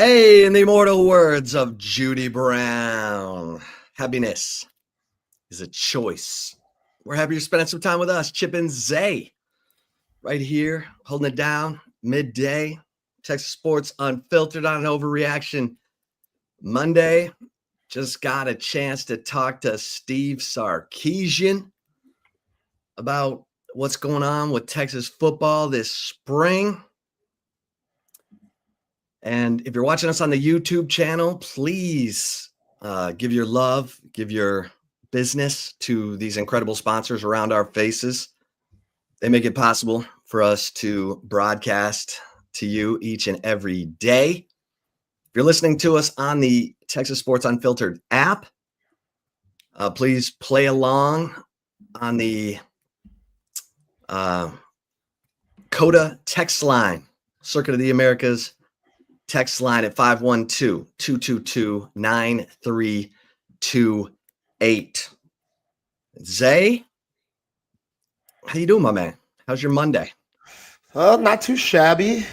Hey, in the immortal words of Judy Brown, happiness is a choice. We're happy you're spending some time with us, Chip and Zay, right here, holding it down, midday, Texas Sports Unfiltered on an Overreaction Monday. Just got a chance to talk to Steve Sarkisian about what's going on with Texas football this spring. And if you're watching us on the YouTube channel, please give your love, give your business to these incredible sponsors around our faces. They make it possible for us to broadcast to you each and every day. If you're listening to us on the Texas Sports Unfiltered app, please play along on the CODA text line, Circuit of the Americas text line at 512-222-9328. Zay, how you doing, my man? How's your Monday? Not too shabby.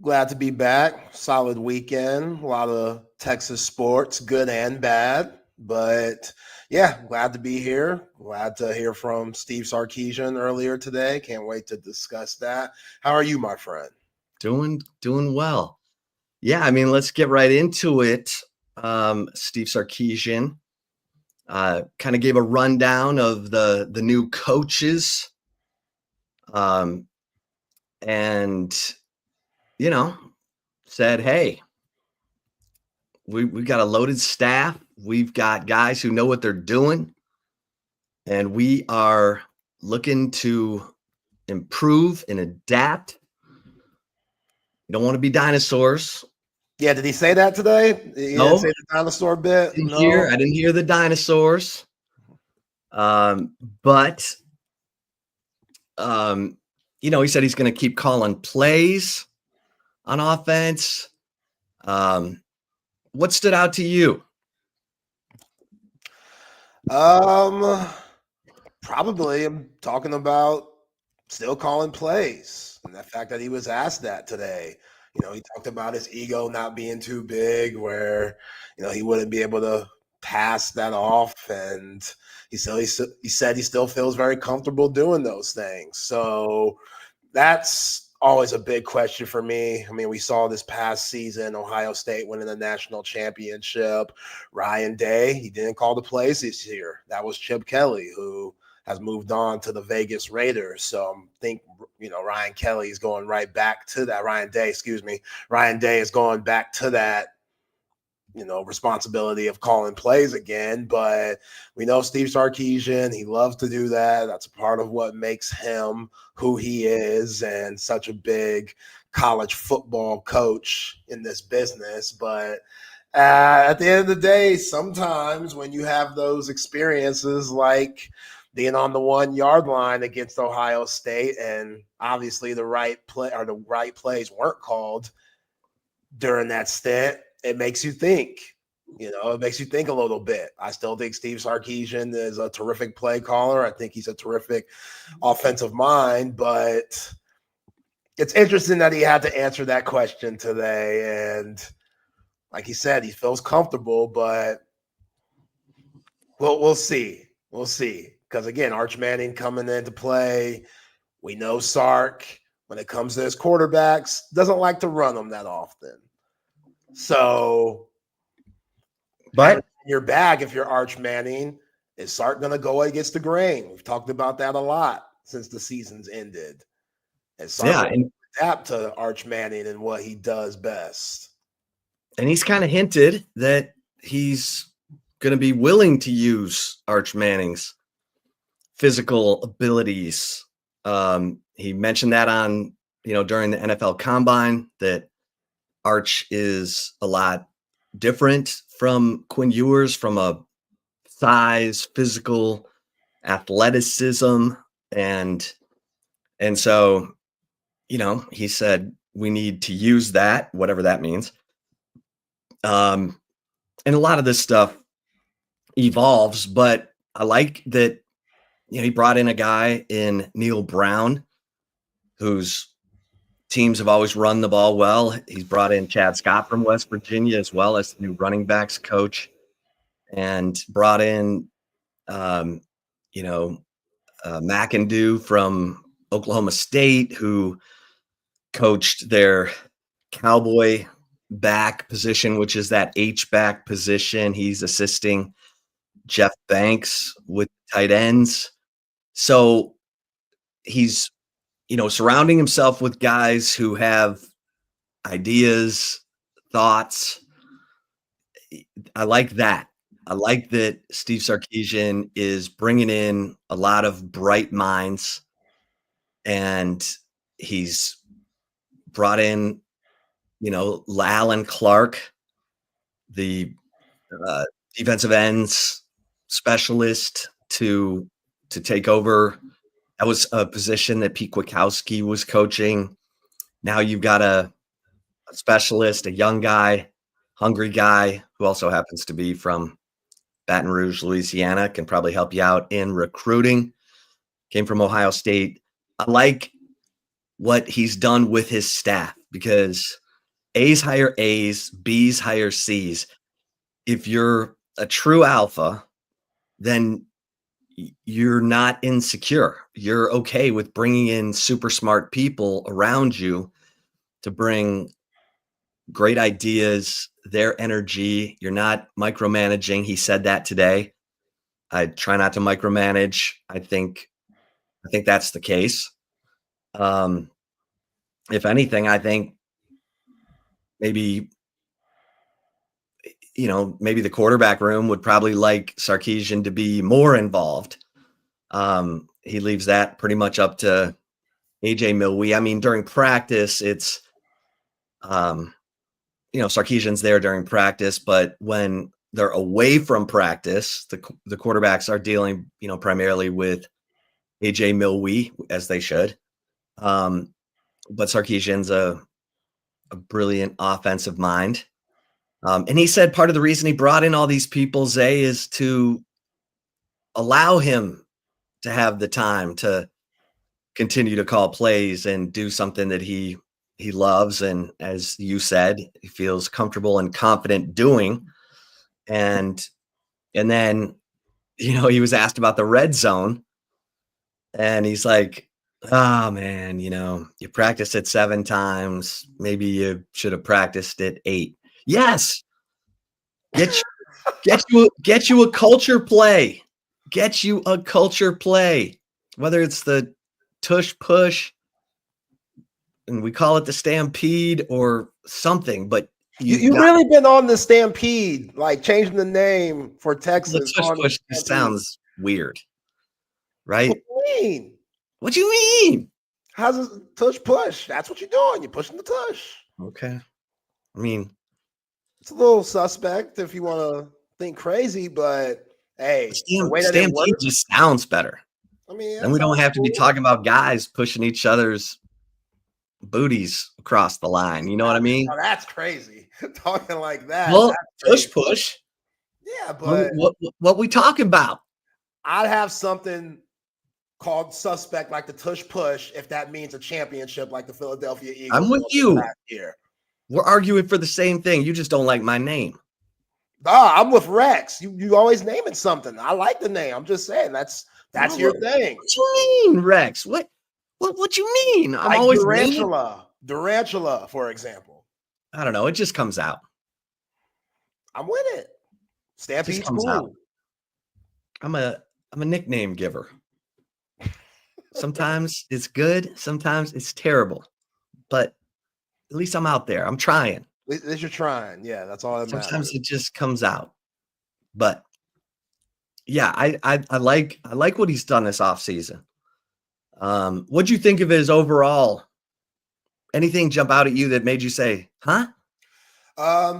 Glad to be back. Solid weekend. A lot of Texas sports, good and bad. But yeah, glad to be here. Glad to hear from Steve Sarkisian earlier today. Can't wait to discuss that. How are you, my friend? Doing well. Yeah, I mean, let's get right into it. Steve Sarkisian kind of gave a rundown of the new coaches, and said, "Hey, we've got a loaded staff. We've got guys who know what they're doing, and we are looking to improve and adapt. You don't want to be dinosaurs." Yeah, did he say that today? He No. didn't say the dinosaur bit? I didn't hear the dinosaurs. But he said he's going to keep calling plays on offense. What stood out to you? Probably I'm talking about still calling plays and the fact that he was asked that today. He talked about his ego not being too big where, he wouldn't be able to pass that off. And he said he still feels very comfortable doing those things. So that's always a big question for me. I mean, we saw this past season, Ohio State winning the national championship. Ryan Day, he didn't call the plays this year. That was Chip Kelly, who has moved on to the Vegas Raiders. So I think, Ryan Day is going back to that, responsibility of calling plays again. But we know Steve Sarkisian, he loves to do that. That's a part of what makes him who he is and such a big college football coach in this business. But at the end of the day, sometimes when you have those experiences like being on the 1 yard line against Ohio State, and obviously the right plays weren't called during that stint, it makes you think. It makes you think a little bit. I still think Steve Sarkisian is a terrific play caller. I think he's a terrific offensive mind, but it's interesting that he had to answer that question today. And like he said, he feels comfortable, but we'll see. We'll see. Because again, Arch Manning coming into play. We know Sark, when it comes to his quarterbacks, doesn't like to run them that often. So, But in your bag, if you're Arch Manning, is Sark going to go against the grain? We've talked about that a lot since the season's ended. And Sark will adapt to Arch Manning and what he does best. And he's kind of hinted that he's going to be willing to use Arch Manning's physical abilities. He mentioned that on, during the NFL Combine, that Arch is a lot different from Quinn Ewers from a size, physical, athleticism, and so, he said we need to use that, whatever that means. And a lot of this stuff evolves, but I like that, he brought in a guy in Neil Brown, who's teams have always run the ball well. He's brought in Chad Scott from West Virginia as well as the new running backs coach, and brought in, McIndoe from Oklahoma State, who coached their cowboy back position, which is that H-back position. He's assisting Jeff Banks with tight ends. So he's, surrounding himself with guys who have ideas, thoughts. I like that. I like that Steve Sarkisian is bringing in a lot of bright minds, and he's brought in, Alan Clark, the defensive ends specialist, to take over. That was a position that Pete Kwiatkowski was coaching. Now you've got a specialist, a young guy, hungry guy, who also happens to be from Baton Rouge, Louisiana, can probably help you out in recruiting. Came from Ohio State. I like what he's done with his staff, because A's hire A's, B's hire C's. If you're a true alpha, then you're not insecure. You're okay with bringing in super smart people around you to bring great ideas, their energy. You're not micromanaging. He said that today. I try not to micromanage. I think that's the case. If anything, I think maybe the quarterback room would probably like Sarkisian to be more involved. He leaves that pretty much up to AJ Milwee. I mean, during practice, it's, Sarkisian's there during practice, but when they're away from practice, the quarterbacks are dealing, primarily with AJ Milwee, as they should. But Sarkisian's a brilliant offensive mind. And he said part of the reason he brought in all these people, Zay, is to allow him to have the time to continue to call plays and do something that he loves. And as you said, he feels comfortable and confident doing. And then, he was asked about the red zone, and he's like, oh man, you practiced it 7 times. Maybe you should have practiced it 8. Yes. Get you a culture play. Get you a culture play. Whether it's the tush push, and we call it the stampede or something, but you've really been on the stampede, like changing the name for Texas. The tush push just sounds weird, right? What do you mean? What do you mean? How's this tush push? That's what you're doing. You're pushing the tush. Okay. I mean, it's a little suspect if you want to think crazy, but hey, stampede just sounds better. I mean, and we don't have to be talking about guys pushing each other's booties across the line. You know what I mean? Oh, that's crazy. Talking like that. Well, push. Yeah, but what we talking about? I'd have something called suspect like the tush push if that means a championship like the Philadelphia Eagles. I'm with you. Year. We're arguing for the same thing. You just don't like my name. I'm with Rex. You always naming something. I like the name. I'm just saying that's your thing. What you mean, Rex? What you mean? I'm like always Durantula, for example. I don't know. It just comes out. I'm with it. Stampede's cool. Out. I'm a nickname giver. Sometimes it's good, sometimes it's terrible. But at least I'm out there. I'm trying. At least you're trying. Yeah, that's all that matters. Sometimes it just comes out. But yeah, I like what he's done this offseason. What'd you think of his overall? Anything jump out at you that made you say, huh?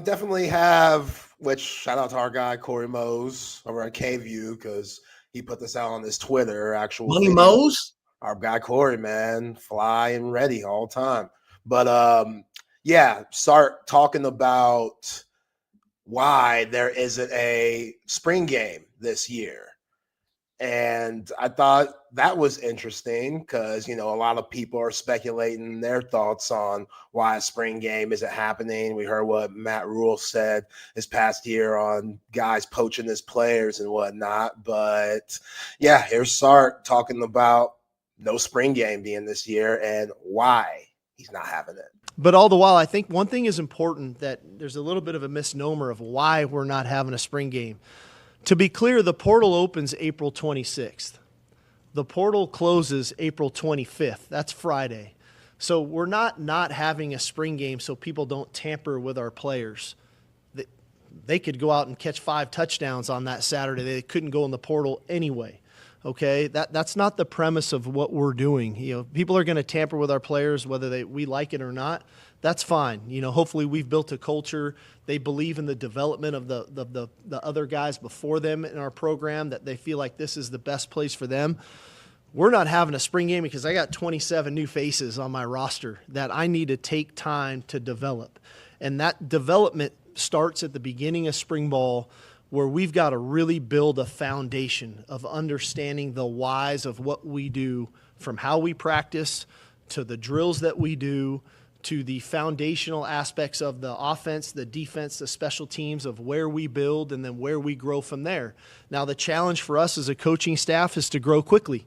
Definitely have, which shout out to our guy Corey Mose over at K-View, because he put this out on his Twitter. Money Mose? Our guy Corey, man, fly and ready all the time. But start talking about why there isn't a spring game this year. And I thought that was interesting because, a lot of people are speculating their thoughts on why a spring game isn't happening. We heard what Matt Rule said this past year on guys poaching his players and whatnot. But yeah, here's Sark talking about no spring game being this year and why he's not having it. But all the while, I think one thing is important, that there's a little bit of a misnomer of why we're not having a spring game. To be clear, the portal opens April 26th. The portal closes April 25th. That's Friday. So we're not having a spring game so people don't tamper with our players. They could go out and catch 5 touchdowns on that Saturday. They couldn't go in the portal anyway. Okay, that's not the premise of what we're doing. People are going to tamper with our players whether we like it or not. That's fine. Hopefully we've built a culture. They believe in the development of the other guys before them in our program, that they feel like this is the best place for them. We're not having a spring game because I got 27 new faces on my roster that I need to take time to develop. And that development starts at the beginning of spring ball, where we've got to really build a foundation of understanding the whys of what we do, from how we practice to the drills that we do to the foundational aspects of the offense, the defense, the special teams, of where we build and then where we grow from there. Now, the challenge for us as a coaching staff is to grow quickly.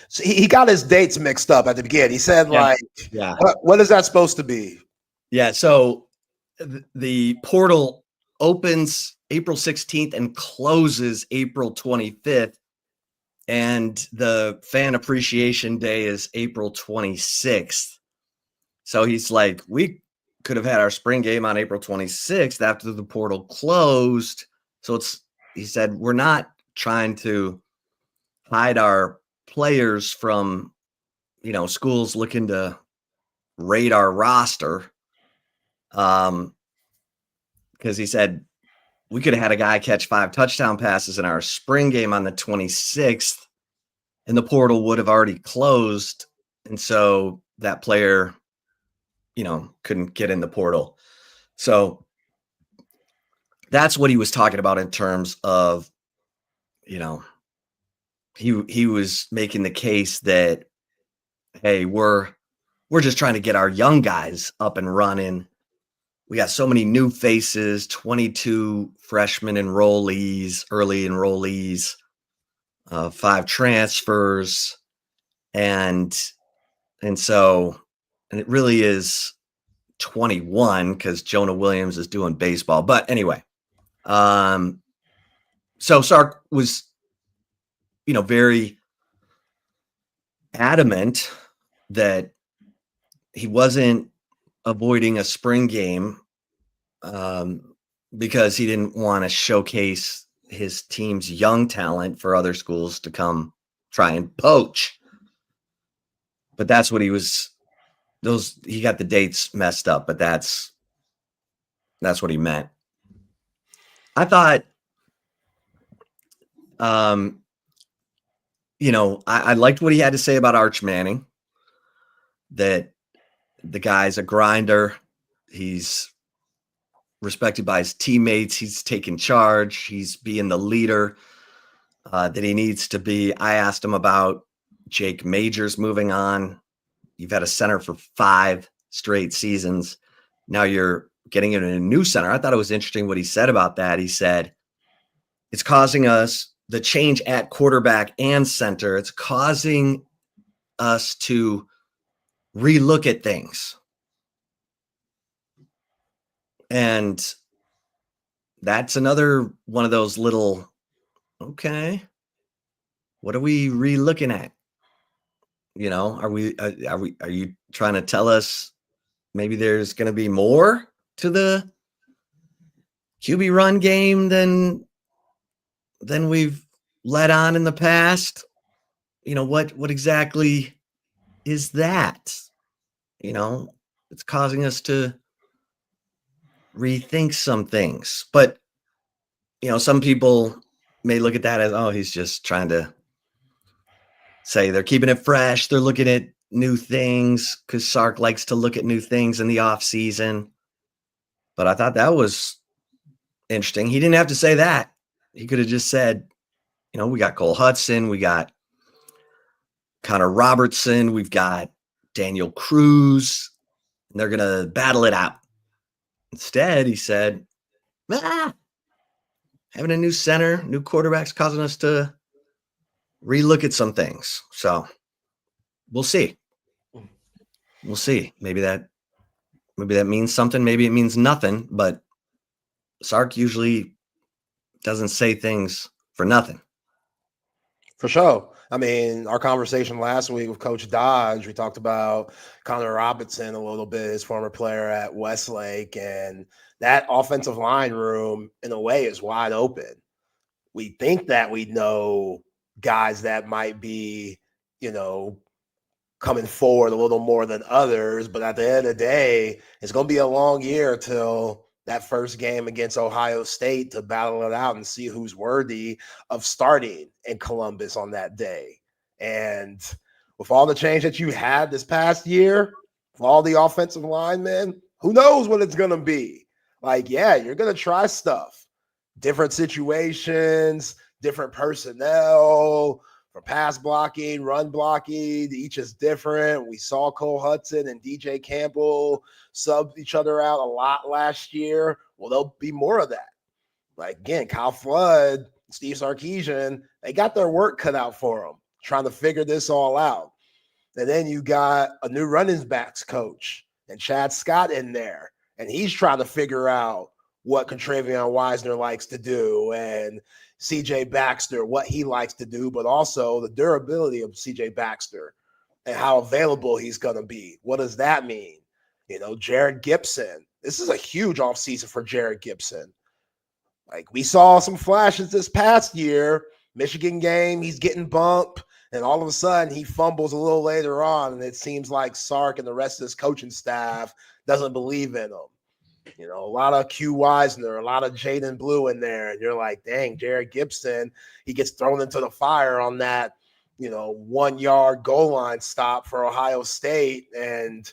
So he got his dates mixed up at the beginning. He said, what is that supposed to be? Yeah, so the portal opens April 16th and closes April 25th. And the fan appreciation day is April 26th. So he's like, we could have had our spring game on April 26th after the portal closed. So he said, we're not trying to hide our players from, schools looking to raid our roster. Because he said, we could have had a guy catch 5 touchdown passes in our spring game on the 26th, and the portal would have already closed. And so that player, couldn't get in the portal. So that's what he was talking about in terms of, he was making the case that, hey, we're just trying to get our young guys up and running. We got so many new faces, 22 freshman enrollees, early enrollees, 5 transfers. And it really is 21 because Jonah Williams is doing baseball. But anyway, so Sark was, very adamant that he wasn't avoiding a spring game because he didn't want to showcase his team's young talent for other schools to come try and poach. But that's what he got the dates messed up, but that's what he meant. I thought, I liked what he had to say about Arch Manning, that the guy's a grinder. He's respected by his teammates. He's taking charge. He's being the leader that he needs to be. I asked him about Jake Majors moving on. You've had a center for 5 straight seasons. Now you're getting in a new center. I thought it was interesting what he said about that. He said, it's causing us the change at quarterback and center. It's causing us to relook at things. And that's another one of those little, okay, what are we re-looking at? Are you trying to tell us maybe there's going to be more to the QB run game than we've let on in the past? What exactly is that? It's causing us to rethink some things. But, some people may look at that as, oh, he's just trying to say they're keeping it fresh. They're looking at new things because Sark likes to look at new things in the off season. But I thought that was interesting. He didn't have to say that. He could have just said, we got Cole Hudson, we got Connor Robertson, we've got Daniel Cruz, and they're going to battle it out. Instead, he said, having a new center, new quarterback's causing us to relook at some things. So we'll see. We'll see. Maybe that means something. Maybe it means nothing, but Sark usually doesn't say things for nothing. For sure. I mean, our conversation last week with Coach Dodge, we talked about Connor Robinson a little bit, his former player at Westlake, and that offensive line room, in a way, is wide open. We think that we know guys that might be, coming forward a little more than others, but at the end of the day, it's going to be a long year till that first game against Ohio State to battle it out and see who's worthy of starting in Columbus on that day. And with all the change that you had this past year, with all the offensive linemen, who knows what it's going to be? Like, yeah, you're going to try stuff, different situations, different personnel for pass blocking, run blocking. Each is different. We saw Cole Hudson and DJ Campbell sub each other out a lot last year. Well, there'll be more of that. Like, again, Kyle Flood, Steve Sarkisian, they got their work cut out for them, trying to figure this all out. And then you got a new running backs coach and Chad Scott in there, and he's trying to figure out what Contravion Wisner likes to do, and CJ Baxter, what he likes to do, but also the durability of CJ Baxter and how available he's going to be. What does that mean? Jared Gibson. This is a huge offseason for Jared Gibson. Like, we saw some flashes this past year, Michigan game, he's getting bumped, and all of a sudden he fumbles a little later on, and it seems like Sark and the rest of his coaching staff doesn't believe in him. A lot of Q Wisner, a lot of Jaden Blue in there. And you're like, dang, Jared Gibson, he gets thrown into the fire on that, 1 yard goal line stop for Ohio State. And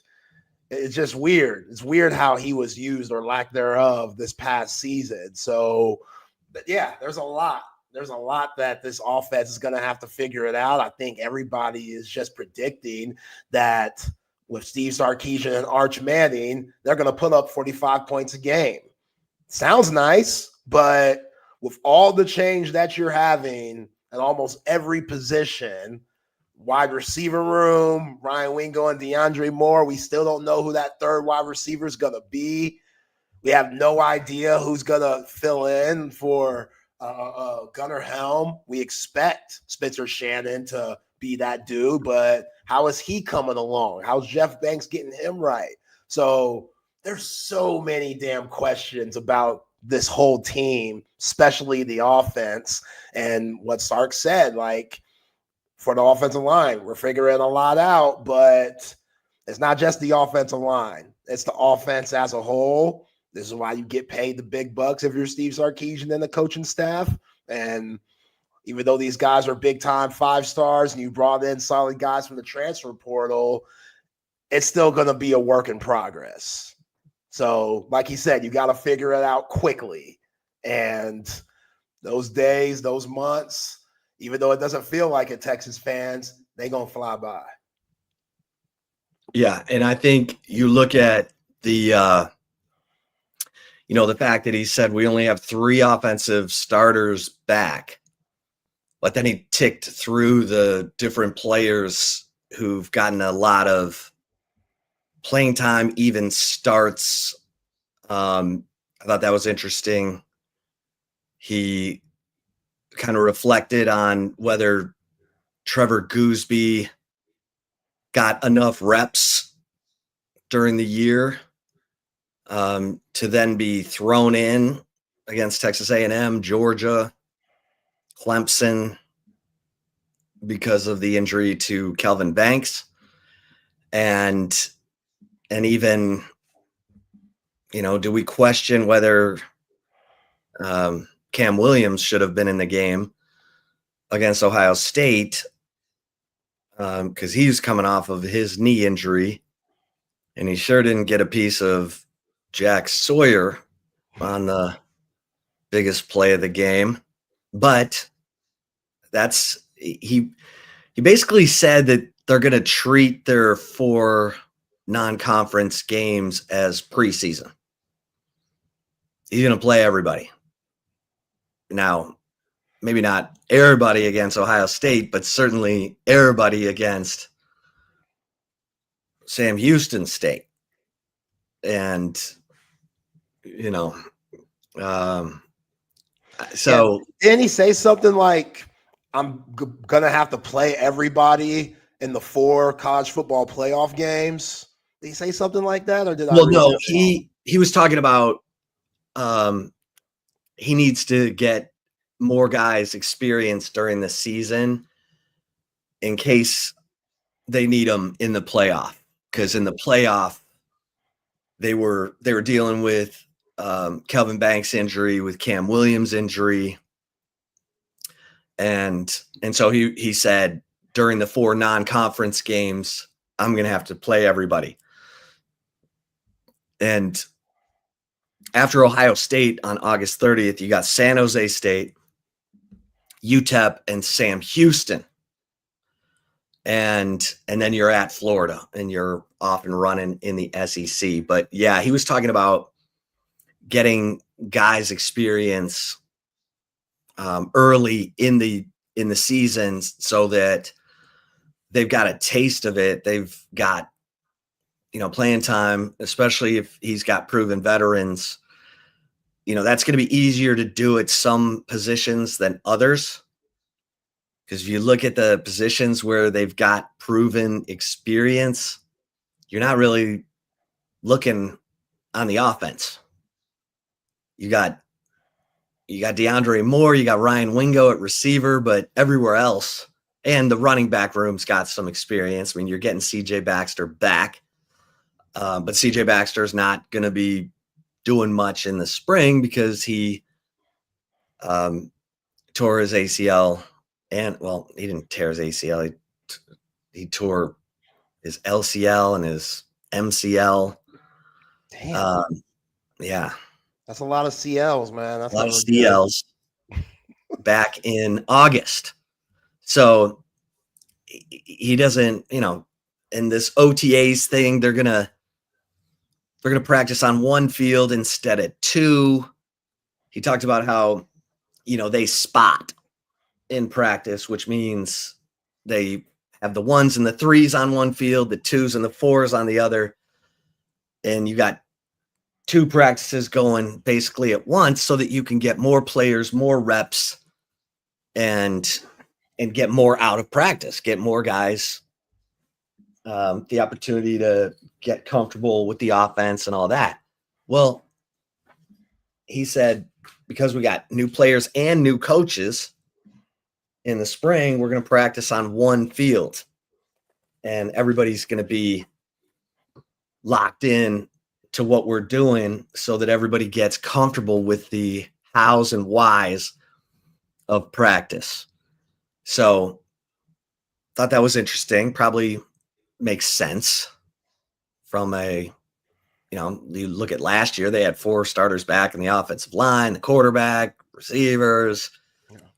it's just weird. It's weird how he was used or lack thereof this past season. So, but yeah, there's a lot. There's a lot that this offense is going to have to figure it out. I think everybody is just predicting that with Steve Sarkisian and Arch Manning, they're going to put up 45 points a game. Sounds nice, but with all the change that you're having at almost every position, wide receiver room, Ryan Wingo and DeAndre Moore, we still don't know who that third wide receiver is going to be. We have no idea who's going to fill in for Gunnar Helm. We expect Spencer Shannon to be that dude, but how is he coming along? How's Jeff Banks getting him right? So there's so many damn questions about this whole team, especially the offense. And what Sark said, like, for the offensive line, we're figuring a lot out, but it's not just the offensive line. It's the offense as a whole. This is why you get paid the big bucks if you're Steve Sarkisian and the coaching staff. And even though these guys are big-time 5-stars and you brought in solid guys from the transfer portal, it's still going to be a work in progress. So, like he said, you got to figure it out quickly. And those days, those months, even though it doesn't feel like it, Texas fans, they're going to fly by. Yeah, and I think you look at the the fact that he said we only have 3 offensive starters back. But then he ticked through the different players who've gotten a lot of playing time, even starts. I thought that was interesting. He kind of reflected on whether Trevor Gooseby got enough reps during the year to then be thrown in against Texas A&M, Georgia, Clemson, because of the injury to Kelvin Banks. And even, do we question whether Cam Williams should have been in the game against Ohio State? Because he's coming off of his knee injury, and he sure didn't get a piece of Jack Sawyer on the biggest play of the game. but he basically said that they're going to treat their 4 non-conference games as preseason. He's going to play everybody. Now, maybe not everybody against Ohio State, but certainly everybody against Sam Houston State. And, you know, so didn't he say something like, I'm going to have to play everybody in the 4 college football playoff games? Did he say something like that? Or did I read no, that he was talking about he needs to get more guys experience during the season in case they need them in the playoff. Because in the playoff, they were dealing with Kelvin Banks injury, with Cam Williams injury. And so he said during the 4 non-conference games, I'm going to have to play everybody. And after Ohio State on August 30th, you got San Jose State, UTEP, and Sam Houston. And then you're at Florida and you're off and running in the SEC. But yeah, he was talking about getting guys experience early in the seasons so that they've got a taste of it. They've got, playing time, especially if he's got proven veterans. That's going to be easier to do at some positions than others. Because if you look at the positions where they've got proven experience, you're not really looking on the offense. You got DeAndre Moore, you got Ryan Wingo at receiver, but everywhere else, and the running back room's got some experience. I mean, you're getting CJ Baxter back, but CJ Baxter's not going to be doing much in the spring because he tore his ACL. And he didn't tear his ACL. He tore his LCL and his MCL. Damn. Yeah. That's a lot of CLs, man. That's a lot of CLs back in August. So he doesn't, in this OTAs thing, they're gonna practice on one field instead of 2. He talked about how, they spot in practice, which means they have the 1s and the 3s on one field, the 2s and the 4s on the other. And you got 2 practices going basically at once so that you can get more players, more reps, and get more out of practice, get more guys the opportunity to get comfortable with the offense and all that. Well, he said, because we got new players and new coaches in the spring, we're going to practice on one field and everybody's going to be locked in to what we're doing so that everybody gets comfortable with the hows and whys of practice. So thought that was interesting. Probably makes sense from you look at last year, they had 4 starters back in the offensive line, the quarterback, receivers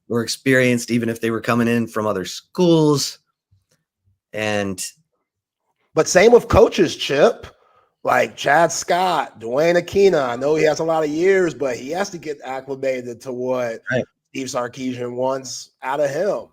were experienced, even if they were coming in from other schools. But same with coaches, Chip. Like Chad Scott, Dwayne Aquina. I know he has a lot of years, but he has to get acclimated to what Steve Sarkisian wants out of him.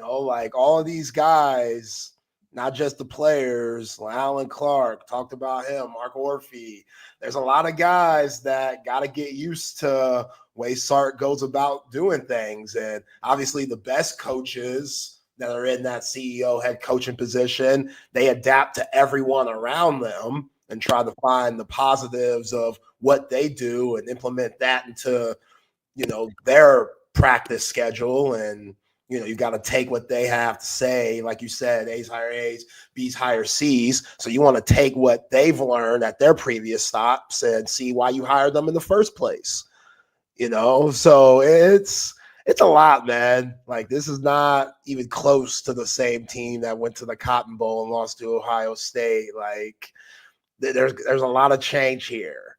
Like all of these guys, not just the players, Alan Clark, talked about him, Mark Orphy. There's a lot of guys that got to get used to way Sark goes about doing things. And obviously the best coaches that are in that CEO head coaching position, they adapt to everyone around them and try to find the positives of what they do and implement that into, their practice schedule. And, you got to take what they have to say. Like you said, A's higher A's, B's higher C's. So you want to take what they've learned at their previous stops and see why you hired them in the first place. So it's a lot, man. Like this is not even close to the same team that went to the Cotton Bowl and lost to Ohio State. Like there's a lot of change here.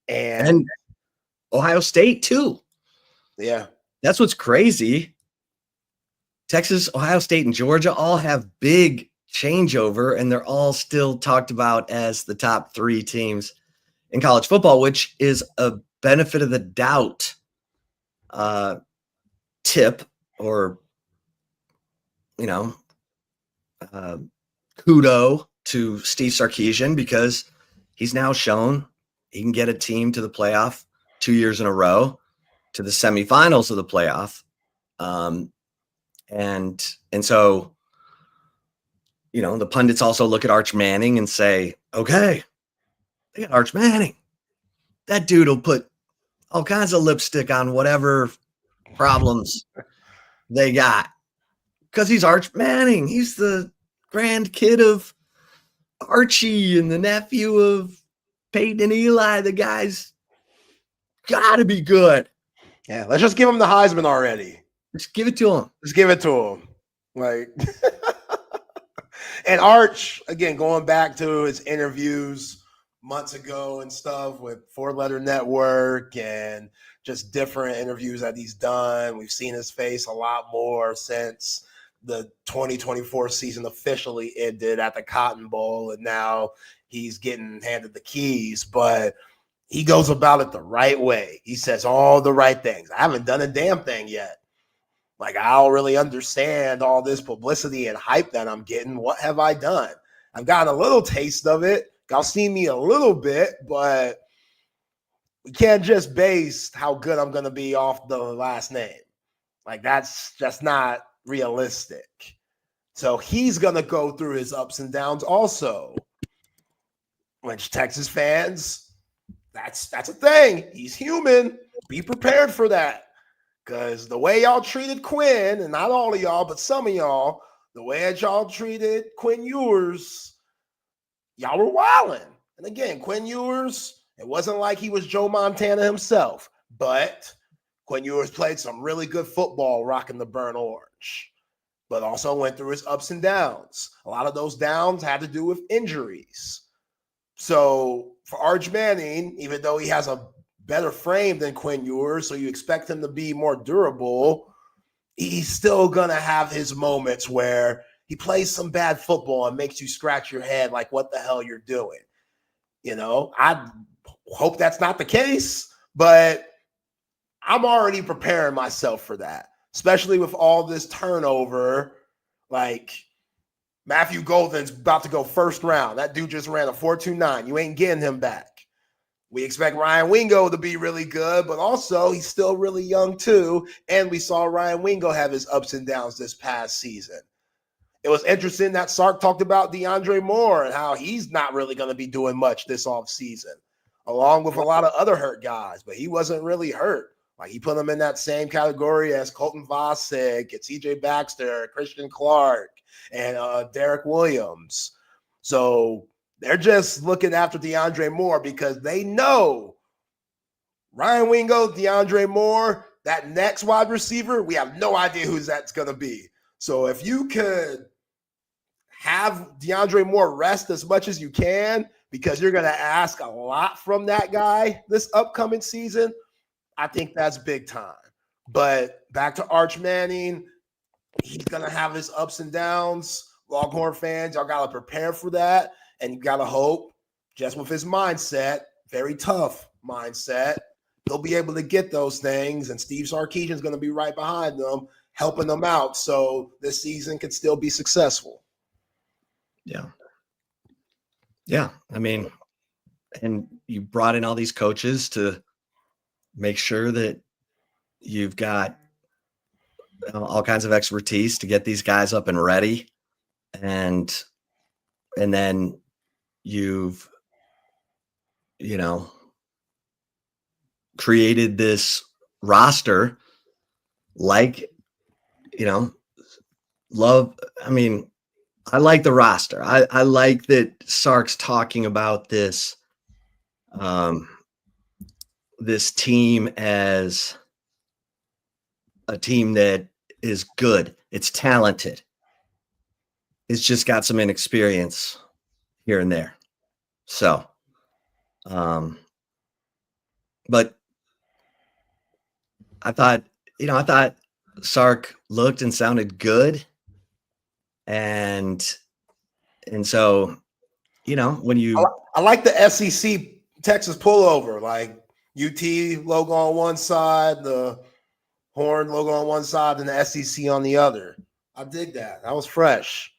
And Ohio State too. Yeah. That's what's crazy. Texas, Ohio State, and Georgia all have big changeover, and they're all still talked about as the top 3 teams in college football, which is a benefit of the doubt tip, or, kudo to Steve Sarkisian, because he's now shown he can get a team to the playoff 2 years in a row, to the semifinals of the playoff. And so, the pundits also look at Arch Manning and say, okay, they got Arch Manning. That dude will put all kinds of lipstick on whatever problems they got, because he's Arch Manning. He's the grandkid of Archie and the nephew of Peyton and Eli. The guy's got to be good. Yeah, let's just give him the Heisman already. Just give it to him. Just give it to him. Like, and Arch, again, going back to his interviews months ago and stuff with 4-Letter Network and just different interviews that he's done. We've seen his face a lot more since the 2024 season officially ended at the Cotton Bowl, and now he's getting handed the keys. But he goes about it the right way. He says all the right things. I haven't done a damn thing yet. Like, I don't really understand all this publicity and hype that I'm getting. What have I done? I've gotten a little taste of it. Y'all see me a little bit, but we can't just base how good I'm going to be off the last name. Like, that's just not realistic. So he's going to go through his ups and downs also. Which, Texas fans, that's a thing. He's human. Be prepared for that. Because the way y'all treated Quinn, and not all of y'all, but some of y'all, the way that y'all treated Quinn Ewers, y'all were wilding. And again, Quinn Ewers, it wasn't like he was Joe Montana himself, but Quinn Ewers played some really good football rocking the burnt orange, but also went through his ups and downs. A lot of those downs had to do with injuries. So for Arch Manning, even though he has a better frame than Quinn Ewers, so you expect him to be more durable, he's still going to have his moments where he plays some bad football and makes you scratch your head like, what the hell you're doing? I hope that's not the case, but I'm already preparing myself for that, especially with all this turnover. Like, Matthew Golden's about to go first round. That dude just ran a 4.29. You ain't getting him back. We expect Ryan Wingo to be really good, but also he's still really young too. And we saw Ryan Wingo have his ups and downs this past season. It was interesting that Sark talked about DeAndre Moore and how he's not really going to be doing much this offseason, along with a lot of other hurt guys, but he wasn't really hurt. Like, he put him in that same category as Colton Vasek, TJ Baxter, Christian Clark, and Derek Williams. So they're just looking after DeAndre Moore because they know Ryan Wingo, DeAndre Moore, that next wide receiver, we have no idea who that's going to be. So if you could have DeAndre Moore rest as much as you can, because you're going to ask a lot from that guy this upcoming season, I think that's big time. But back to Arch Manning, he's going to have his ups and downs. Longhorn fans, y'all got to prepare for that. And you got to hope, just with his mindset, very tough mindset, he'll be able to get those things. And Steve Sarkisian is going to be right behind them, helping them out so this season could still be successful. Yeah. Yeah. I mean, and you brought in all these coaches to make sure that you've got all kinds of expertise to get these guys up and ready. And then you've, created this roster like, I like the roster. I like that Sark's talking about this, this team as a team that is good. It's talented. It's just got some inexperience here and there. So, but I thought, I thought Sark looked and sounded good. And so, when I like the SEC Texas pullover, like UT logo on one side, the Horn logo on one side, and the SEC on the other. I dig that. That was fresh.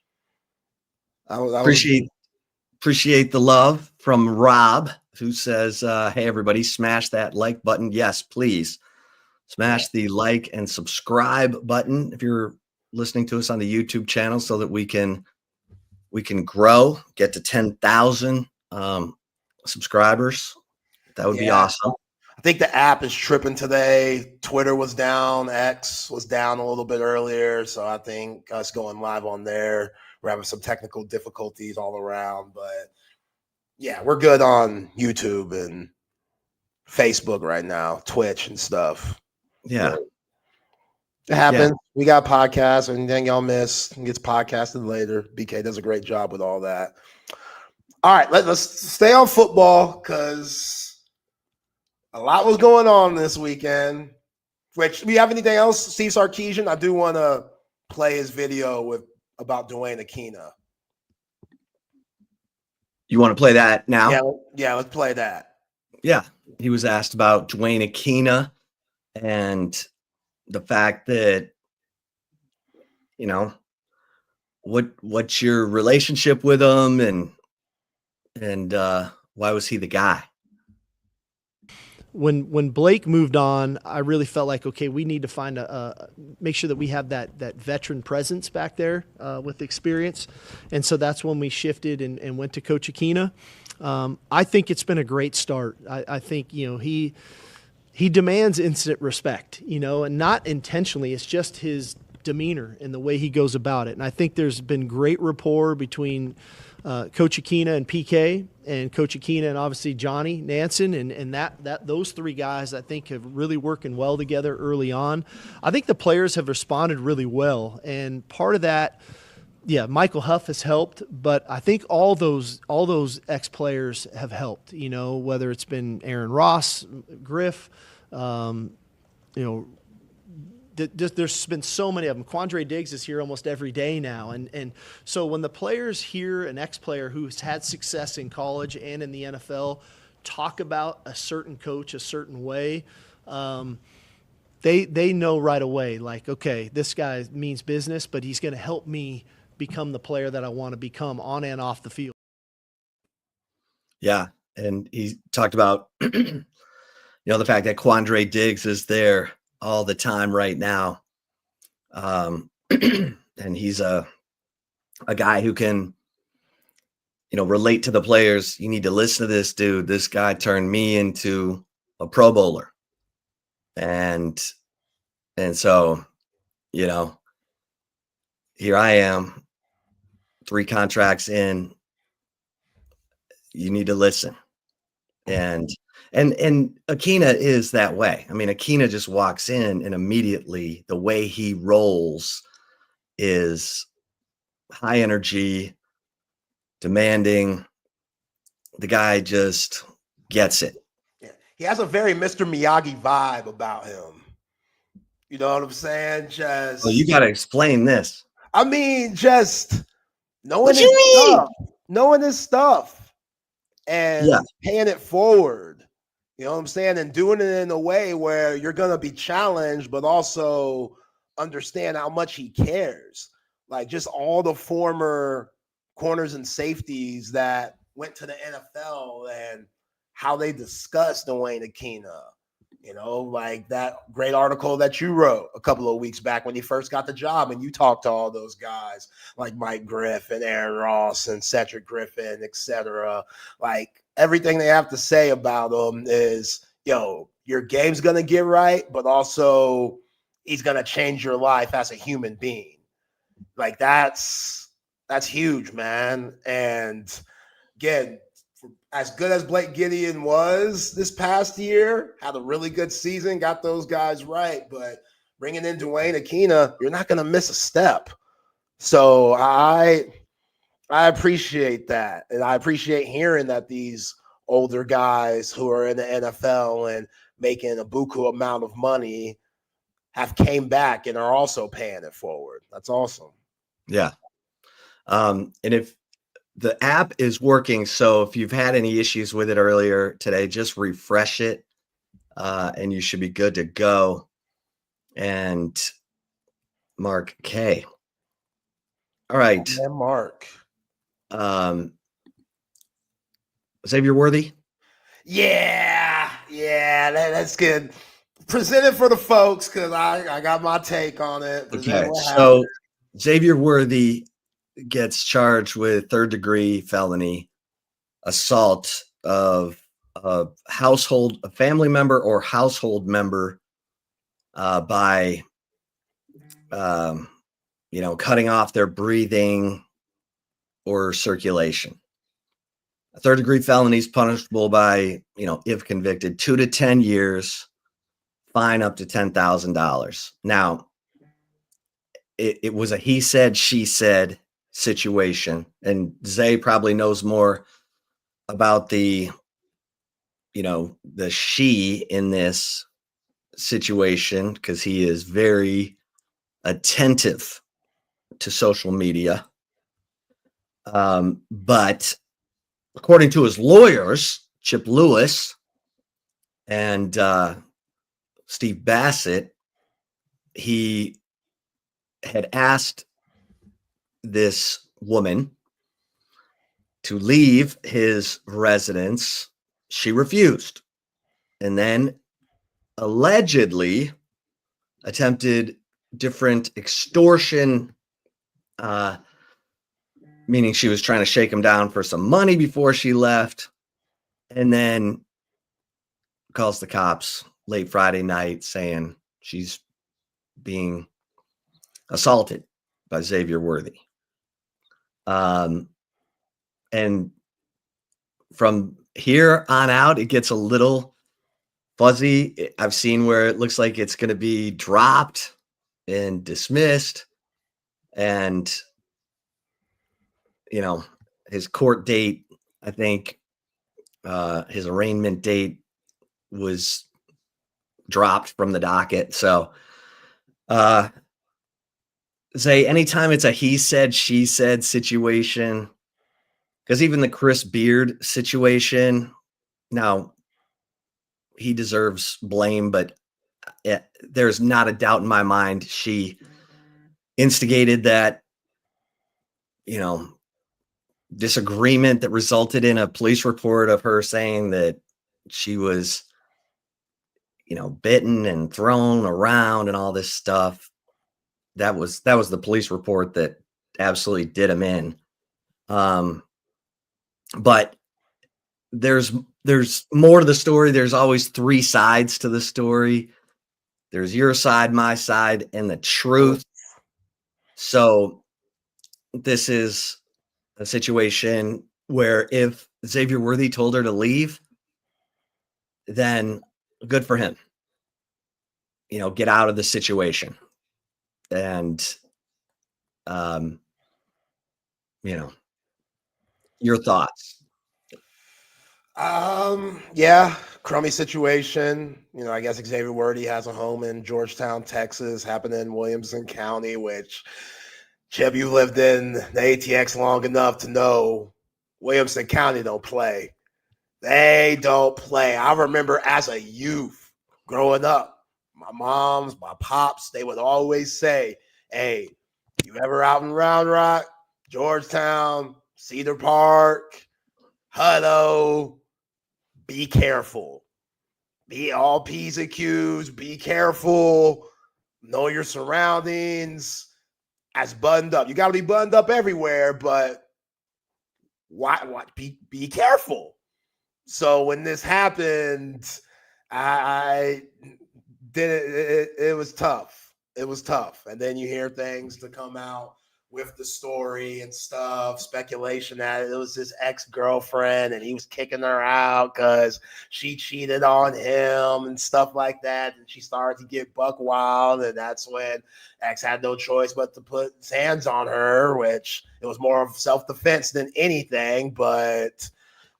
Appreciate the love from Rob, who says, hey, everybody, smash that like button. Yes, please. Smash the like and subscribe button if you're listening to us on the YouTube channel so that we can grow, get to 10,000 subscribers. That would be awesome. I think the app is tripping today. Twitter was down. X was down a little bit earlier. So I think us going live on there, we're having some technical difficulties all around. But yeah, we're good on YouTube and Facebook right now, Twitch and stuff. Yeah. It happens. Yeah. We got podcasts. Anything y'all miss gets podcasted later. BK does a great job with all that. All right, let's stay on football because a lot was going on this weekend. Which, do you have anything else, Steve Sarkisian? I do want to play his video about Dwayne Aquina. You want to play that now? Yeah, let's play that. Yeah, he was asked about Dwayne Aquina and the fact that, what's your relationship with him and why was he the guy? When Blake moved on, I really felt like, okay, we need to find make sure that we have that veteran presence back there with experience. And so that's when we shifted and went to Coach Aquina. I think it's been a great start. I think, he demands instant respect, and not intentionally. It's just his demeanor and the way he goes about it. And I think there's been great rapport between Coach Aquina and PK, and Coach Aquina and obviously Johnny Nansen, and that those three guys I think have really working well together early on. I think the players have responded really well, and part of that, Michael Huff has helped, but I think all those ex-players have helped. Whether it's been Aaron Ross, Griff, there's been so many of them. Quandre Diggs is here almost every day now. And so when the players hear an ex-player who's had success in college and in the NFL talk about a certain coach a certain way, they know right away, like, okay, this guy means business, but he's going to help me become the player that I want to become on and off the field. Yeah, and he talked about, the fact that Quandre Diggs is there all the time right now. And he's a guy who can, relate to the players. You need to listen to this dude. This guy turned me into a Pro Bowler. And so, here I am, 3 contracts in. You need to listen. And Aquina is that way. I mean, Aquina just walks in and immediately the way he rolls is high energy, demanding. The guy just gets it. Yeah. He has a very Mr. Miyagi vibe about him. You know what I'm saying? Just you got to explain this. I mean, just knowing his stuff and paying it forward. You know what I'm saying? And doing it in a way where you're going to be challenged, but also understand how much he cares. Like just all the former corners and safeties that went to the NFL and how they discussed Dwayne Aquina. Like that great article that you wrote a couple of weeks back when he first got the job, and you talked to all those guys like Mike Griff and Aaron Ross and Cedric Griffin, etc. Like everything they have to say about him is, your game's going to get right, but also he's going to change your life as a human being. Like that's huge, man. And again, as good as Blake Gideon was this past year, had a really good season, got those guys right. But bringing in Dwayne Aquina, you're not going to miss a step. So I appreciate that. And I appreciate hearing that these older guys who are in the NFL and making a buku amount of money have came back and are also paying it forward. That's awesome. Yeah. And if the app is working, so if you've had any issues with it earlier today, just refresh it, and you should be good to go. And Mark K. All right. And Mark. Xavier Worthy. Yeah, that's good. Present it for the folks because I got my take on it. Okay, so Xavier Worthy gets charged with third-degree felony assault of a family member or household member by, cutting off their breathing or circulation. A third-degree felony is punishable by, if convicted, 2 to 10 years, fine up to $10,000. Now, it was a he said, she said situation, and Zay probably knows more about the she in this situation because he is very attentive to social media. But according to his lawyers, Chip Lewis and Steve Bassett, he had asked this woman to leave his residence. She refused, and then allegedly attempted different extortion, meaning she was trying to shake him down for some money before she left, and then calls the cops late Friday night saying she's being assaulted by Xavier Worthy. And from here on out, it gets a little fuzzy. I've seen where it looks like it's going to be dropped and dismissed. And, his court date, I think his arraignment date was dropped from the docket. So, say anytime it's a he said, she said situation, because even the Chris Beard situation, now he deserves blame, but there's not a doubt in my mind she instigated that, disagreement that resulted in a police report of her saying that she was, bitten and thrown around and all this stuff. That was the police report that absolutely did him in. But there's more to the story. There's always three sides to the story. There's your side, my side, and the truth. So this is a situation where if Xavier Worthy told her to leave, then good for him. Get out of the situation. And, your thoughts. Yeah, crummy situation. I guess Xavier Worthy has a home in Georgetown, Texas, happening in Williamson County, which, Chip, you lived in the ATX long enough to know Williamson County don't play. They don't play. I remember as a youth growing up, my moms, my pops, they would always say, hey, you ever out in Round Rock, Georgetown, Cedar Park, Hutto, be careful. Be all P's and Q's. Be careful. Know your surroundings. As buttoned up. You got to be buttoned up everywhere, but be careful. So when this happened, I did it. It was tough. It was tough. And then you hear things to come out with the story and stuff, speculation that it was his ex-girlfriend and he was kicking her out because she cheated on him and stuff like that. And she started to get buck wild. And that's when X had no choice but to put his hands on her, which it was more of self-defense than anything, but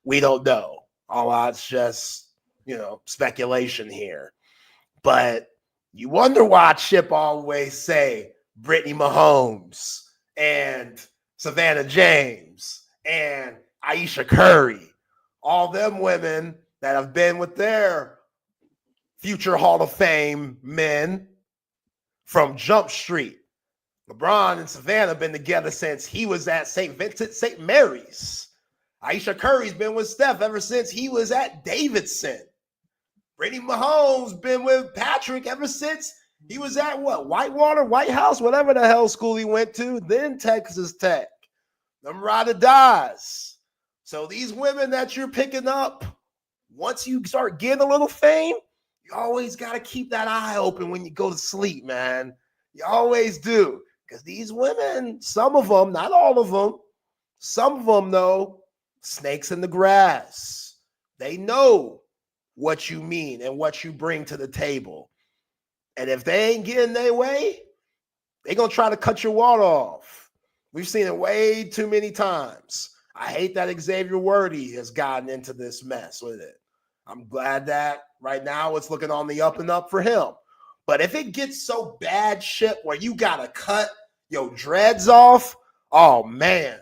we don't know. All that's just, speculation here. But You wonder why Chip always say Brittany Mahomes and Savannah James and Aisha Curry, all them women that have been with their future Hall of Fame men from Jump Street. LeBron and Savannah have been together since he was at St. Vincent, St. Mary's. Aisha Curry's been with Steph ever since he was at Davidson. Brittany Mahomes been with Patrick ever since he was at what? Whitewater, White House, whatever the hell school he went to, then Texas Tech. Them ride or dies. So these women that you're picking up, once you start getting a little fame, you always got to keep that eye open when you go to sleep, man. You always do. Because these women, some of them, not all of them, some of them, though, snakes in the grass. They know what you mean and what you bring to the table. And if they ain't getting their way, they're going to try to cut your water off. We've seen it way too many times. I hate that Xavier Worthy has gotten into this mess with it. I'm glad that right now it's looking on the up and up for him. But if it gets so bad shit where you got to cut your dreads off, oh, man.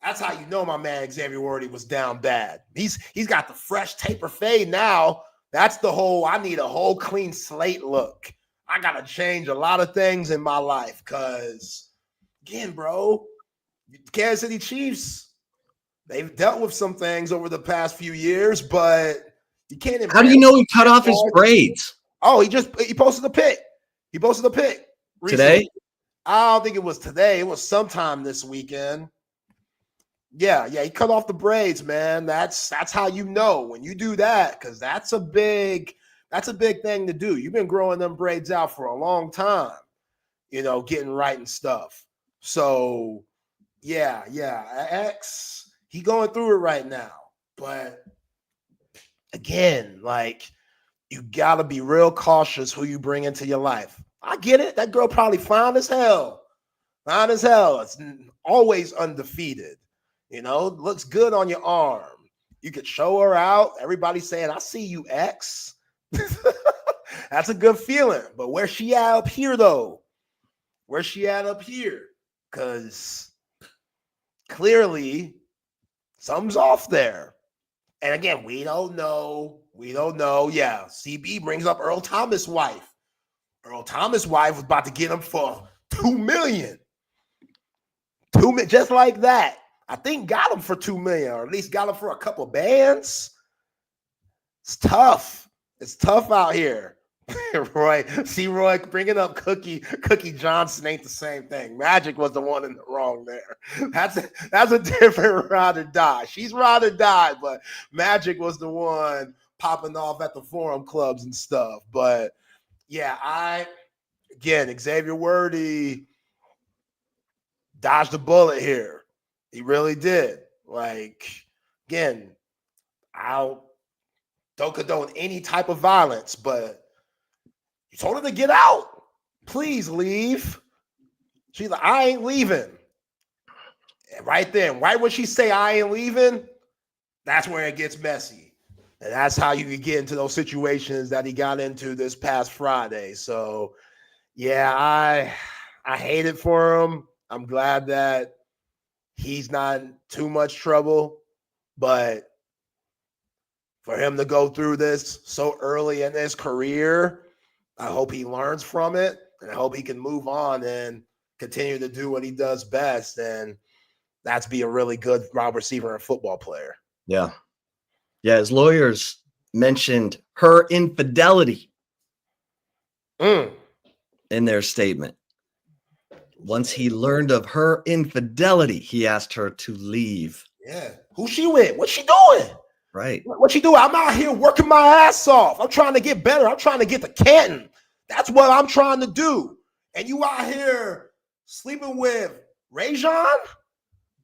That's how you know my man Xavier Worthy was down bad. He's got the fresh taper fade now. That's the whole, I need a whole clean slate look. I got to change a lot of things in my life because, again, bro, Kansas City Chiefs, they've dealt with some things over the past few years, but you can't. How do you know he cut off his braids? Oh, he posted a pic. He posted a pic recently. Today? I don't think it was today. It was sometime this weekend. Yeah, he cut off the braids, man. That's how you know when you do that, because that's a big thing to do. You've been growing them braids out for a long time, getting right and stuff. So yeah, X, he going through it right now. But again, like, you gotta be real cautious who you bring into your life. I get it. That girl probably fine as hell. It's always undefeated. Looks good on your arm. You could show her out. Everybody's saying, I see you, X. That's a good feeling. But where's she at up here, though? Where's she at up here? Because clearly something's off there. And again, we don't know. Yeah, CB brings up Earl Thomas' wife. Earl Thomas' wife was about to get him for $2 million. $2 million, just like that. I think got him for $2 million, or at least got him for a couple bands. It's tough. It's tough out here. Roy bringing up Cookie Johnson ain't the same thing. Magic was the one in the wrong there. That's a different ride or die. She's ride or die, but Magic was the one popping off at the forum clubs and stuff. But yeah, Xavier Worthy dodged a bullet here. He really did. Like, again, I don't condone any type of violence, but you told her to get out. Please leave. She's like, I ain't leaving. And right then, right when she say I ain't leaving, that's where it gets messy. And that's how you can get into those situations that he got into this past Friday. So, yeah, I hate it for him. I'm glad that he's not in too much trouble, but for him to go through this so early in his career, I hope he learns from it, and I hope he can move on and continue to do what he does best, and that's be a really good wide receiver and football player. Yeah. His lawyers mentioned her infidelity in their statement. Once he learned of her infidelity, he asked her to leave. Yeah. Who's she with? What's she doing? Right. What she doing? I'm out here working my ass off. I'm trying to get better. I'm trying to get to Canton. That's what I'm trying to do. And you out here sleeping with Rajon?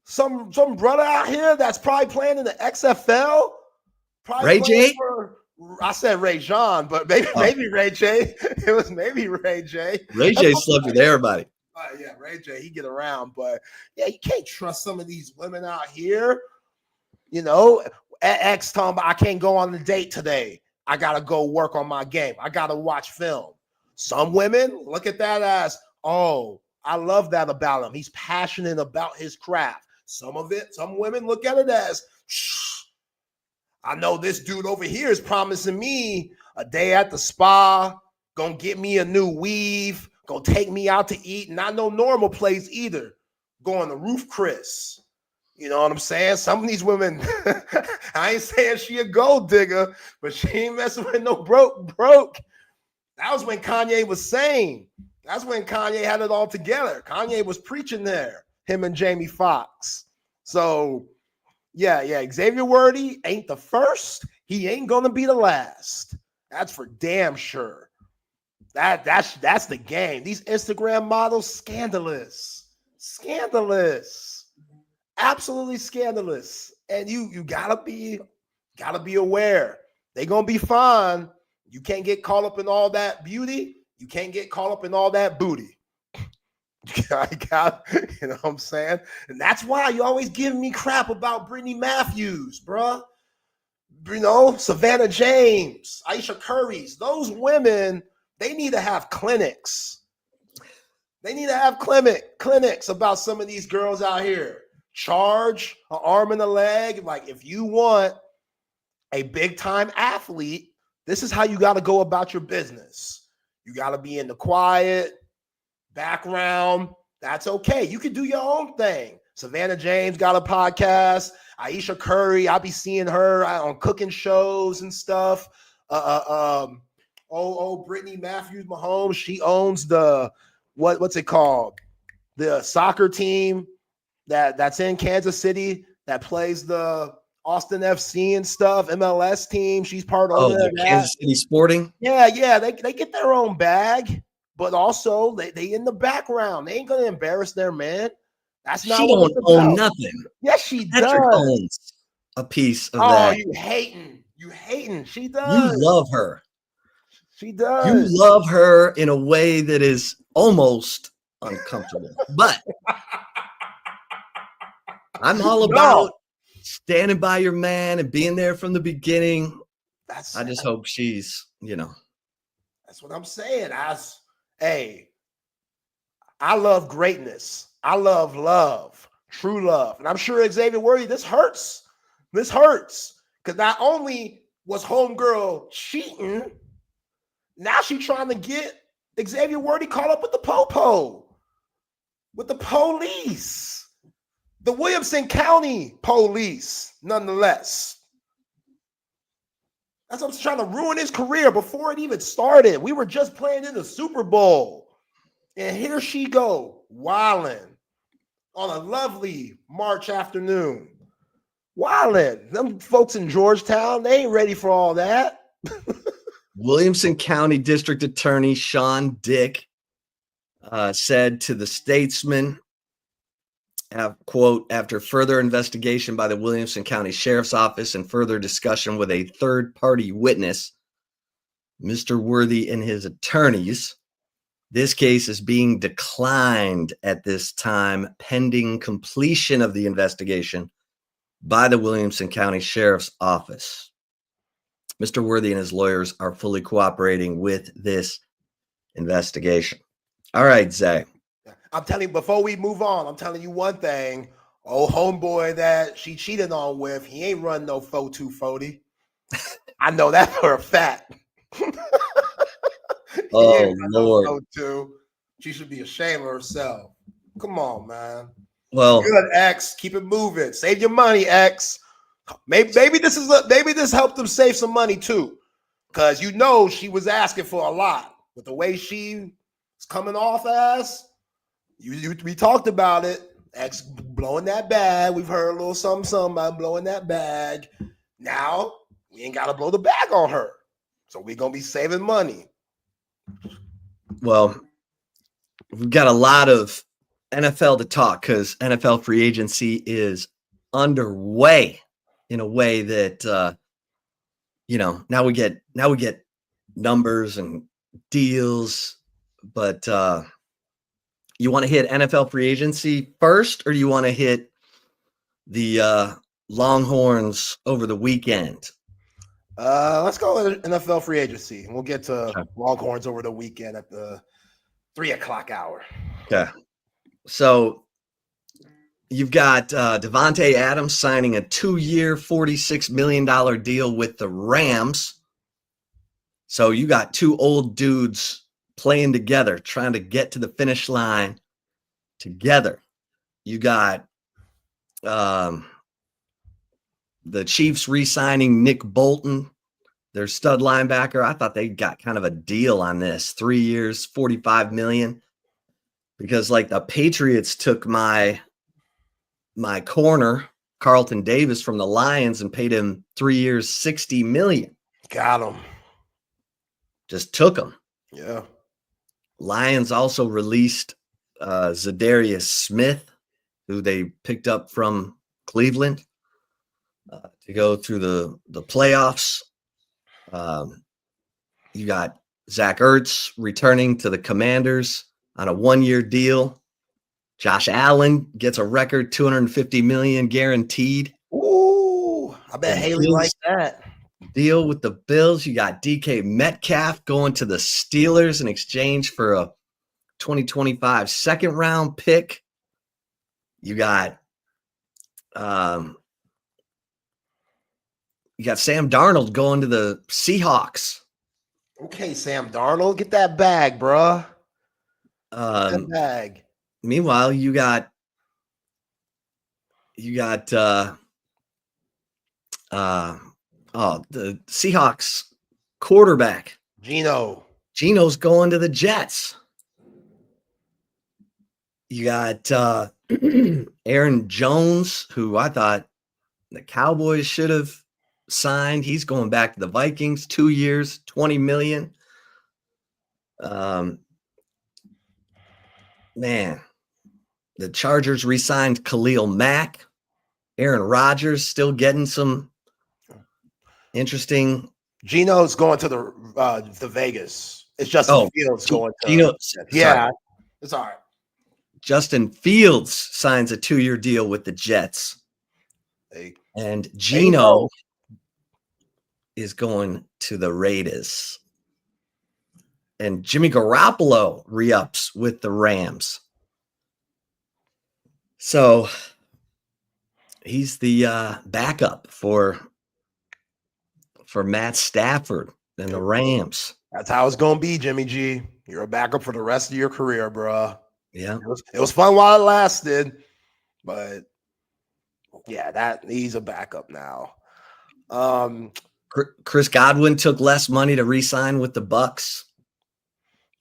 Some brother out here that's probably playing in the XFL? Ray J? I said Rajon, but maybe Ray J. It was maybe Ray J. Ray J slept with everybody. Yeah, Ray J, he get around, but yeah, you can't trust some of these women out here. X talking about I can't go on a date today. I gotta go work on my game. I gotta watch film. Some women look at that as, oh, I love that about him. He's passionate about his craft. Some women look at it as, I know this dude over here is promising me a day at the spa, gonna get me a new weave, gonna take me out to eat, not no normal place either. Going to Roof Chris. You know what I'm saying? Some of these women, I ain't saying she a gold digger, but she ain't messing with no broke. That was when Kanye was sane. That's when Kanye had it all together. Kanye was preaching there, him and Jamie Foxx. So, yeah, Xavier Worthy ain't the first. He ain't gonna be the last. That's for damn sure. That's the game. These Instagram models, scandalous. Absolutely scandalous. And you gotta be aware. They gonna be fine. You can't get caught up in all that beauty. You can't get caught up in all that booty. You know what I'm saying? And that's why you always giving me crap about Brittany Matthews, bruh. You know, Savannah James, Aisha Curry's. Those women, they need to have clinics. They need to have clinics about some of these girls out here. Charge an arm and a leg. Like, if you want a big-time athlete, this is how you got to go about your business. You got to be in the quiet background. That's okay. You can do your own thing. Savannah James got a podcast. Aisha Curry, I'll be seeing her on cooking shows and stuff. Brittany Matthews Mahomes, she owns the what's it called? The soccer team that's in Kansas City that plays the Austin FC and stuff, MLS team. She's part of the Kansas City Sporting. Yeah. They get their own bag, but also they in the background. They ain't gonna embarrass their man. That's not she what don't own nothing. Yes, she Patrick does. owns a piece of that. You hating. She does. You love her. She does. You love her in a way that is almost uncomfortable. But I'm all about standing by your man and being there from the beginning. I just hope she's, That's what I'm saying. I love greatness. I love, true love. And I'm sure Xavier Worthy, this hurts. Because not only was homegirl cheating, now she's trying to get Xavier Worthy caught up with the popo, with the police, the Williamson County police, nonetheless. That's what I'm trying to ruin his career before it even started. We were just playing in the Super Bowl. And here she go, wilding on a lovely March afternoon. Wilding. Them folks in Georgetown, they ain't ready for all that. Williamson County District Attorney Sean Dick said to the Statesman, quote, after further investigation by the Williamson County Sheriff's Office and further discussion with a third-party witness, Mr. Worthy and his attorneys, this case is being declined at this time pending completion of the investigation by the Williamson County Sheriff's Office. Mr. Worthy and his lawyers are fully cooperating with this investigation. All right, Zay. I'm telling you, before we move on, I'm telling you one thing. Old homeboy that she cheated on with, he ain't run no 4-2-40. I know that for a fact. Oh, Lord. No, she should be ashamed of herself. Come on, man. Well, good, X. Keep it moving. Save your money, X. Maybe this helped them save some money too, because she was asking for a lot. With the way she was coming off as, we talked about it. X blowing that bag. We've heard a little something about blowing that bag. Now we ain't got to blow the bag on her, so we're gonna be saving money. Well, we've got a lot of NFL to talk because NFL free agency is underway in a way that now we get numbers and deals. But you want to hit NFL free agency first, or do you want to hit the Longhorns over the weekend? Let's go with NFL free agency, and we'll get to Okay. Longhorns over the weekend at the 3:00 hour. Okay. So you've got Devontae Adams signing a 2-year, $46 million deal with the Rams. So you got two old dudes playing together, trying to get to the finish line together. You got the Chiefs re-signing Nick Bolton, their stud linebacker. I thought they got kind of a deal on this. 3 years, $45 million. Because like the Patriots took my corner, Carlton Davis, from the Lions and paid him 3 years, $60 million. Got him. Just took him. Yeah. Lions also released Zadarius Smith, who they picked up from Cleveland to go through the playoffs. You got Zach Ertz returning to the Commanders on a 1-year deal. Josh Allen gets a record $250 million guaranteed. Ooh, I bet Haley liked that. Deal with the Bills. You got DK Metcalf going to the Steelers in exchange for a 2025 second-round pick. You got Sam Darnold going to the Seahawks. Okay, Sam Darnold, get that bag, bruh. That bag. Meanwhile, you got the Seahawks quarterback Geno's going to the Jets. You got Aaron Jones, who I thought the Cowboys should have signed. He's going back to the Vikings, 2 years, $20 million. Man, the Chargers re-signed Khalil Mack. Aaron Rodgers still getting some interesting. Geno's going to the Vegas. It's Justin Fields going to. Yeah, it's all right. Justin Fields signs a 2-year deal with the Jets. And Geno is going to the Raiders. And Jimmy Garoppolo re-ups with the Rams. So he's the backup for Matt Stafford and the Rams. That's how it's going to be, Jimmy G. You're a backup for the rest of your career, bro. Yeah. It was fun while it lasted, but yeah, he's a backup now. Chris Godwin took less money to re-sign with the Bucks.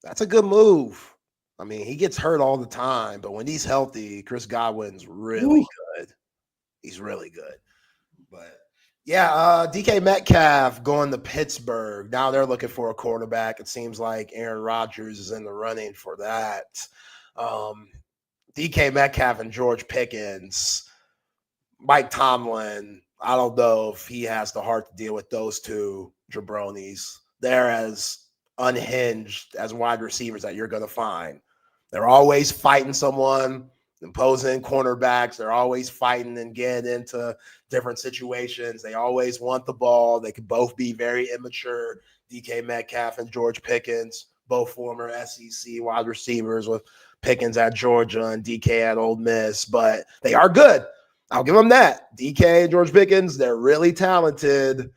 That's a good move. I mean, he gets hurt all the time, but when he's healthy, Chris Godwin's really good. He's really good. But yeah, DK Metcalf going to Pittsburgh. Now they're looking for a quarterback. It seems like Aaron Rodgers is in the running for that. DK Metcalf and George Pickens, Mike Tomlin. I don't know if he has the heart to deal with those two jabronis. They're as unhinged as wide receivers that you're going to find. They're always fighting someone, imposing cornerbacks. They're always fighting and getting into different situations. They always want the ball. They could both be very immature. DK Metcalf and George Pickens, both former SEC wide receivers, with Pickens at Georgia and DK at Ole Miss, but they are good. I'll give them that. DK and George Pickens, they're really talented.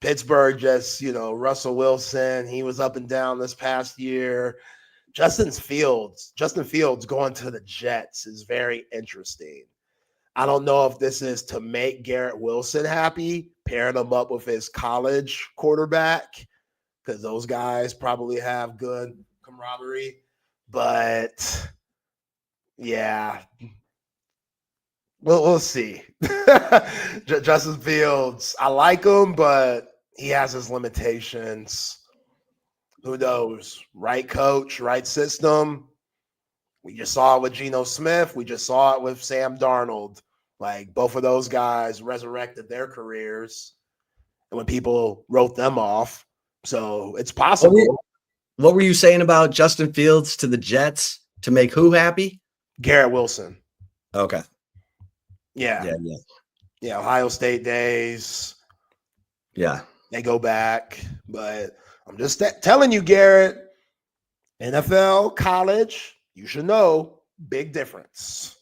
Pittsburgh just, Russell Wilson, he was up and down this past year. Justin Fields going to the Jets is very interesting. I don't know if this is to make Garrett Wilson happy, pairing him up with his college quarterback, because those guys probably have good camaraderie. But yeah, we'll see. Justin Fields, I like him, but he has his limitations. Who knows? Right coach, right system. We just saw it with Geno Smith. We just saw it with Sam Darnold. Like, both of those guys resurrected their careers, and when people wrote them off. So it's possible. What were you saying about Justin Fields to the Jets to make who happy? Garrett Wilson. Okay. Yeah, Ohio State days. Yeah. They go back. But I'm just telling you, Garrett, NFL, college, you should know, big difference.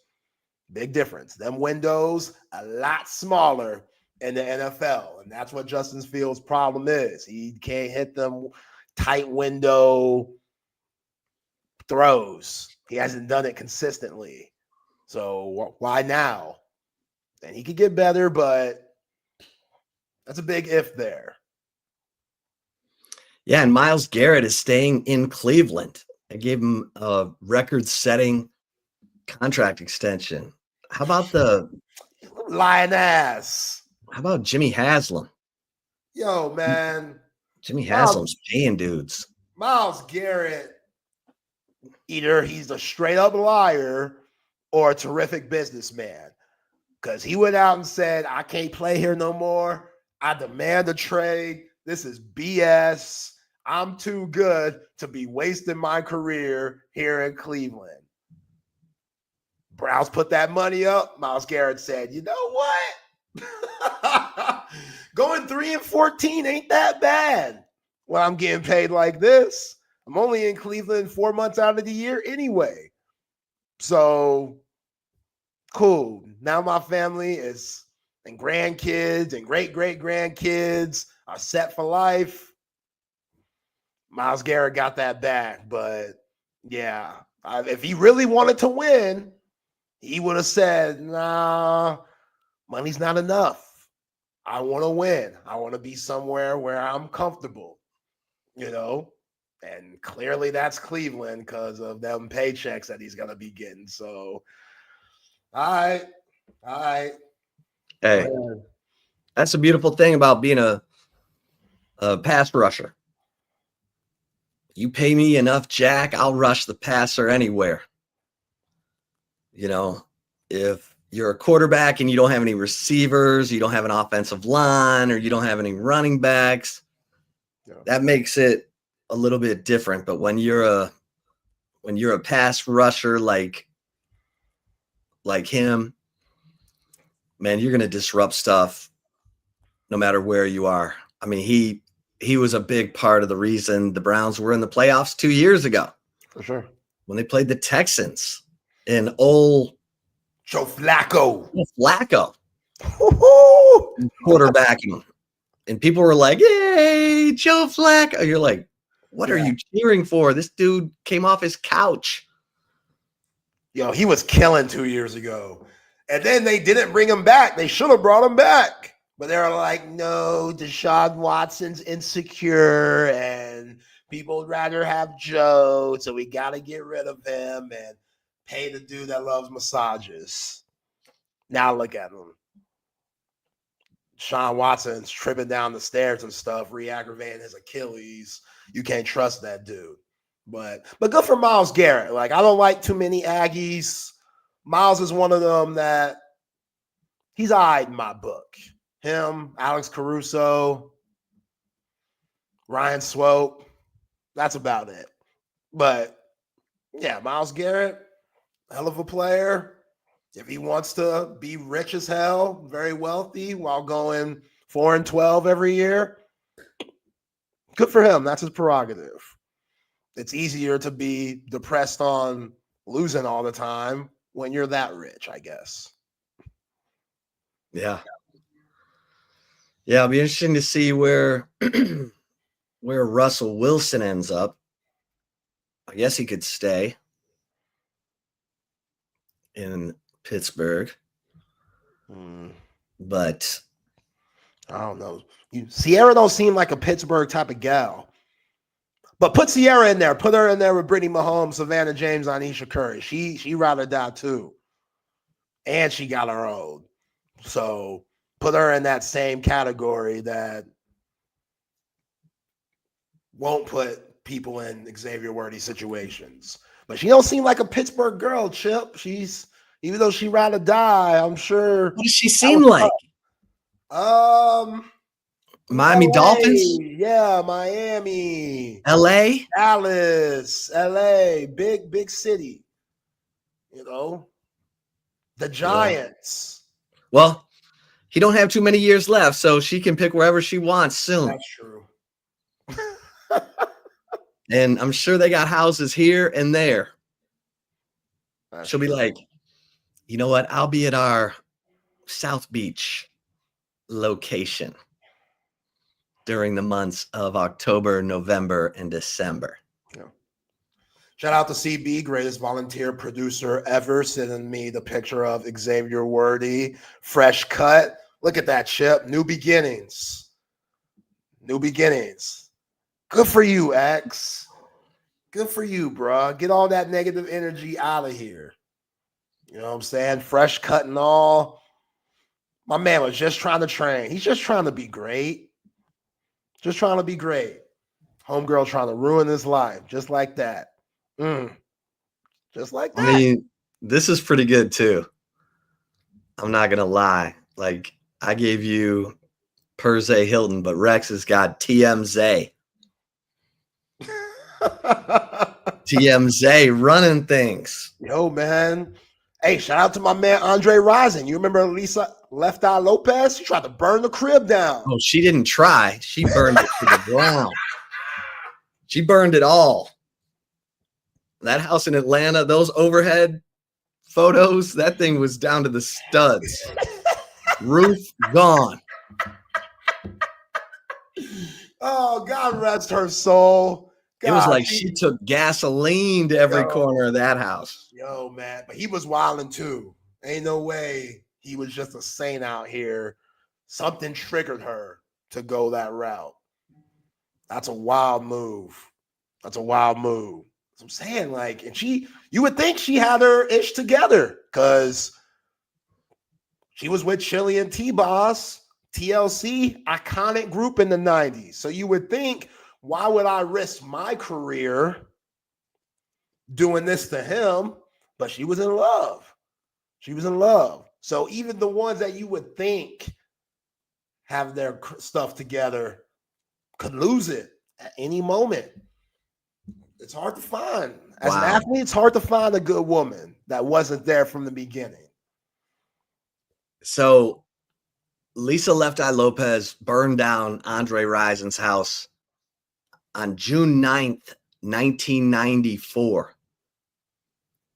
Big difference. Them windows a lot smaller in the NFL. And that's what Justin Fields' problem is. He can't hit them tight window throws. He hasn't done it consistently. So why now? And he could get better, but that's a big if there. Yeah, and Myles Garrett is staying in Cleveland. I gave him a record-setting contract extension. How about Lying ass? How about Jimmy Haslam? Yo, man. Jimmy Haslam's paying dudes. Myles Garrett, either he's a straight-up liar or a terrific businessman. Because he went out and said, I can't play here no more. I demand a trade. This is BS. I'm too good to be wasting my career here in Cleveland. Browns put that money up. Myles Garrett said, you know what? Going 3-14 ain't that bad when I'm getting paid like this. I'm only in Cleveland 4 months out of the year anyway. So, cool. Now my family is, and grandkids and great-great-grandkids are set for life. Myles Garrett got that back. But, yeah, if he really wanted to win, he would have said, nah, money's not enough. I want to win. I want to be somewhere where I'm comfortable, you know? And clearly that's Cleveland because of them paychecks that he's going to be getting. So, all right. Hey, that's a beautiful thing about being a pass rusher. You pay me enough, Jack, I'll rush the passer anywhere. You know, if you're a quarterback and you don't have any receivers, you don't have an offensive line, or you don't have any running backs, that makes it a little bit different. But when you're a pass rusher like him, man, you're going to disrupt stuff no matter where you are. I mean, he was a big part of the reason the Browns were in the playoffs 2 years ago. For sure. When they played the Texans in old Joe Flacco. Quarterbacking them. And people were like, "Yay, Joe Flacco." You're like, what are you cheering for? This dude came off his couch. Yo, he was killing 2 years ago. And then they didn't bring him back. They should have brought him back. But they were like, no, Deshaun Watson's insecure and people would rather have Joe. So we got to get rid of him and pay the dude that loves massages. Now look at him. Deshaun Watson's tripping down the stairs and stuff, re-aggravating his Achilles. You can't trust that dude. But good for Myles Garrett. Like, I don't like too many Aggies. Myles is one of them that he's eyed in my book. Him, Alex Caruso, Ryan Swope. That's about it. But, yeah, Myles Garrett, hell of a player. If he wants to be rich as hell, very wealthy, while going 4-12 every year, good for him. That's his prerogative. It's easier to be depressed on losing all the time when you're that rich, I guess. Yeah. Yeah, it'll be interesting to see where Russell Wilson ends up. I guess he could stay in Pittsburgh. But I don't know. Sierra don't seem like a Pittsburgh type of gal. But put Sierra in there. Put her in there with Brittany Mahomes, Savannah James, Anisha Curry. She ride or die too. And she got her own. So put her in that same category that won't put people in Xavier Worthy situations. But she don't seem like a Pittsburgh girl, Chip. She's, even though she ride or die, I'm sure. What does she seem like? Miami LA, Dolphins? Yeah, Miami. LA? Dallas, LA, big city. You know, the Giants. Well, he don't have too many years left, so she can pick wherever she wants soon. That's true. And I'm sure they got houses here and there. She'll be true. like, you know what? I'll be at our South Beach location during the months of October, November, and December. Yeah. Shout out to CB, greatest volunteer producer ever, sending me the picture of Xavier Worthy, fresh cut. Look at that, Chip. New beginnings. New beginnings. Good for you, X. Good for you, bro. Get all that negative energy out of here. You know what I'm saying? Fresh cut and all. My man was just trying to train. He's just trying to be great. Just trying to be great. Homegirl trying to ruin his life. Just like that. Just like that. I mean, this is pretty good too. I'm not gonna lie. Like, I gave you Perze Hilton, but Rex has got TMZ. TMZ running things. Yo, man. Hey, shout out to my man Andre Rison. You remember Lisa Left Eye Lopez? She tried to burn the crib down. Oh, she didn't try. She burned it to the ground. She burned it all. That house in Atlanta, those overhead photos, that thing was down to the studs. Roof gone. Oh, God rest her soul. God, it was like she took gasoline to every corner of that house. Yo, man. But he was wilding too. Ain't no way he was just a saint out here. Something triggered her to go that route. That's a wild move. That's a wild move. That's what I'm saying. Like, and you would think she had her ish together because she was with Chili and T-Boss, TLC, iconic group in the 90s. So you would think, why would I risk my career doing this to him? But she was in love. She was in love. So even the ones that you would think have their stuff together could lose it at any moment. It's hard to find. As an athlete, it's hard to find a good woman that wasn't there from the beginning. So Lisa Left Eye Lopez burned down Andre Rison's house on June 9th, 1994.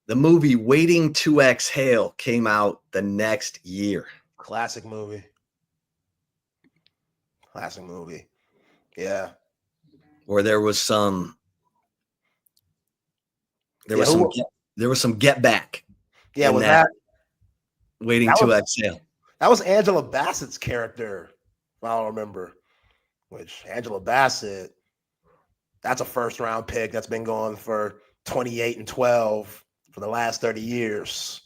The movie Waiting to Exhale came out the next year. Classic movie. Classic movie. Yeah. Where there was some get back. Yeah, was that Waiting to Exhale? That was Angela Bassett's character, if I don't remember. Which Angela Bassett, that's a first round pick that's been going for 28 and 12 for the last 30 years.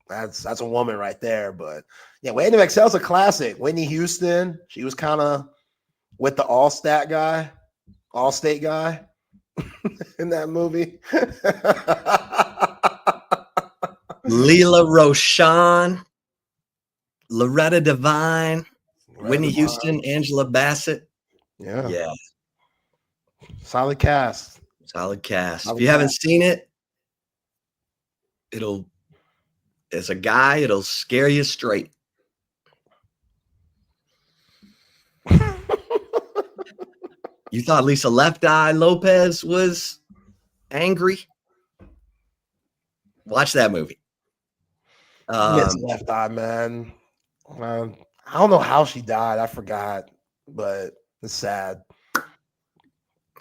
That's a woman right there. But yeah, Waiting to Exhale is a classic. Whitney Houston, she was kind of with the Allstate guy in that movie. Leela Roshan, Loretta Devine, Whitney Houston, Angela Bassett. Yeah. Solid cast. If you haven't seen it, as a guy, it'll scare you straight. You thought Lisa Left Eye Lopez was angry? Watch that movie. Miss Left Eye, man. I don't know how she died. I forgot, but it's sad.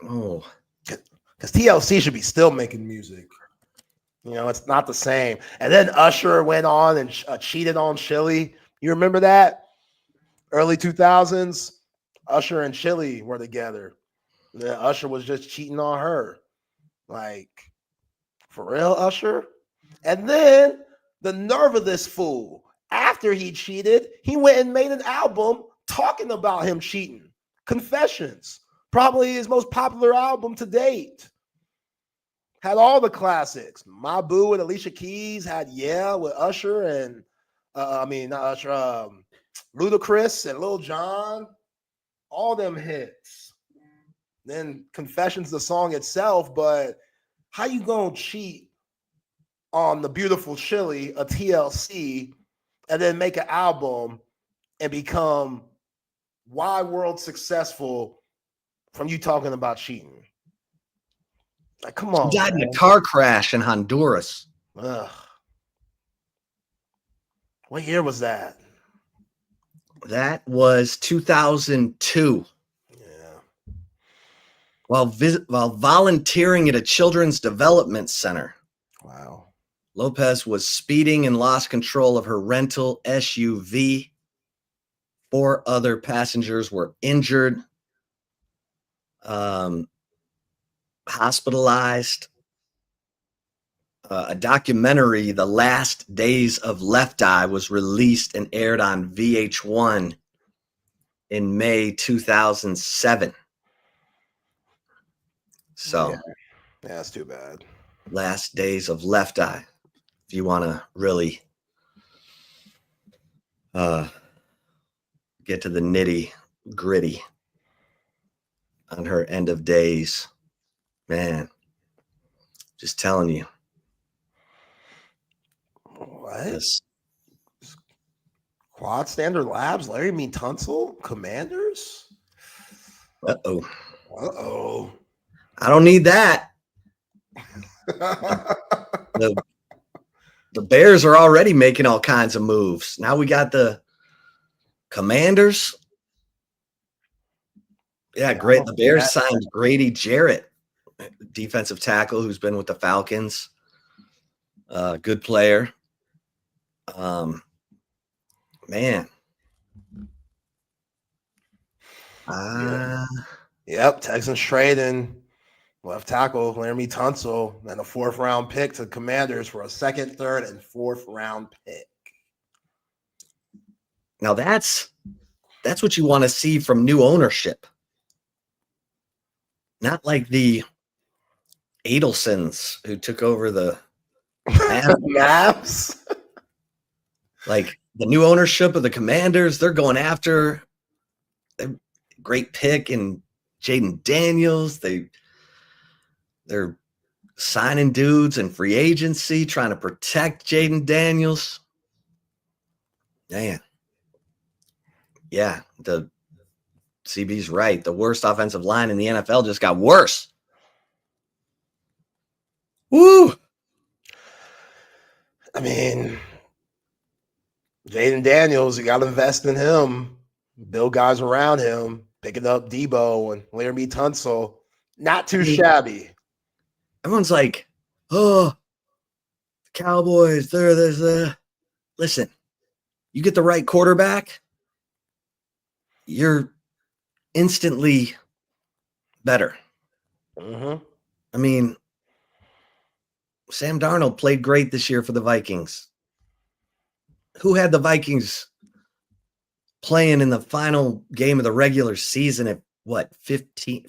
Oh, because TLC should be still making music. You know, it's not the same. And then Usher went on and cheated on Chili. You remember that? Early 2000s, Usher and Chili were together. Then Usher was just cheating on her. Like, for real, Usher? And then the nerve of this fool, after he cheated, he went and made an album talking about him cheating. Confessions. Probably his most popular album to date. Had all the classics. My Boo with Alicia Keys. Had Yeah with Usher and not Usher. Ludacris and Lil Jon. All them hits. Then Confessions, the song itself. But how you gonna cheat on the beautiful Chili, a TLC, and then make an album and become wide world successful from you talking about cheating? Like, come on. He died in a car crash in Honduras. Ugh. What year was that? That was 2002. Yeah. While volunteering at a children's development center, Wow. Lopez was speeding and lost control of her rental SUV. 4 other passengers were injured, hospitalized. A documentary, The Last Days of Left Eye, was released and aired on VH1 in May 2007. So, yeah, that's too bad. Last Days of Left Eye. If you want to really get to the nitty gritty on her end of days, man, just telling you. What? This, Quad Standard Labs, Larry Tunsil, Commanders? uh-oh. Uh-oh. I don't need that. The Bears are already making all kinds of moves. Now we got the Commanders. Yeah, great. The Bears signed Grady Jarrett, defensive tackle who's been with the Falcons. Good player. Man. Yep, Texans trading left tackle Laramie Tunsil and a 4th round pick to Commanders for a 2nd, 3rd, and 4th round pick. Now that's what you want to see from new ownership. Not like the Adelsons who took over the Mavs. Like the new ownership of the Commanders, they're going after a great pick in Jaden Daniels. They're signing dudes in free agency, trying to protect Jaden Daniels. Man. Yeah, the CB's right. The worst offensive line in the NFL just got worse. Woo! I mean, Jaden Daniels, you got to invest in him, build guys around him, picking up Debo and Laramie Tunsil. Not too shabby. Everyone's like, oh, the Cowboys, listen, you get the right quarterback, you're instantly better. Mm-hmm. I mean, Sam Darnold played great this year for the Vikings. Who had the Vikings playing in the final game of the regular season at what, 15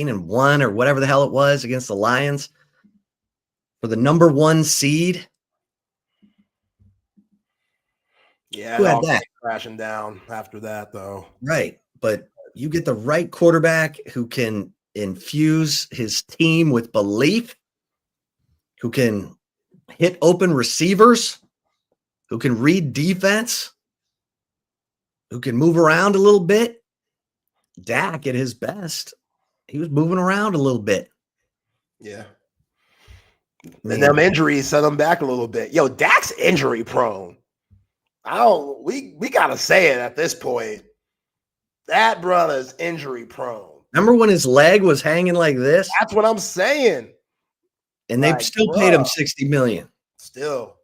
and 1 or whatever the hell it was against the Lions for the number 1 seed? Yeah, who had that? Crashing down after that, though. Right. But you get the right quarterback who can infuse his team with belief, who can hit open receivers, who can read defense, who can move around a little bit. Dak at his best, he was moving around a little bit. Yeah. And them injuries set him back a little bit. Yo, Dak's injury prone. We gotta say it at this point. That brother's injury prone. Remember when his leg was hanging like this? That's what I'm saying. And they still paid him $60 million. Still.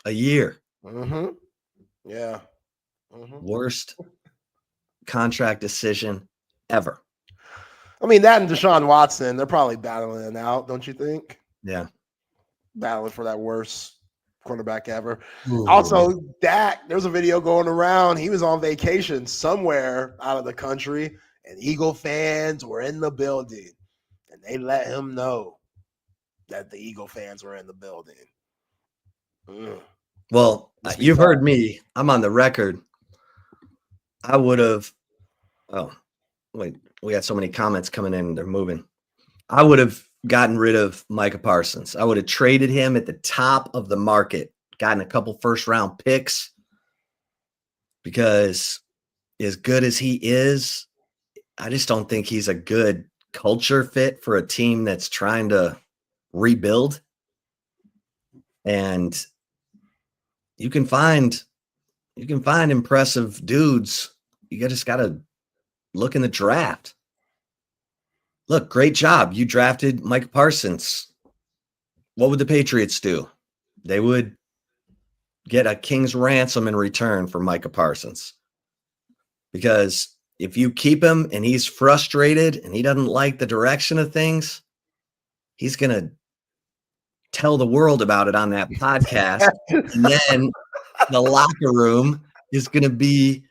A year. Mm-hmm. Yeah. Mm-hmm. Worst contract decision ever. I mean, that and Deshaun Watson, they're probably battling it out, don't you think? Yeah. Battling for that worst quarterback ever. Ooh. Also, Dak, there's a video going around. He was on vacation somewhere out of the country, and Eagle fans were in the building, and they let him know that the Eagle fans were in the building. Well, you've heard me. I'm on the record. I would have. Oh, wait. We got so many comments coming in. They're moving. I would have gotten rid of Micah Parsons. I would have traded him at the top of the market, gotten a couple first-round picks, because as good as he is, I just don't think he's a good culture fit for a team that's trying to rebuild. And you can find impressive dudes. You just got to look in the draft. Look, great job. You drafted Mike Parsons. What would the Patriots do? They would get a king's ransom in return for Micah Parsons. Because if you keep him and he's frustrated and he doesn't like the direction of things, he's going to tell the world about it on that podcast. And then the locker room is going to be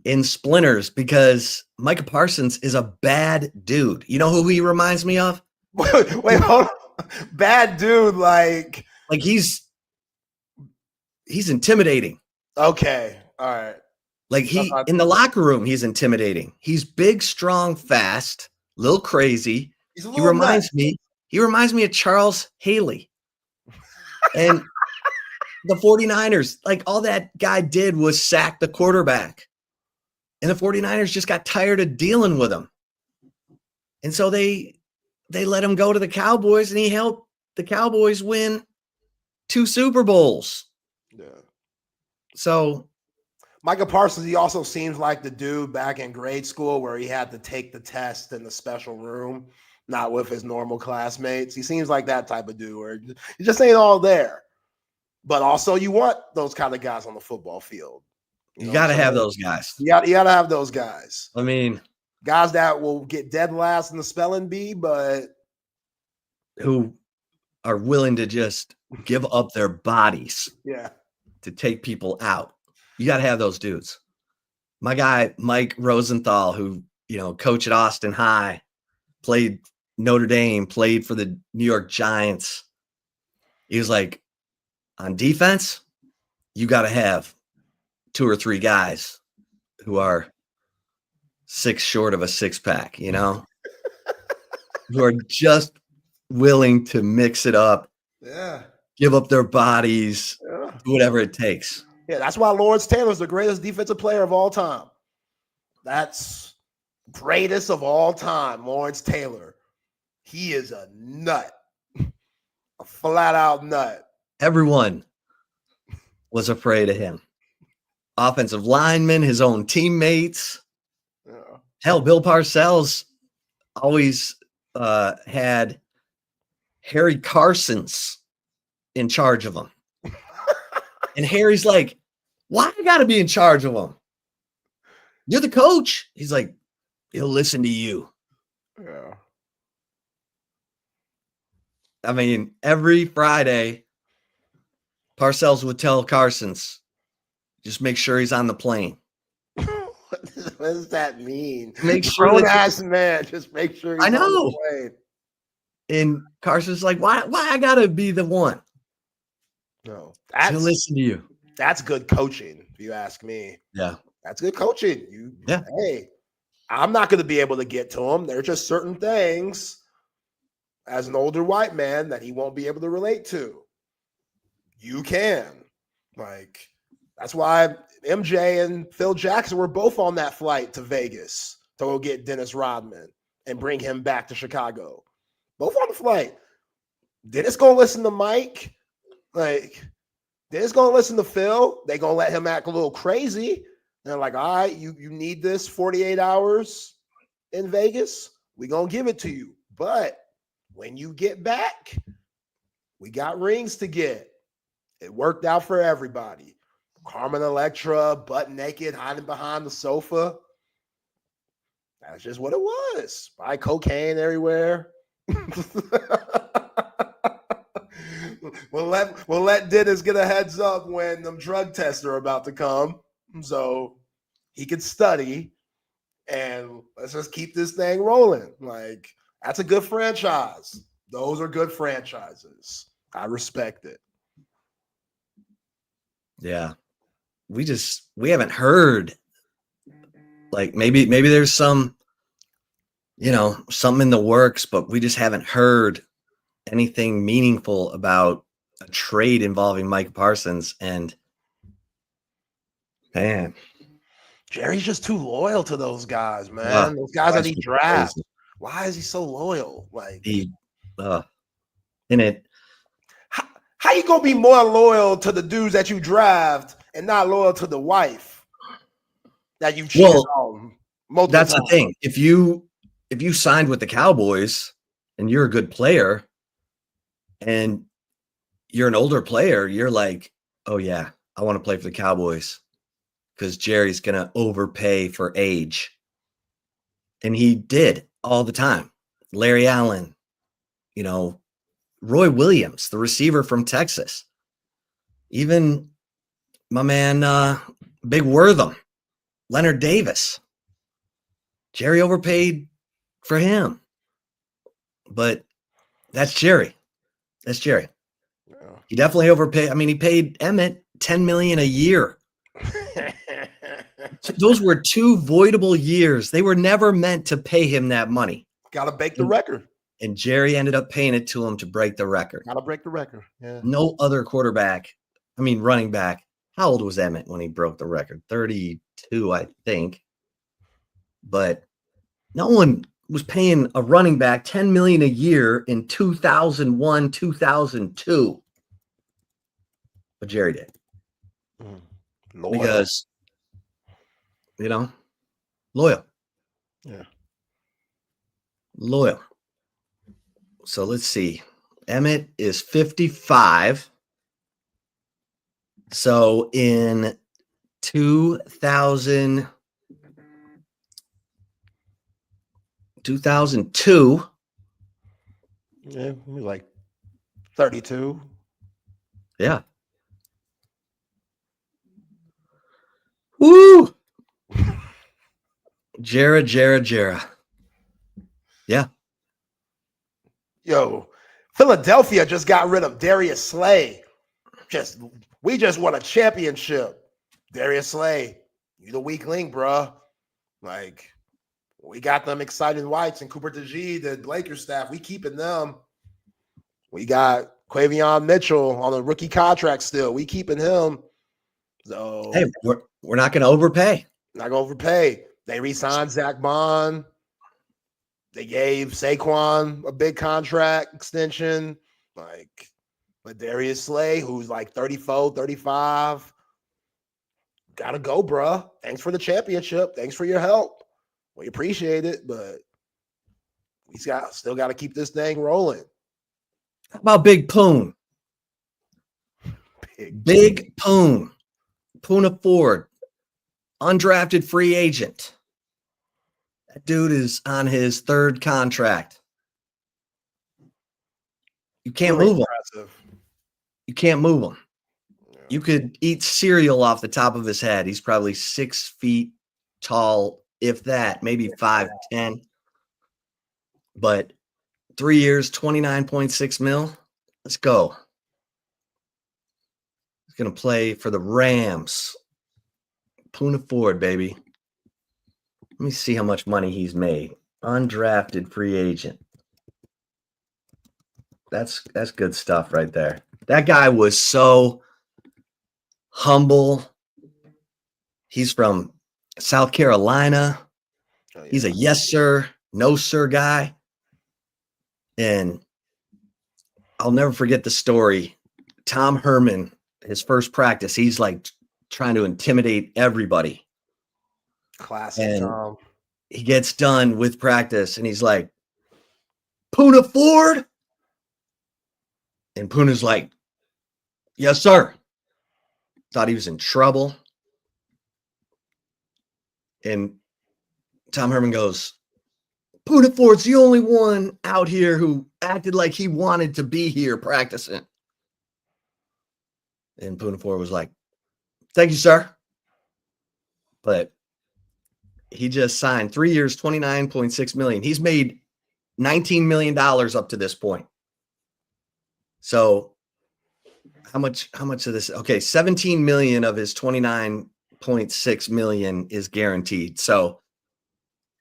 in splinters because Micah Parsons is a bad dude. You know who he reminds me of? Wait, hold on. Bad dude, like he's intimidating. Okay, all right. Like in the locker room, he's intimidating. He's big, strong, fast, a little crazy. He reminds me of Charles Haley. And the 49ers, like all that guy did was sack the quarterback. And the 49ers just got tired of dealing with him. And so they let him go to the Cowboys, and he helped the Cowboys win 2 Super Bowls. Yeah. So Micah Parsons, he also seems like the dude back in grade school where he had to take the test in the special room, not with his normal classmates. He seems like that type of dude where he just ain't all there. But also you want those kind of guys on the football field. You got to have those guys. You got to have those guys. I mean, guys that will get dead last in the spelling bee, but who are willing to just give up their bodies to take people out. You got to have those dudes. My guy, Mike Rosenthal, who, coach at Austin High, played Notre Dame, played for the New York Giants. He was like, on defense, you got to have 2 or 3 guys who are 6 short of a 6-pack, who are just willing to mix it up, give up their bodies, do whatever it takes. Yeah, that's why Lawrence Taylor's the greatest defensive player of all time. That's greatest of all time, Lawrence Taylor. He is a nut, a flat-out nut. Everyone was afraid of him. Offensive linemen, his own teammates. Yeah. Hell, Bill Parcells always had Harry Carson's in charge of him. And Harry's like, why I got to be in charge of him? You're the coach. He's like, he'll listen to you. Yeah. I mean, every Friday, Parcells would tell Carson's, just make sure he's on the plane. What does that mean? Make sure grown-ass man, just make sure he's on the plane. And Carson's like, why I got to be the one? No, he'll listen to you. That's good coaching, if you ask me. Yeah. That's good coaching. Hey, I'm not going to be able to get to him. There's just certain things as an older white man that he won't be able to relate to. You can. Like, that's why MJ and Phil Jackson were both on that flight to Vegas to go get Dennis Rodman and bring him back to Chicago. Both on the flight. Dennis going to listen to Mike. Like, Dennis going to listen to Phil. They going to let him act a little crazy. And they're like, all right, you need this 48 hours in Vegas. We going to give it to you. But when you get back, we got rings to get. It worked out for everybody. Carmen Electra, butt naked, hiding behind the sofa. That's just what it was. Buy cocaine everywhere. We'll let Dennis get a heads up when them drug tests are about to come, so he can study, and let's just keep this thing rolling. Like, that's a good franchise. Those are good franchises. I respect it. Yeah. We haven't heard, like, maybe there's some, something in the works, but we just haven't heard anything meaningful about a trade involving Mike Parsons. And Man. Jerry's just too loyal to those guys, man. Yeah, Those guys that he that's drafts. crazy. Why is he so loyal? Like, in it. how you gonna be more loyal to the dudes that you draft and not loyal to the wife that you cheated on multiple That's times? the thing. If you signed with the Cowboys and you're a good player and you're an older player, you're like, oh yeah, I want to play for the Cowboys because Jerry's gonna overpay for age. And he did all the time. Larry Allen, Roy Williams, the receiver from Texas. Even my man, Big Wortham, Leonard Davis. Jerry overpaid for him. But that's Jerry. That's Jerry. Yeah. He definitely overpaid. I mean, he paid Emmett $10 million a year. So those were 2 voidable years. They were never meant to pay him that money. Gotta break the record. And Jerry ended up paying it to him to break the record. Gotta break the record. Yeah. No other running back. How old was Emmett when he broke the record? 32, I think. But no one was paying a running back $10 million a year in 2001, 2002. But Jerry did. Because, loyal. Yeah. Loyal. So let's see. Emmett is 55. So in 2002, yeah, he was like 32. Yeah. Woo! Jera. Yeah. Yo, Philadelphia just got rid of Darius Slay. We just won a championship. Darius Slay, you the weak link, bruh. Like, we got them exciting whites and Cooper DeGee, the Lakers staff. We keeping them. We got Quavion Mitchell on a rookie contract still. We keeping him. So hey, we're not going to overpay. Not going to overpay. They re-signed Zach Bond. They gave Saquon a big contract extension. But Darius Slay, who's like 34, 35, gotta go, bruh. Thanks for the championship. Thanks for your help. We appreciate it, but we still got to keep this thing rolling. How about Big Poon? Big Poon. Poona Ford. Undrafted free agent. That dude is on his 3rd contract. You can't move him. You can't move him. Yeah. You could eat cereal off the top of his head. He's probably 6 feet tall, if that, maybe 5'10". But 3 years, $29.6 million. Let's go. He's going to play for the Rams. Poona Ford, baby. Let me see how much money he's made. Undrafted free agent. That's good stuff right there. That guy was so humble. He's from South Carolina. Oh, yeah. He's a yes, sir, no, sir guy. And I'll never forget the story. Tom Herman, his first practice, he's like trying to intimidate everybody. Classic Tom. He gets done with practice and he's like, Poona Ford? And Poona's like, yes, sir. Thought he was in trouble. And Tom Herman goes, Poona Ford's the only one out here who acted like he wanted to be here practicing. And Poona Ford was like, thank you, sir. But he just signed 3 years, $29.6 million. He's made $19 million up to this point. So how much of this? Okay, 17 million of his 29.6 million is guaranteed. So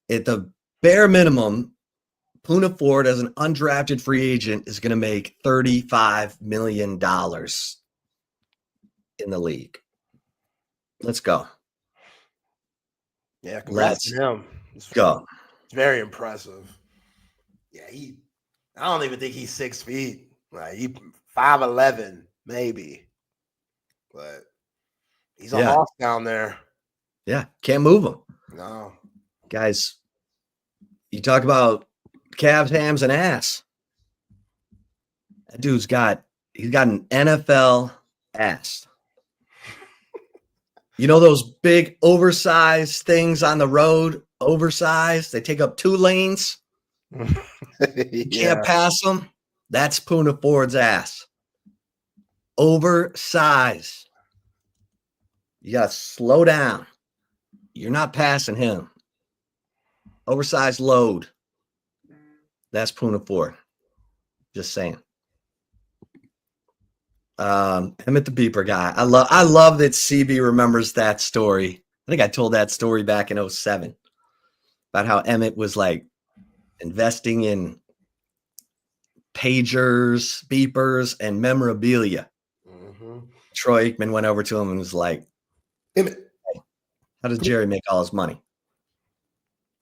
at the bare minimum, Poona Ford as an undrafted free agent is going to make $35 million in the league. Let's go. Yeah, congrats to him. Go. It's very impressive. Yeah, I don't even think he's 6 feet. Like he 5'11", maybe. But he's a hawk down there. Yeah, can't move him. No. Guys, you talk about calves, hams, and ass. That dude's he's got an NFL ass. You know those big oversized things on the road? Oversized. They take up 2 lanes. You can't pass them. That's Puna Ford's ass. Oversized. You got to slow down. You're not passing him. Oversized load. That's Puna Ford. Just saying. Emmett the Beeper guy. I love that CB remembers that story. I think I told that story back in 07 about how Emmett was like investing in pagers, beepers, and memorabilia. Mm-hmm. Troy Aikman went over to him and was like, Emmett, how does Jerry make all his money?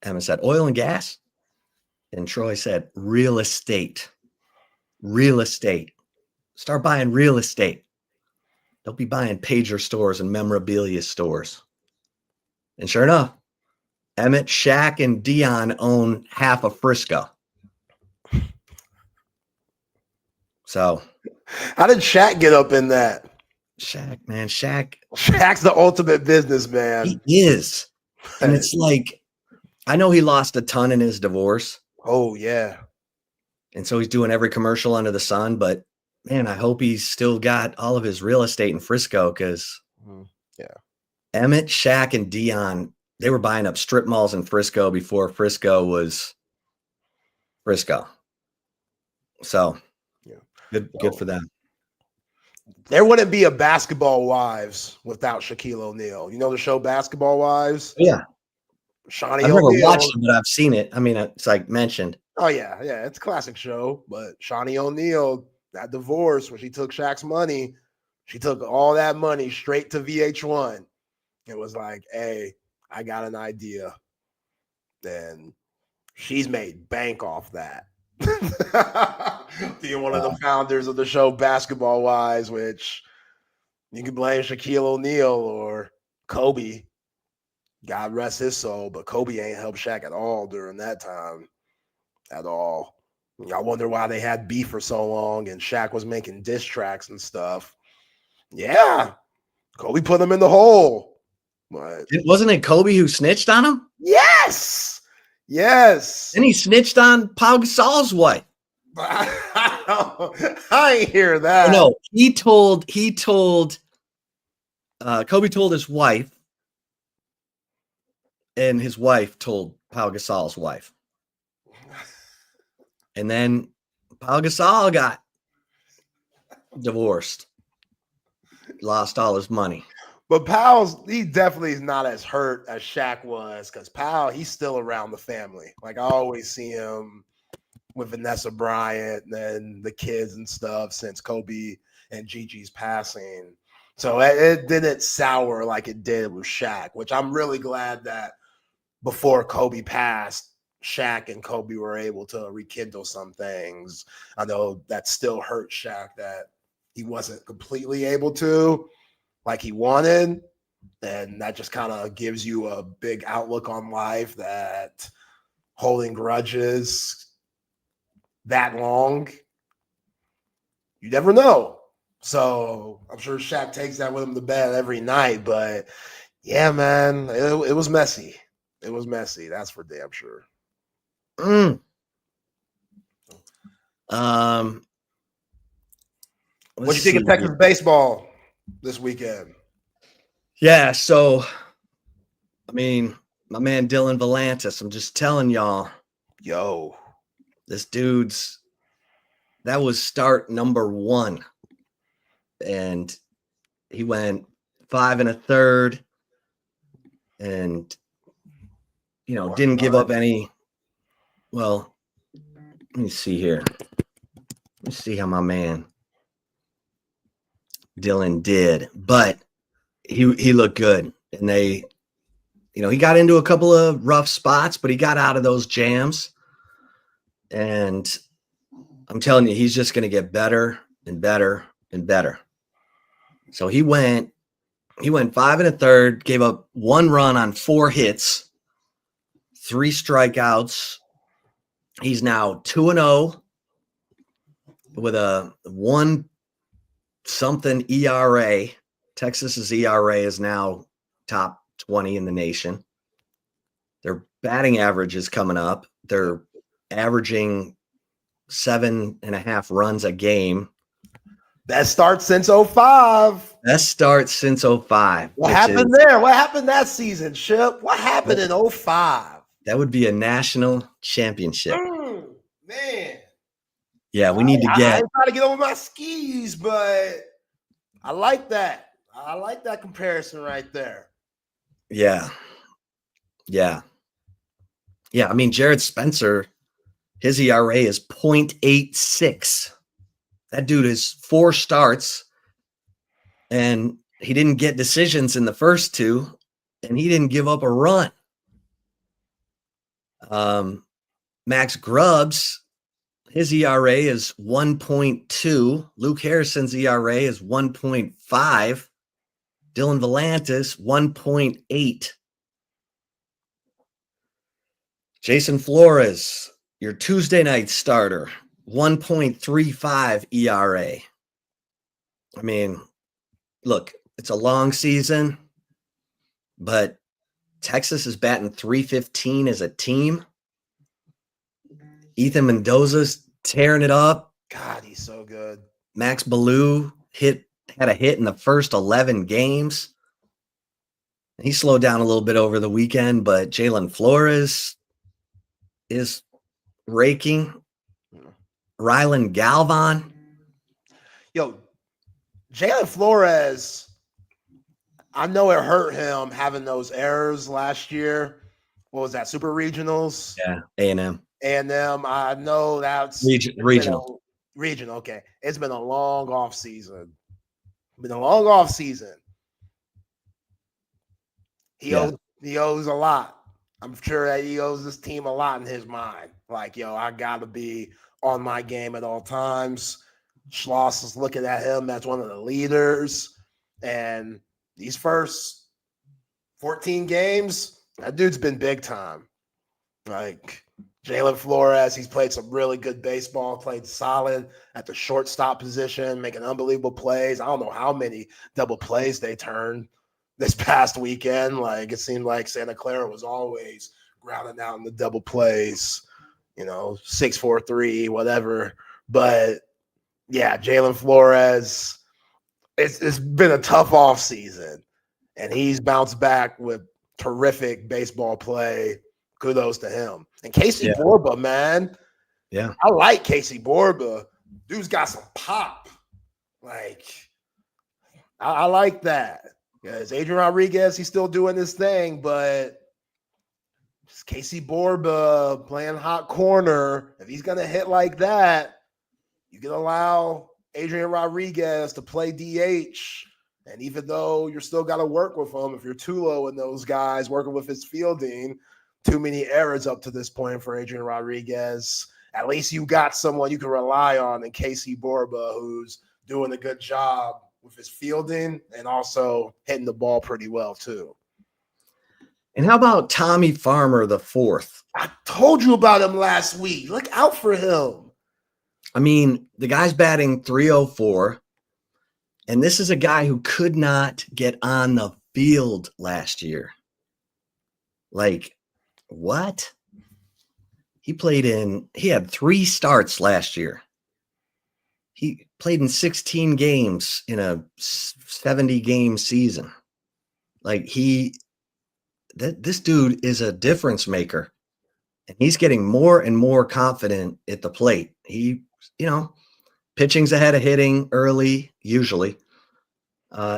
Emmett said, oil and gas. And Troy said, real estate. Real estate. Start buying real estate. Don't be buying pager stores and memorabilia stores. And sure enough, Emmett, Shaq, and Dion own half of Frisco. So, how did Shaq get up in that? Shaq, man, Shaq's the ultimate businessman. He is. And it's like, I know he lost a ton in his divorce. Oh, yeah. And so he's doing every commercial under the sun, but man, I hope he's still got all of his real estate in Frisco because Emmett, Shaq, and Dion, they were buying up strip malls in Frisco before Frisco was Frisco. So good for them. There wouldn't be a Basketball Wives without Shaquille O'Neal. You know the show Basketball Wives? Yeah. Shawnee I've O'Neal. never watched it, but I've seen it. I mean, it's like mentioned. Oh, yeah. Yeah, it's a classic show. But Shawnee O'Neal, that divorce, when she took Shaq's money, she took all that money straight to VH1. It was like, hey, I got an idea. And she's made bank off that. Being one of the founders of the show Basketball Wives, which you can blame Shaquille O'Neal or Kobe. God rest his soul, but Kobe ain't helped Shaq at all during that time. At all. I wonder why they had beef for so long and Shaq was making diss tracks and stuff. Yeah. Kobe put him in the hole. But wasn't it Kobe who snitched on him? Yes. Yes. And he snitched on Pau Gasol's wife. I ain't hear that. No, Kobe told his wife, and his wife told Pau Gasol's wife. And then Pau Gasol got divorced. Lost all his money. But he definitely is not as hurt as Shaq was because Pau, he's still around the family. Like I always see him with Vanessa Bryant and the kids and stuff since Kobe and Gigi's passing. So it didn't sour like it did with Shaq, which I'm really glad that before Kobe passed, Shaq and Kobe were able to rekindle some things. I know that still hurt Shaq that he wasn't completely able to like he wanted. And that just kind of gives you a big outlook on life that holding grudges that long, you never know. So I'm sure Shaq takes that with him to bed every night. But yeah, man, it was messy. It was messy. That's for damn sure. What do you think of Texas baseball this weekend? Yeah, so I mean, my man Dylan Volantis, I'm just telling y'all, this that was start number 1. And he went 5 1/3 and didn't give up any. Well, let me see here. Let me see how my man Dylan did, but he looked good, and they he got into a couple of rough spots, but he got out of those jams. And I'm telling you, he's just going to get better and better and better. So he went 5 1/3, gave up 1 run on 4 hits, 3 strikeouts. He's now 2-0 with a 1-something ERA. Texas's ERA is now top 20 in the nation. Their batting average is coming up. They're averaging 7.5 runs a game. Best start since 05. Best start since 05. What happened there? What happened that season, Chip? What happened in 05? That would be a national championship. Man. Yeah, we need to I get. ain't trying to get over my skis, but I like that. I like that comparison right there. Yeah. I mean, Jared Spencer, his ERA is 0.86. That dude is 4 starts, and he didn't get decisions in the first 2, and he didn't give up a run. Max Grubbs, his ERA is 1.2. Luke Harrison's ERA is 1.5. Dylan Volantis, 1.8. Jason Flores, your Tuesday night starter, 1.35 ERA. I mean, look, it's a long season, but Texas is batting .315 as a team. Ethan Mendoza's tearing it up. God, he's so good. Max Ballou had a hit in the first 11 games. He slowed down a little bit over the weekend, but Jalen Flores is raking. Rylan Galvan. Yo, Jalen Flores, I know it hurt him having those errors last year. What was that, Super Regionals? Yeah, A&M. A&M, I know that's regional. Regional, okay. It's been a long off season. He owes a lot. I'm sure that he owes this team a lot in his mind. Like, I got to be on my game at all times. Schloss is looking at him as one of the leaders. And these first 14 games, that dude's been big time. Like, Jalen Flores, he's played some really good baseball, played solid at the shortstop position, making unbelievable plays. I don't know how many double plays they turned this past weekend. Like, it seemed like Santa Clara was always grounding out in the double plays, 6-4-3, whatever. But yeah, Jalen Flores, it's been a tough off season, and he's bounced back with terrific baseball play. Kudos to him. And Casey Borba, man. Yeah. I like Casey Borba. Dude's got some pop. Like, I like that. Because Adrian Rodriguez, he's still doing this thing, but just Casey Borba playing hot corner. If he's going to hit like that, you can allow Adrian Rodriguez to play DH. And even though you're still got to work with him, if you're Tulo and those guys working with his fielding, too many errors up to this point for Adrian Rodriguez. At least you got someone you can rely on in Casey Borba, who's doing a good job with his fielding and also hitting the ball pretty well too. And how about Tommy Farmer the fourth? I told you about him last week. Look out for him. I mean, the guy's batting .304, and this is a guy who could not get on the field last year. Like, what? He had 3 starts last year. He played in 16 games in a 70-game season. Like, this dude is a difference maker. And he's getting more and more confident at the plate. He, pitching's ahead of hitting early, usually,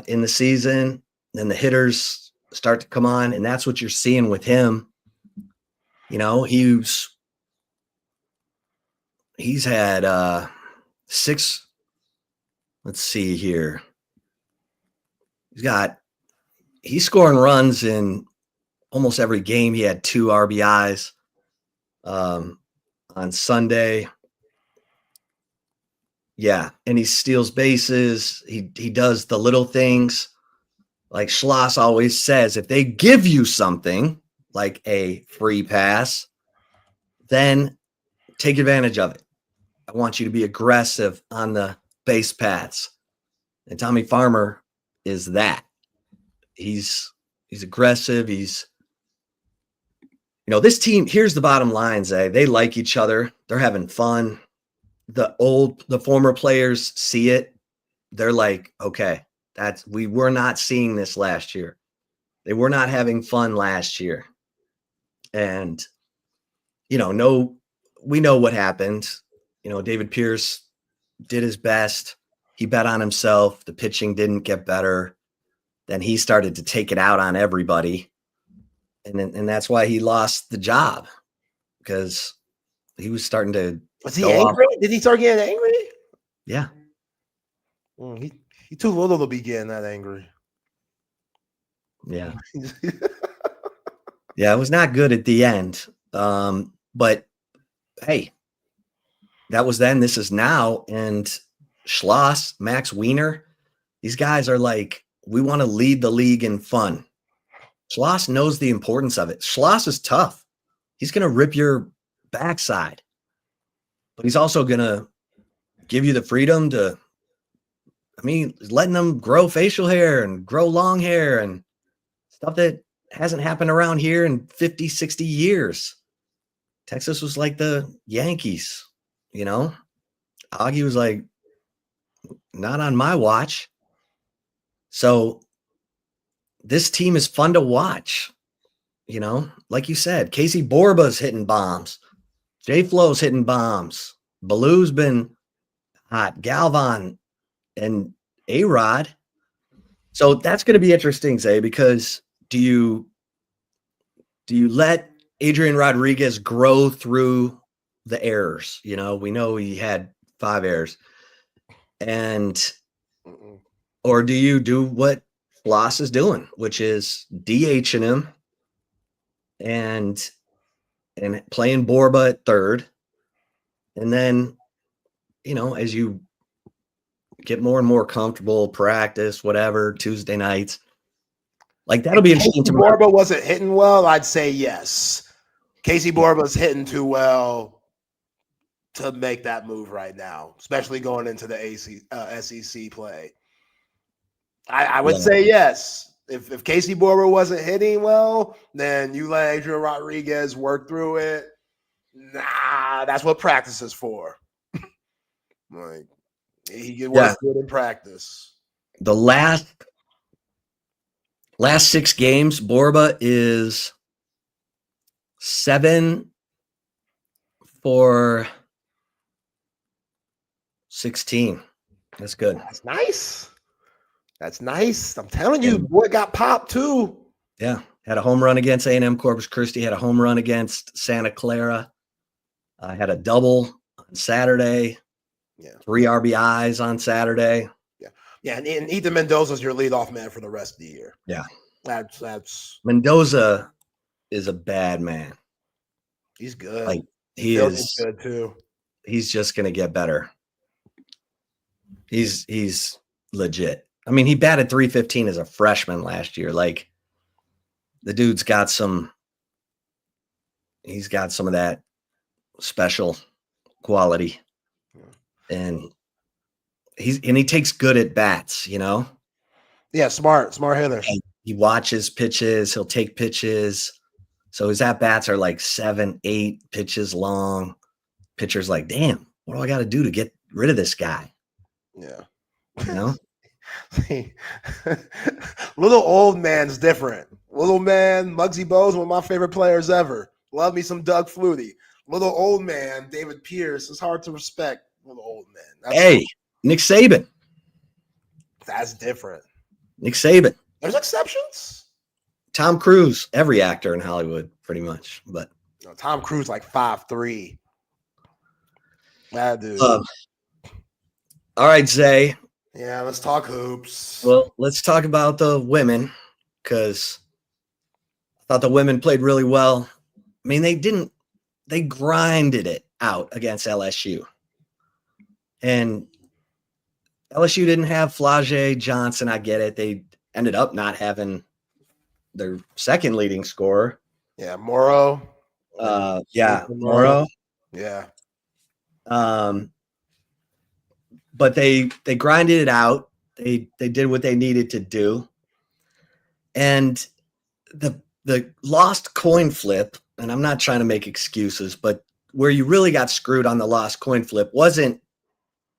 in the season. Then the hitters start to come on, and that's what you're seeing with him. He's had 6. Let's see here. He's scoring runs in almost every game he had 2 RBIs. On Sunday. Yeah, and he steals bases. He does the little things. Like Schloss always says, if they give you something like a free pass, then take advantage of it. I want you to be aggressive on the base paths. And Tommy Farmer is that. He's aggressive. He's, this team, here's the bottom line, Zay. They like each other. They're having fun. The former players see it. They're like, okay, we were not seeing this last year. They were not having fun last year. And, we know what happened. David Pierce did his best. He bet on himself. The pitching didn't get better. Then he started to take it out on everybody. And that's why he lost the job, because he was starting to. Was he angry? Did he start getting angry? Yeah. He too little to be getting that angry. Yeah. Yeah, it was not good at the end. But hey, that was then. This is now. And Schloss, Max Wiener, these guys are like, we want to lead the league in fun. Schloss knows the importance of it. Schloss is tough. He's going to rip your backside. But he's also going to give you the freedom to, letting them grow facial hair and grow long hair and stuff that hasn't happened around here in 50, 60 years. Texas was like the Yankees, Augie was like, not on my watch. So this team is fun to watch, like you said. Casey Borba's hitting bombs. J-Flow's hitting bombs. Baloo's been hot. Galvan and A-Rod. So that's going to be interesting, Zay, because do you let Adrian Rodriguez grow through the errors? We know he had 5 errors. Or do you do what Floss is doing, which is DHing him and playing Borba at third. And then, as you get more and more comfortable, practice, whatever, Tuesday nights, like that'll be interesting. Casey Borba wasn't hitting well, I'd say yes. Casey Borba's hitting too well to make that move right now, especially going into the SEC play. I would say yes. If Casey Borba wasn't hitting well, then you let Adrian Rodriguez work through it. Nah, that's what practice is for. Like, he can work good in practice. The last 6 games, Borba is 7 for 16. That's good. That's nice. That's nice. I'm telling you, boy got popped too. Yeah. Had a home run against A&M Corpus Christi. Had a home run against Santa Clara. Had a double on Saturday. Yeah. 3 RBIs on Saturday. Yeah. Yeah. And Ethan Mendoza's your leadoff man for the rest of the year. Yeah. That's Mendoza is a bad man. He's good. Like he is good too. He's just gonna get better. He's legit. He batted .315 as a freshman last year. Like the dude's got he's got some of that special quality. And he takes good at bats, Yeah, smart hitter. And he watches pitches, he'll take pitches. So his at bats are like 7, 8 pitches long. Pitcher's like, damn, what do I got to do to get rid of this guy? Yeah. Little old man's different. Little man, Muggsy Bogues, one of my favorite players ever. Love me some Doug Flutie. Little old man, David Pierce, is hard to respect. Little old man. Nick Saban. That's different. Nick Saban. There's exceptions. Tom Cruise, every actor in Hollywood, pretty much. But Tom Cruise like 5'3". That dude. All right, Zay. Yeah, let's talk hoops. Well, let's talk about the women, because I Thought the women played really well. I mean, they grinded it out against LSU. And LSU didn't have Flage Johnson. I get it. They ended up not having their second leading scorer. Yeah, Morrow. Morrow. Yeah. But they grinded it out. They did what they needed to do. And the lost coin flip, and I'm not trying to make excuses, but where you really got screwed on the lost coin flip wasn't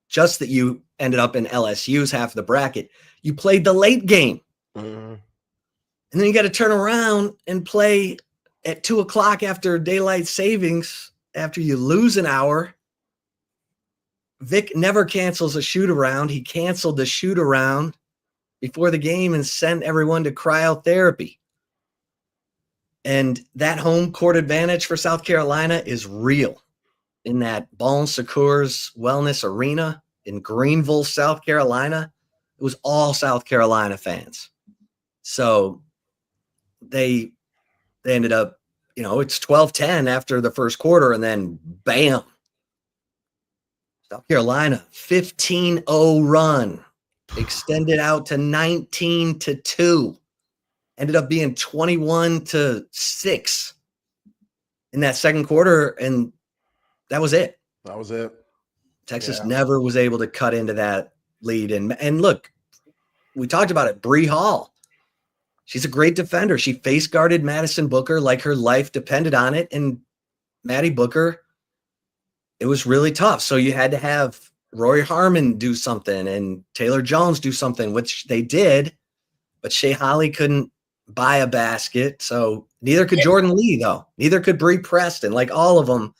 just that you ended up in LSU's half of the bracket. You played the late game. Mm-hmm. And then you got to turn around and play at 2:00 after daylight savings after you lose an hour. Vic never cancels a shoot around. He canceled the shoot around before the game and sent everyone to cryotherapy. And that home court advantage for South Carolina is real in that Bon Secours Wellness Arena in Greenville, South Carolina. It was all South Carolina fans. So they ended up, it's 12-10 after the first quarter, and then bam, South Carolina 15-0 run extended out to 19-2. Ended up being 21-6 in that second quarter, and that was it. That was it. Texas never was able to cut into that lead. And look, we talked about it. Bree Hall, she's a great defender. She face guarded Madison Booker like her life depended on it. And Maddie Booker, it was really tough. So you had to have Rory Harmon do something and Taylor Jones do something, which they did. But Shea Holly couldn't buy a basket. So neither could Jordan Lee, though. Neither could Bree Preston. Like all of them,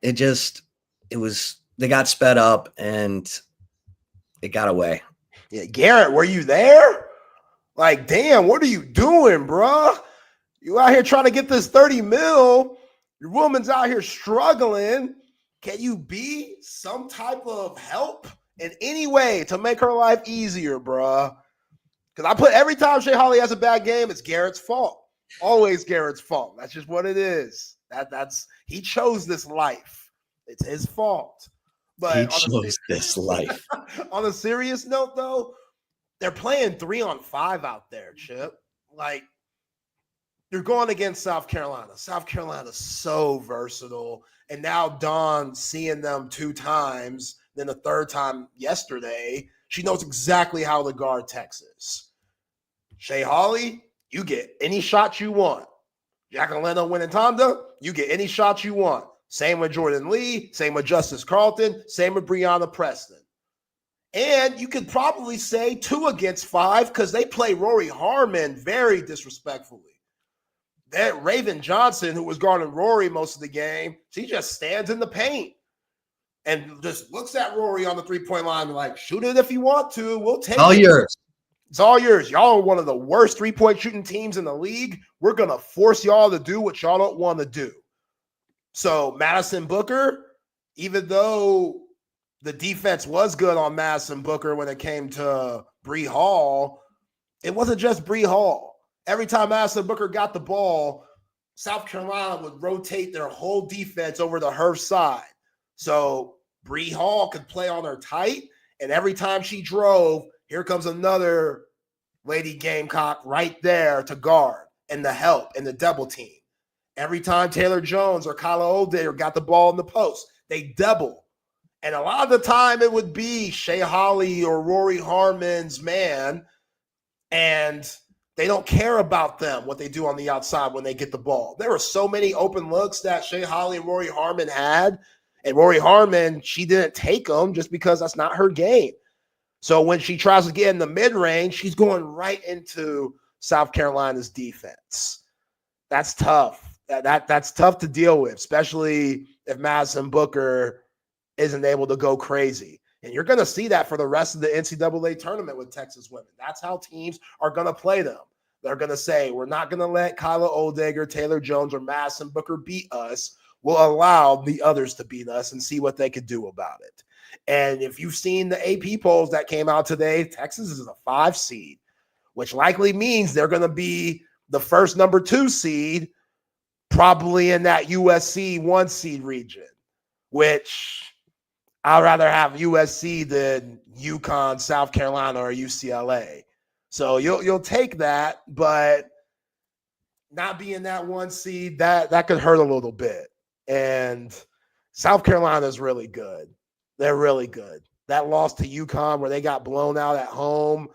they got sped up and it got away. Yeah, Garrett, were you there? Like, damn, what are you doing, bruh? You out here trying to get this 30 mil. Your woman's out here struggling. Can you be some type of help in any way to make her life easier, bruh? Because every time Shea Holly has a bad game, it's Garrett's fault. Always Garrett's fault. That's just what it is. He chose this life. It's his fault. But he chose this life. On a serious note, though, they're playing 3-on-5 out there, Chip. Like, you're going against South Carolina. South Carolina's so versatile. And now Dawn seeing them 2 times, then the third time yesterday, she knows exactly how to guard Texas. Shea Holly, you get any shot you want. Jacqueline Winnetonda, you get any shot you want. Same with Jordan Lee, same with Justice Carlton, same with Breonna Preston. And you could probably say 2 against 5 because they play Rory Harmon very disrespectfully. That Raven Johnson, who was guarding Rory most of the game, she just stands in the paint and just looks at Rory on the 3-point line like, shoot it if you want to. We'll take it. All yours. It's all yours. Y'all are one of the worst 3-point shooting teams in the league. We're going to force y'all to do what y'all don't want to do. So Madison Booker, even though the defense was good on Madison Booker when it came to Bree Hall, it wasn't just Bree Hall. Every time Madison Booker got the ball, South Carolina would rotate their whole defense over to her side. So Bree Hall could play on her tight, and every time she drove, here comes another Lady Gamecock right there to guard and the help and the double team. Every time Taylor Jones or Kyla Oldale got the ball in the post, they double. And a lot of the time it would be Shea Holly or Rory Harmon's man, and they don't care about them, what they do on the outside when they get the ball. There were so many open looks that Shea Holly and Rory Harmon had, and Rory Harmon, she didn't take them just because that's not her game. So when she tries to get in the mid-range, she's going right into South Carolina's defense. That's tough. That's tough to deal with, especially if Madison Booker isn't able to go crazy. And you're going to see that for the rest of the NCAA tournament with Texas women. That's how teams are going to play them. They're going to say, we're not going to let Kyla Oldegger, Taylor Jones, or Madison Booker beat us. We'll allow the others to beat us and see what they could do about it. And if you've seen the AP polls that came out today, Texas is a 5 seed, which likely means they're going to be the first number 2 seed, probably in that USC 1 seed region, which I'd rather have USC than UConn, South Carolina, or UCLA. So you'll take that, but not being that 1 seed, that could hurt a little bit. And South Carolina is really good. They're really good. That loss to UConn where they got blown out at home,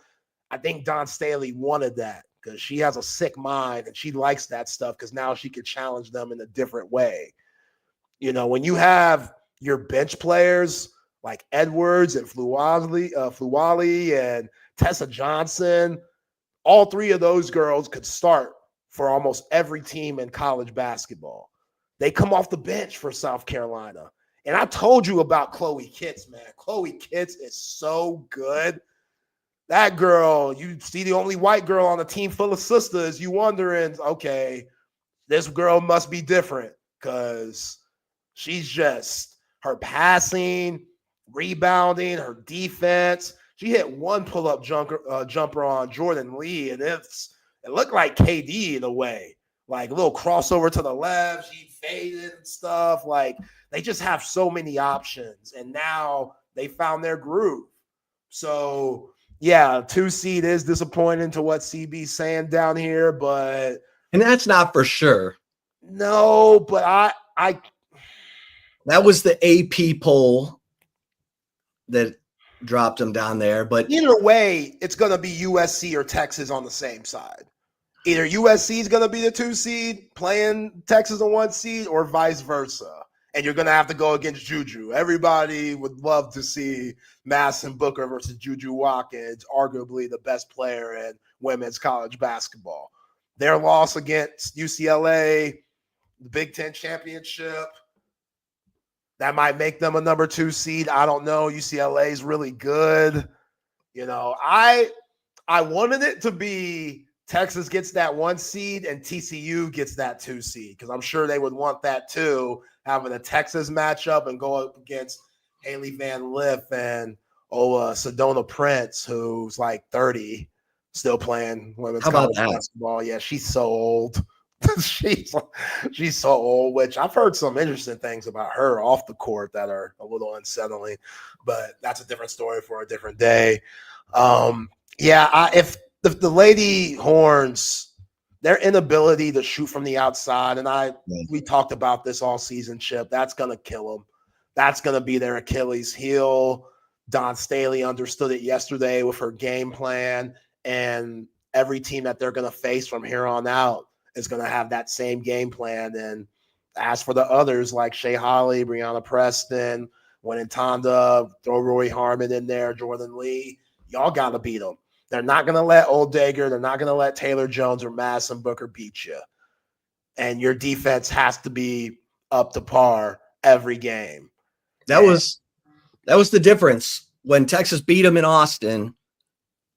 I think Dawn Staley wanted that because she has a sick mind and she likes that stuff because now she could challenge them in a different way. You know, when you have your bench players like Edwards and Fluwali and Tessa Johnson, all 3 of those girls could start for almost every team in college basketball. They come off the bench for South Carolina. And I told you about Chloe Kitts, man. Chloe Kitts is so good. That girl, you see the only white girl on a team full of sisters, you wondering, okay, this girl must be different because she's just her passing, rebounding, her defense. She hit 1 pull-up jumper on Jordan Lee, and it looked like KD in a way. Like a little crossover to the left, she faded and stuff. Like they just have so many options, and now they found their groove. So yeah, 2 seed is disappointing to what CB's saying down here, but And that's not for sure. no, but I That was the AP poll that dropped them down there. But either way, it's going to be USC or Texas on the same side. Either USC is going to be the 2 seed playing Texas on 1 seed or vice versa. And you're going to have to go against Juju. Everybody would love to see Madison Booker versus Juju Watkins, arguably the best player in women's college basketball. Their loss against UCLA, the Big Ten championship, that might make them a number 2 seed. I don't know. UCLA is really good. You know, I wanted it to be Texas gets that 1 seed and TCU gets that 2 seed because I'm sure they would want that too, having a Texas matchup and go up against Haley Van Lith and Sedona Prince, who's like 30, still playing women's college basketball. Yeah, she's so old. she's so old, which I've heard some interesting things about her off the court that are a little unsettling, but that's a different story for a different day. If the Lady Horns, their inability to shoot from the outside, and we talked about this all season, Chip, that's going to kill them. That's going to be their Achilles heel. Dawn Staley understood it yesterday with her game plan, and every team that they're going to face from here on out is going to have that same game plan. And as for the others like Shea Holly, Breonna Preston, Winnie-Tonda, throw Rory Harmon in there, Jordan Lee, y'all got to beat them. They're not going to let Old Dagger, they're not going to let Taylor Jones or Madison Booker beat you. And your defense has to be up to par every game. That was the difference. When Texas beat them in Austin,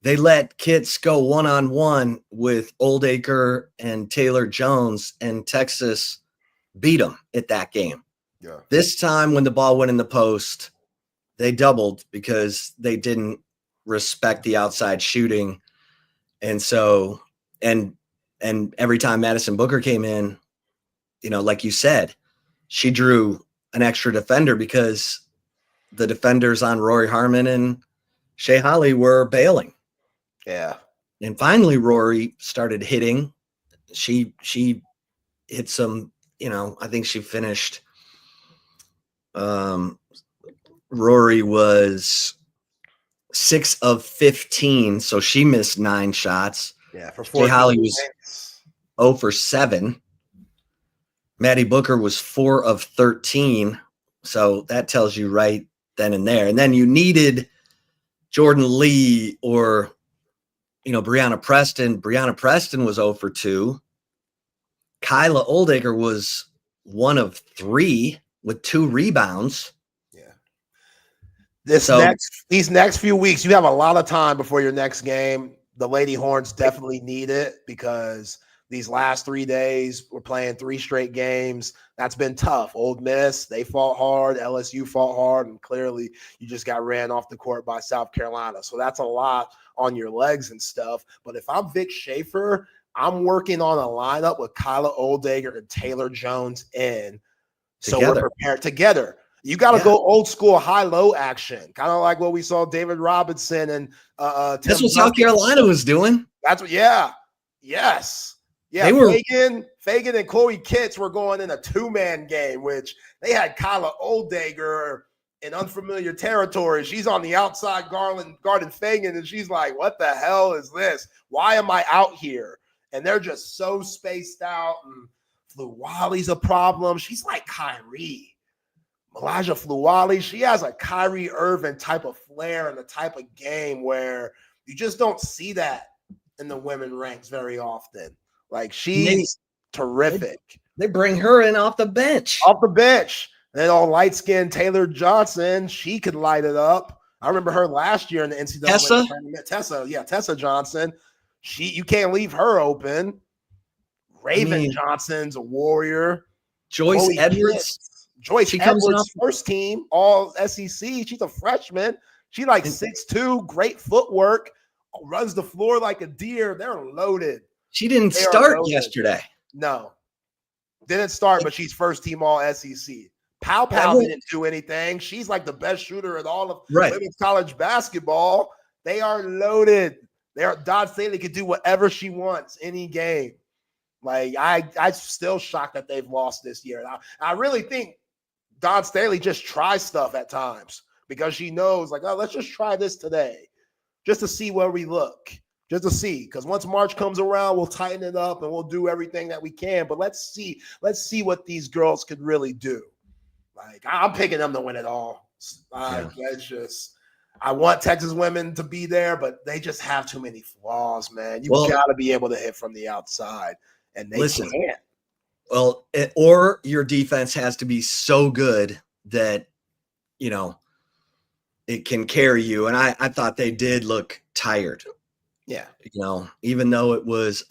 they let Kitts go one-on-one with Oldacre and Taylor Jones, and Texas beat them at that game. Yeah. This time when the ball went in the post, they doubled because they didn't respect the outside shooting. And so, and every time Madison Booker came in, you know, like you said, she drew an extra defender because the defenders on Rory Harmon and Shea Holly were bailing. Yeah. And finally, Rory started hitting. She hit some, you know, I think she finished. Rory was 6 of 15, so she missed 9 shots. Yeah, for Shea Holly was 0 for 7. Maddie Booker was 4 of 13. So that tells you right then and there. And then you needed Jordan Lee or, you know, Breonna Preston. Breonna Preston was 0 for 2. Kyla Oldacre was 1 of 3 with 2 rebounds. Yeah. These next few weeks, you have a lot of time before your next game. The Lady Horns definitely need it because these last 3 days, we're playing 3 straight games. That's been tough. Ole Miss, they fought hard. LSU fought hard. And clearly, you just got ran off the court by South Carolina. So that's a lot on your legs and stuff. But if I'm Vic Schaefer, I'm working on a lineup with Kyla Oldegger and Taylor Jones in. So Together. we're prepared together. You got to go old school high-low action, kind of like what we saw David Robinson and That's what South Carolina was doing. That's what, yes. Yeah, Fagan and Chloe Kitts were going in a two-man game, which they had Kyla Oldegger in unfamiliar territory. She's on the outside guarding Fagan, and she's like, what the hell is this? Why am I out here? And they're just so spaced out, and Fluwali's a problem. She's like Kyrie. Elijah Fluwali, she has a Kyrie Irving type of flair and the type of game where you just don't see that in the women ranks very often. Like, she's terrific. They bring her in off the bench. And then all light-skinned Taylor Johnson, she could light it up. I remember her last year in the NCAA tournament. Tessa Johnson. You can't leave her open. Raven Johnson's a warrior. Joyce Edwards. She comes Edwards, first team, all SEC. She's a freshman. She like 6'2", great footwork, runs the floor like a deer. They're loaded. She didn't start yesterday. No. Didn't start, but she's first team all SEC. Pow didn't do anything. She's like the best shooter in all of women's college basketball. They are loaded. Don Staley could do whatever she wants any game. Like, I'm still shocked that they've lost this year. I really think Don Staley just tries stuff at times because she knows, like, oh, let's just try this today just to see where we look. Just to see, because once March comes around, we'll tighten it up and we'll do everything that we can. But let's see what these girls could really do. Like, I'm picking them to win it all. It's just, I want Texas women to be there, but they just have too many flaws, man. You got to be able to hit from the outside, and they can't. Well, or your defense has to be so good that, it can carry you. And I thought they did look tired. Yeah. Even though it was,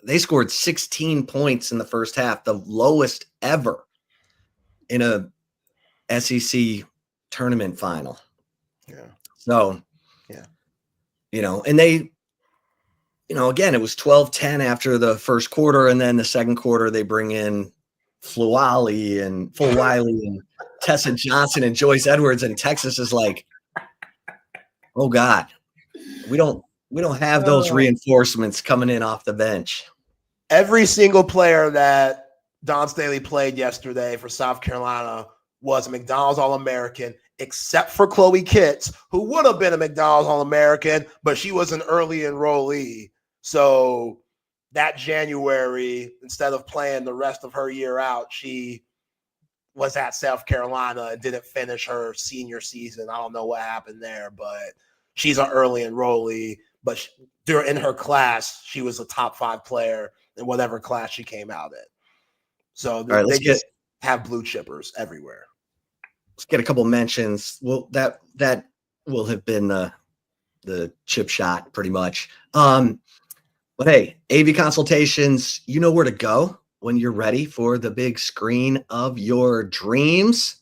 they scored 16 points in the first half, the lowest ever in a SEC tournament final. Yeah. So, and they, again, it was 12-10 after the first quarter. And then the second quarter, they bring in Fluwali and Tessa Johnson and Joyce Edwards. And Texas is like, oh God, we don't have those reinforcements coming in off the bench. Every single player that Don Staley played yesterday for South Carolina was a McDonald's All-American, except for Chloe Kitts, who would have been a McDonald's All-American, but she was an early enrollee. So that January, instead of playing the rest of her year out, she was at South Carolina and didn't finish her senior season. I don't know what happened there, but she's an early enrollee. But in her class, she was a top 5 player in whatever class she came out in. So they just have blue chippers everywhere. Let's get a couple mentions. Well, that will have been the chip shot pretty much. But hey, AV Consultations, you know where to go when you're ready for the big screen of your dreams.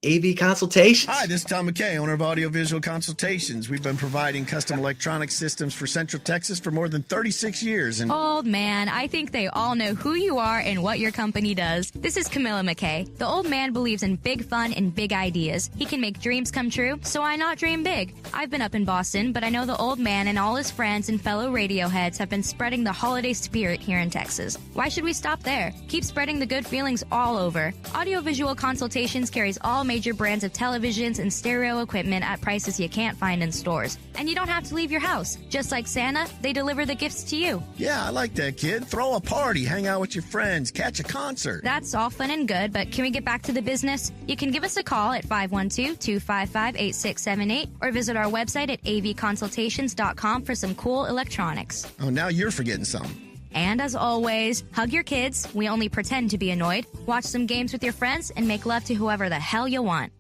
AV Consultations. Hi, this is Tom McKay, owner of Audiovisual Consultations. We've been providing custom electronic systems for Central Texas for more than 36 years. Old man, I think they all know who you are and what your company does. This is Camilla McKay. The old man believes in big fun and big ideas. He can make dreams come true, so why not dream big? I've been up in Boston, but I know the old man and all his friends and fellow radio heads have been spreading the holiday spirit here in Texas. Why should we stop there? Keep spreading the good feelings all over. Audiovisual Consultations carries all major brands of televisions and stereo equipment at prices you can't find in stores. And you don't have to leave your house. Just like Santa, they deliver the gifts to you. Yeah, I like that, kid. Throw a party, hang out with your friends, catch a concert. That's all fun and good, but can we get back to the business? You can give us a call at 512-255-8678 or visit our website at avconsultations.com for some cool electronics. Oh, now you're forgetting something. And as always, hug your kids. We only pretend to be annoyed. Watch some games with your friends and make love to whoever the hell you want.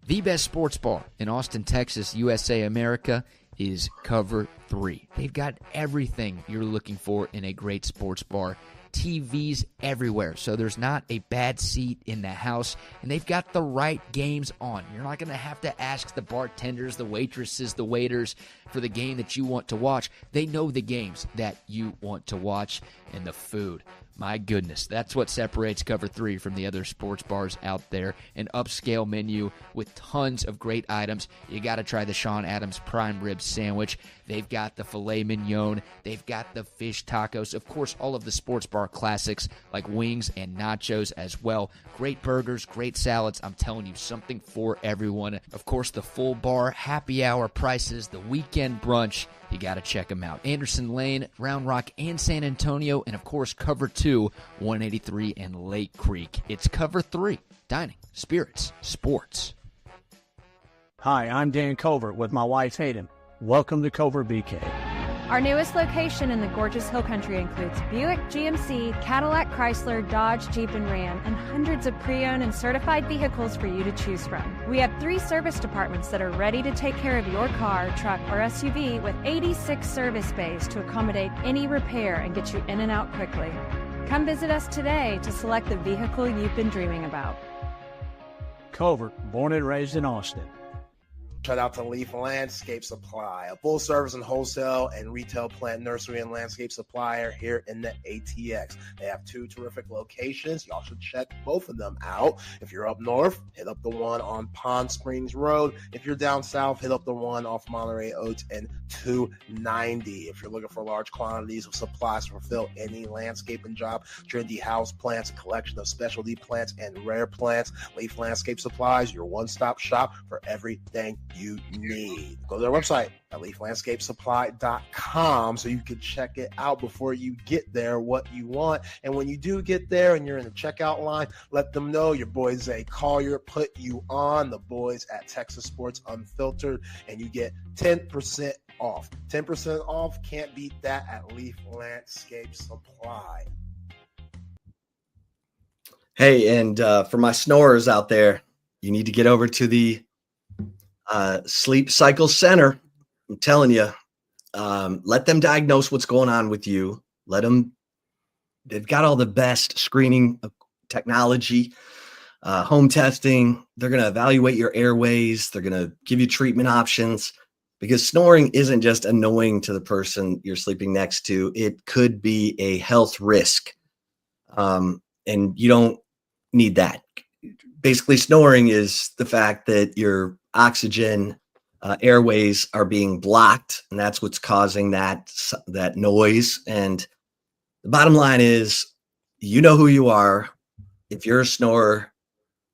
The best sports bar in Austin, Texas, USA, America is Cover 3. They've got everything you're looking for in a great sports bar. TVs everywhere, so there's not a bad seat in the house, and they've got the right games on. You're not going to have to ask the bartenders, the waitresses, the waiters for the game that you want to watch. They know the games that you want to watch, and the food. My goodness, that's what separates Cover 3 from the other sports bars out there. An upscale menu with tons of great items. You got to try the Sean Adams prime rib sandwich. They've got the filet mignon. They've got the fish tacos. Of course, all of the sports bar classics like wings and nachos as well. Great burgers, great salads. I'm telling you, something for everyone. Of course, the full bar happy hour prices, the weekend brunch. You got to check them out. Anderson Lane, Round Rock, and San Antonio. And, of course, Cover 2, 183 and Lake Creek. It's Cover 3, dining, spirits, sports. Hi, I'm Dan Covert with my wife Hayden. Welcome to Covert BK. Our newest location in the gorgeous Hill Country includes Buick, GMC, Cadillac, Chrysler, Dodge, Jeep, and Ram, and hundreds of pre-owned and certified vehicles for you to choose from. We have 3 service departments that are ready to take care of your car, truck, or SUV with 86 service bays to accommodate any repair and get you in and out quickly. Come visit us today to select the vehicle you've been dreaming about. Covert, born and raised in Austin. Shout out to Leaf Landscape Supply, a full service and wholesale and retail plant nursery and landscape supplier here in the ATX. They have 2 terrific locations. Y'all should check both of them out. If you're up north, hit up the one on Pond Springs Road. If you're down south, hit up the one off Monterey Oaks and 290. If you're looking for large quantities of supplies to fulfill any landscaping job, trendy house plants, a collection of specialty plants and rare plants, Leaf Landscape Supplies, your one-stop shop for everything you need. Go to their website at leaflandscapesupply.com so you can check it out before you get there, what you want. And when you do get there and you're in the checkout line, let them know your boy Zay Collier put you on, the boys at Texas Sports Unfiltered, and you get 10% off. 10% off, can't beat that at Leaf Landscape Supply. Hey, and for my snorers out there, you need to get over to the Sleep Cycle Center. I'm telling you, let them diagnose what's going on with you. They've got all the best screening technology, home testing. They're going to evaluate your airways. They're going to give you treatment options, because snoring isn't just annoying to the person you're sleeping next to. It could be a health risk. And you don't need that. Basically, snoring is the fact that your oxygen airways are being blocked, and that's what's causing that noise. And the bottom line is, you know who you are. If you're a snorer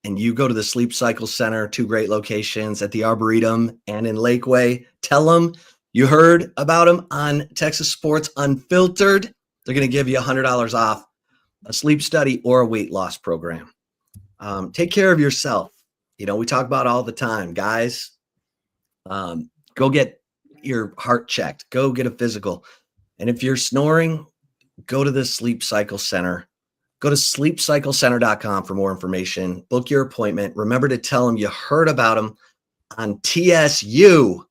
and you go to the Sleep Cycle Center, 2 great locations at the Arboretum and in Lakeway, tell them you heard about them on Texas Sports Unfiltered. They're going to give you $100 off a sleep study or a weight loss program. Take care of yourself. You know, we talk about all the time, guys. Go get your heart checked. Go get a physical. And if you're snoring, go to the Sleep Cycle Center. Go to sleepcyclecenter.com for more information. Book your appointment. Remember to tell them you heard about them on TSU,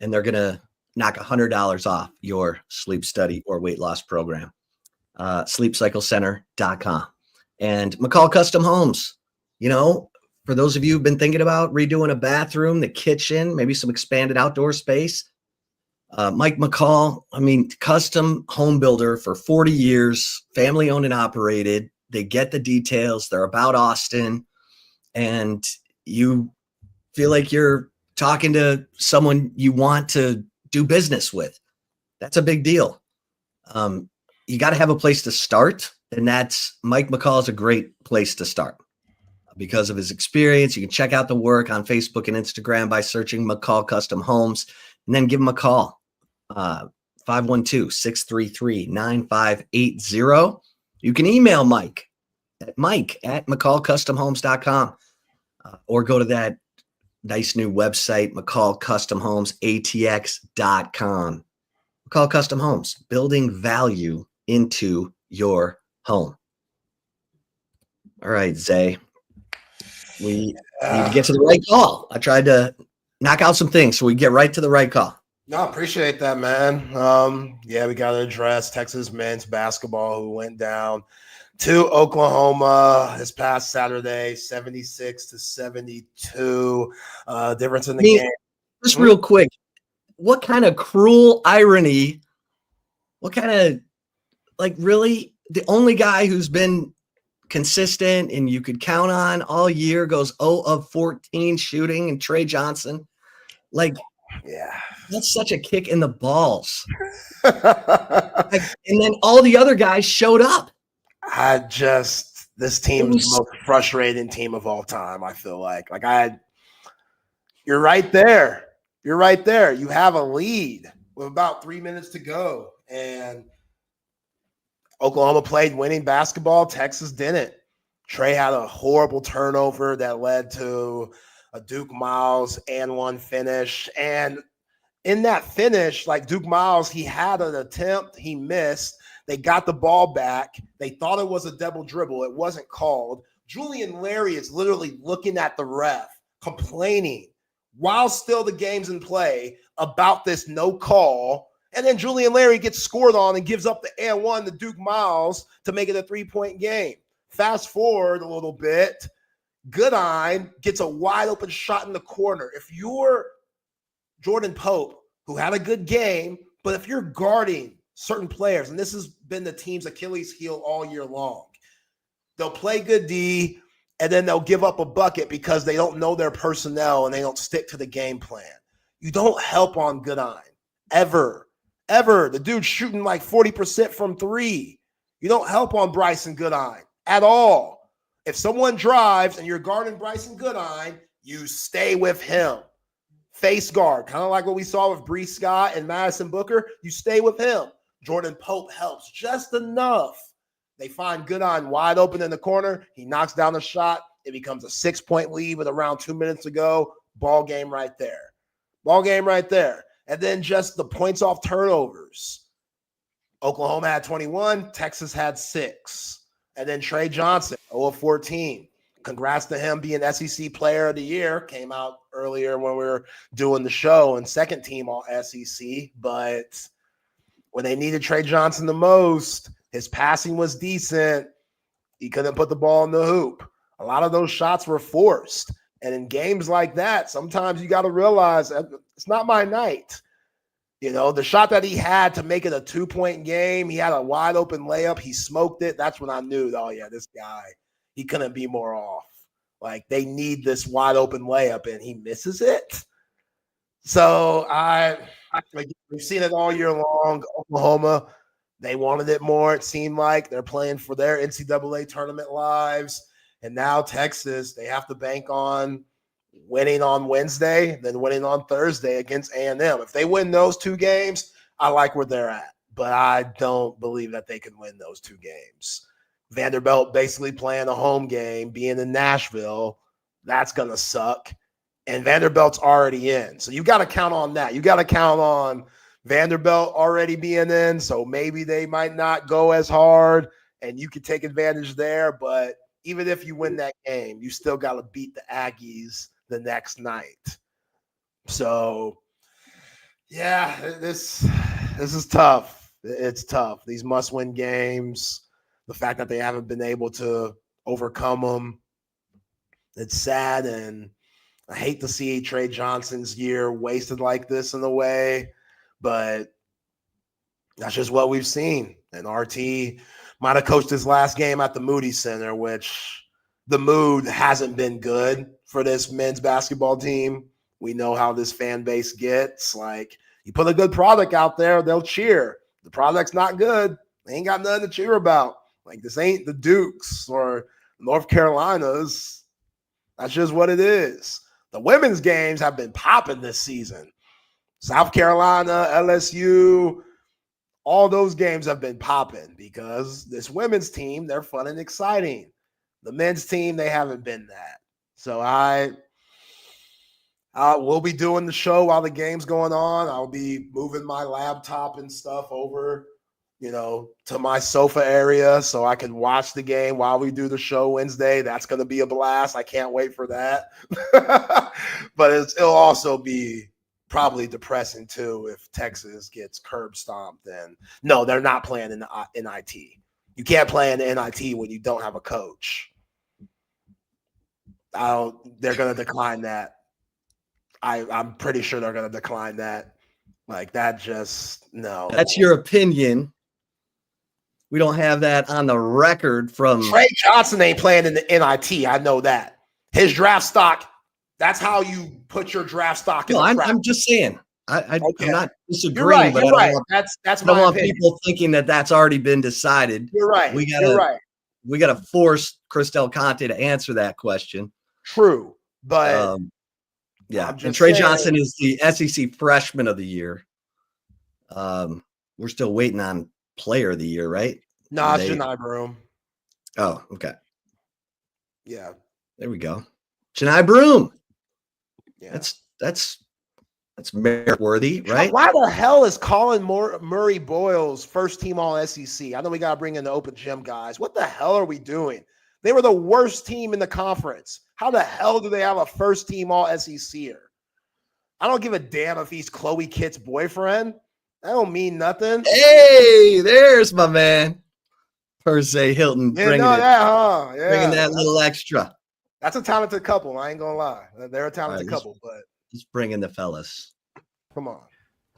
and they're going to knock $100 off your sleep study or weight loss program. Sleepcyclecenter.com. And McCall Custom Homes. You know, for those of you who've been thinking about redoing a bathroom, the kitchen, maybe some expanded outdoor space, Mike McCall, custom home builder for 40 years, family owned and operated. They get the details. They're about Austin, and you feel like you're talking to someone you want to do business with. That's a big deal. You got to have a place to start, and that's Mike McCall is a great place to start. Because of his experience, you can check out the work on Facebook and Instagram by searching McCall Custom Homes, and then give him a call, 512-633-9580. You can email Mike at mike@mccallcustomhomes.com, or go to that nice new website, mccallcustomhomesatx.com. McCall Custom Homes, building value into your home. All right, Zay. We need to get to the right call. I tried to knock out some things so we get right to the right call. No, appreciate that, man. Yeah, we got to address Texas men's basketball, who went down to Oklahoma this past Saturday, 76-72. Difference in the game. Just real quick, what kind of cruel irony? What kind of, like, really, the only guy who's been consistent and you could count on all year goes 0 of 14 shooting, and Trey Johnson, like, yeah, that's such a kick in the balls. Like, and then all the other guys showed up. This team is the most frustrating team of all time. I feel like you're right there. You're right there. You have a lead with about 3 minutes to go, and Oklahoma played winning basketball. Texas didn't. Trey had a horrible turnover that led to a Duke Miles and one finish. And in that finish, like Duke Miles, he had an attempt, he missed. They got the ball back. They thought it was a double dribble. It wasn't called. Julian Larry is literally looking at the ref, complaining while still the game's in play about this no call. And then Julian Larry gets scored on and gives up the and one to Duke Miles to make it a 3-point game. Fast forward a little bit, Goodine gets a wide open shot in the corner. If you're Jordan Pope, who had a good game, but if you're guarding certain players, and this has been the team's Achilles heel all year long, they'll play good D, and then they'll give up a bucket because they don't know their personnel and they don't stick to the game plan. You don't help on Goodine, ever. The dude's shooting like 40% from three. You don't help on Bryson Goodine at all. If someone drives and you're guarding Bryson Goodine, you stay with him. Face guard, kind of like what we saw with Bree Scott and Madison Booker. You stay with him. Jordan Pope helps just enough. They find Goodine wide open in the corner. He knocks down the shot. It becomes a 6-point lead with around 2 minutes to go. Ball game right there. And then just the points off turnovers. Oklahoma had 21. Texas had 6. And then Trey Johnson, 0 of 14. Congrats to him being SEC Player of the Year. Came out earlier when we were doing the show, and second team all SEC. But when they needed Trey Johnson the most, his passing was decent. He couldn't put the ball in the hoop. A lot of those shots were forced. And in games like that, sometimes you got to realize it's not my night. You know, the shot that he had to make it a 2-point game, he had a wide open layup. He smoked it. That's when I knew, oh, yeah, this guy, he couldn't be more off. Like, they need this wide open layup, and he misses it. So we've seen it all year long. Oklahoma, they wanted it more. It seemed like they're playing for their NCAA tournament lives. And now Texas, they have to bank on winning on Wednesday, then winning on Thursday against A&M. If they win those 2 games, I like where they're at. But I don't believe that they can win those 2 games. Vanderbilt basically playing a home game, being in Nashville, that's going to suck. And Vanderbilt's already in. So you got to count on that. You got to count on Vanderbilt already being in, so maybe they might not go as hard, and you can take advantage there. But even if you win that game, you still got to beat the Aggies the next night. So, yeah, this is tough. It's tough. These must-win games, the fact that they haven't been able to overcome them, it's sad, and I hate to see Trey Johnson's year wasted like this in a way, but that's just what we've seen. And RT might have coached his last game at the Moody Center, which the mood hasn't been good for this men's basketball team. We know how this fan base gets. Like, you put a good product out there, they'll cheer. The product's not good, they ain't got nothing to cheer about. Like, this ain't the Dukes or North Carolinas. That's just what it is. The women's games have been popping this season. South Carolina, LSU, all those games have been popping because this women's team, they're fun and exciting. The men's team, they haven't been that. So we'll be doing the show while the game's going on. I'll be moving my laptop and stuff over, to my sofa area so I can watch the game while we do the show Wednesday. That's going to be a blast. I can't wait for that. But it'll also be probably depressing too if Texas gets curb stomped. And no, they're not playing in the NIT. You can't play in the NIT when you don't have a coach. They're going to decline that. I'm pretty sure they're going to decline that. Like that, just no. That's your opinion. We don't have that on the record from Trey Johnson ain't playing in the NIT. I know that. His draft stock. That's how you put your draft stock. No, I'm just saying. I'm not disagreeing, you're right, but you're right. Want, that's I don't my want opinion. people thinking that that's already been decided. You're right. You're right. We got to force Cristel Conte to answer that question. True, but yeah. And Trey Johnson is the SEC Freshman of the Year. We're still waiting on Player of the Year, right? No, it's Janai Broom. Oh, okay. Yeah. There we go. Janai Broom. Yeah. That's merit worthy, right? Why the hell is Colin Murray Boyles first team all SEC? I know we got to bring in the open gym guys. What the hell are we doing? They were the worst team in the conference. How the hell do they have a first team all SECer? I don't give a damn if he's Chloe Kitt's boyfriend. That don't mean nothing. Hey, there's my man. Perse Hilton bringing that little extra. That's a talented couple. I ain't gonna lie. They're a talented couple, but just bring in the fellas. Come on,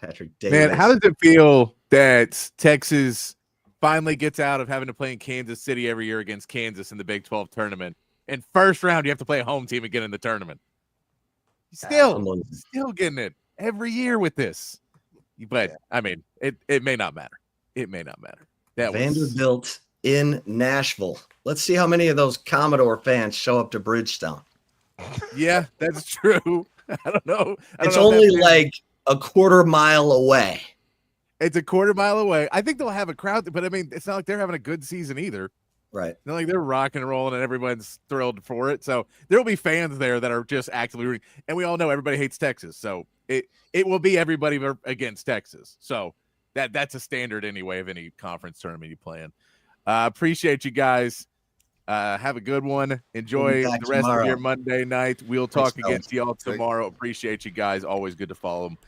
Patrick Davis. Man, how does it feel that Texas finally gets out of having to play in Kansas City every year against Kansas in the Big 12 tournament? And first round, you have to play a home team again in the tournament. Still getting it every year with this. But, I mean, it may not matter. It may not matter. Vanderbilt in Nashville. Let's see how many of those Commodore fans show up to Bridgestone. Yeah, that's true. I don't know. It's only like a quarter mile away. It's a quarter mile away. I think they'll have a crowd, but I mean, it's not like they're having a good season either. Right. It's not like they're rocking and rolling and everyone's thrilled for it. So there'll be fans there that are just actively rooting. And we all know everybody hates Texas. So it will be everybody against Texas. So that's a standard anyway of any conference tournament you play in. Appreciate you guys. Have a good one. Enjoy the rest of your Monday night. We'll talk again to y'all tomorrow. Appreciate you guys. Always good to follow them.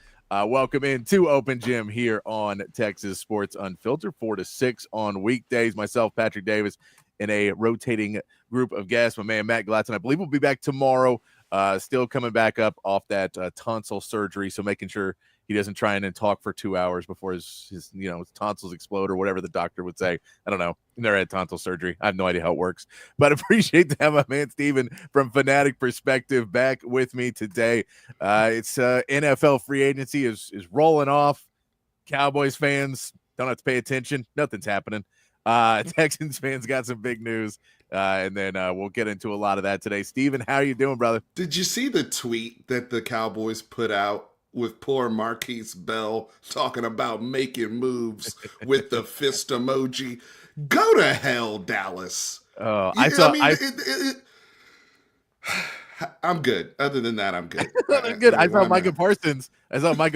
Welcome into Open Gym here on Texas Sports Unfiltered, 4 to 6 on weekdays. Myself, Patrick Davis, and a rotating group of guests. My man, Matt Galatzan, I believe we'll be back tomorrow. Still coming back up off that tonsil surgery, so making sure he doesn't try and then talk for 2 hours before his tonsils explode or whatever the doctor would say. I don't know. Never had tonsil surgery. I have no idea how it works. But appreciate to have my man Steven from Fanatic Perspective back with me today. It's NFL free agency is rolling off. Cowboys fans don't have to pay attention. Nothing's happening. Texans fans got some big news. And then we'll get into a lot of that today. Steven, how are you doing, brother? Did you see the tweet that the Cowboys put out with poor Marquise Bell talking about making moves with the fist emoji? Go to hell, Dallas. Oh, I'm good. Other than that, I'm good. I'm good. I saw Micah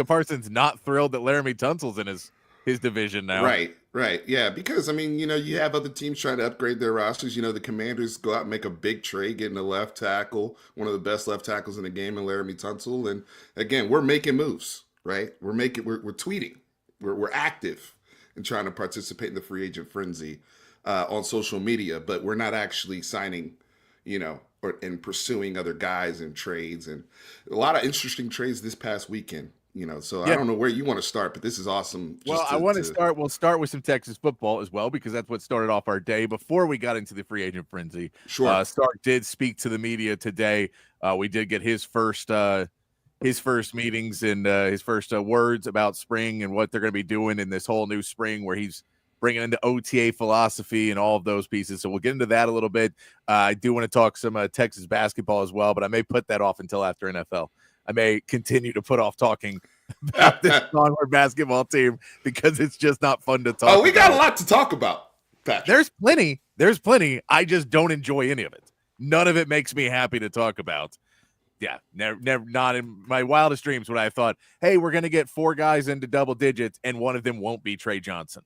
Parsons not thrilled that Laramie Tunsil's in his division now. Right. Yeah, because, I mean, you have other teams trying to upgrade their rosters. The Commanders go out and make a big trade, getting a left tackle, one of the best left tackles in the game in Laramie Tunsil. And, again, we're making moves, right? We're tweeting. We're active in trying to participate in the free agent frenzy on social media, but we're not actually signing, and pursuing other guys and trades. And a lot of interesting trades this past weekend. I don't know where you want to start, but this is awesome. We'll start with some Texas football as well, because that's what started off our day before we got into the free agent frenzy. Sure. Stark did speak to the media today. We did get his first meetings and his first words about spring and what they're going to be doing in this whole new spring, where he's bringing into OTA philosophy and all of those pieces. So we'll get into that a little bit. I do want to talk some Texas basketball as well, but I may put that off until after NFL. I may continue to put off talking about this Longhorn basketball team because it's just not fun to talk about. Oh, we got a lot to talk about, Patrick. There's plenty. I just don't enjoy any of it. None of it makes me happy to talk about. Yeah, never, not in my wildest dreams would I have thought, hey, we're going to get 4 guys into double digits and one of them won't be Trey Johnson.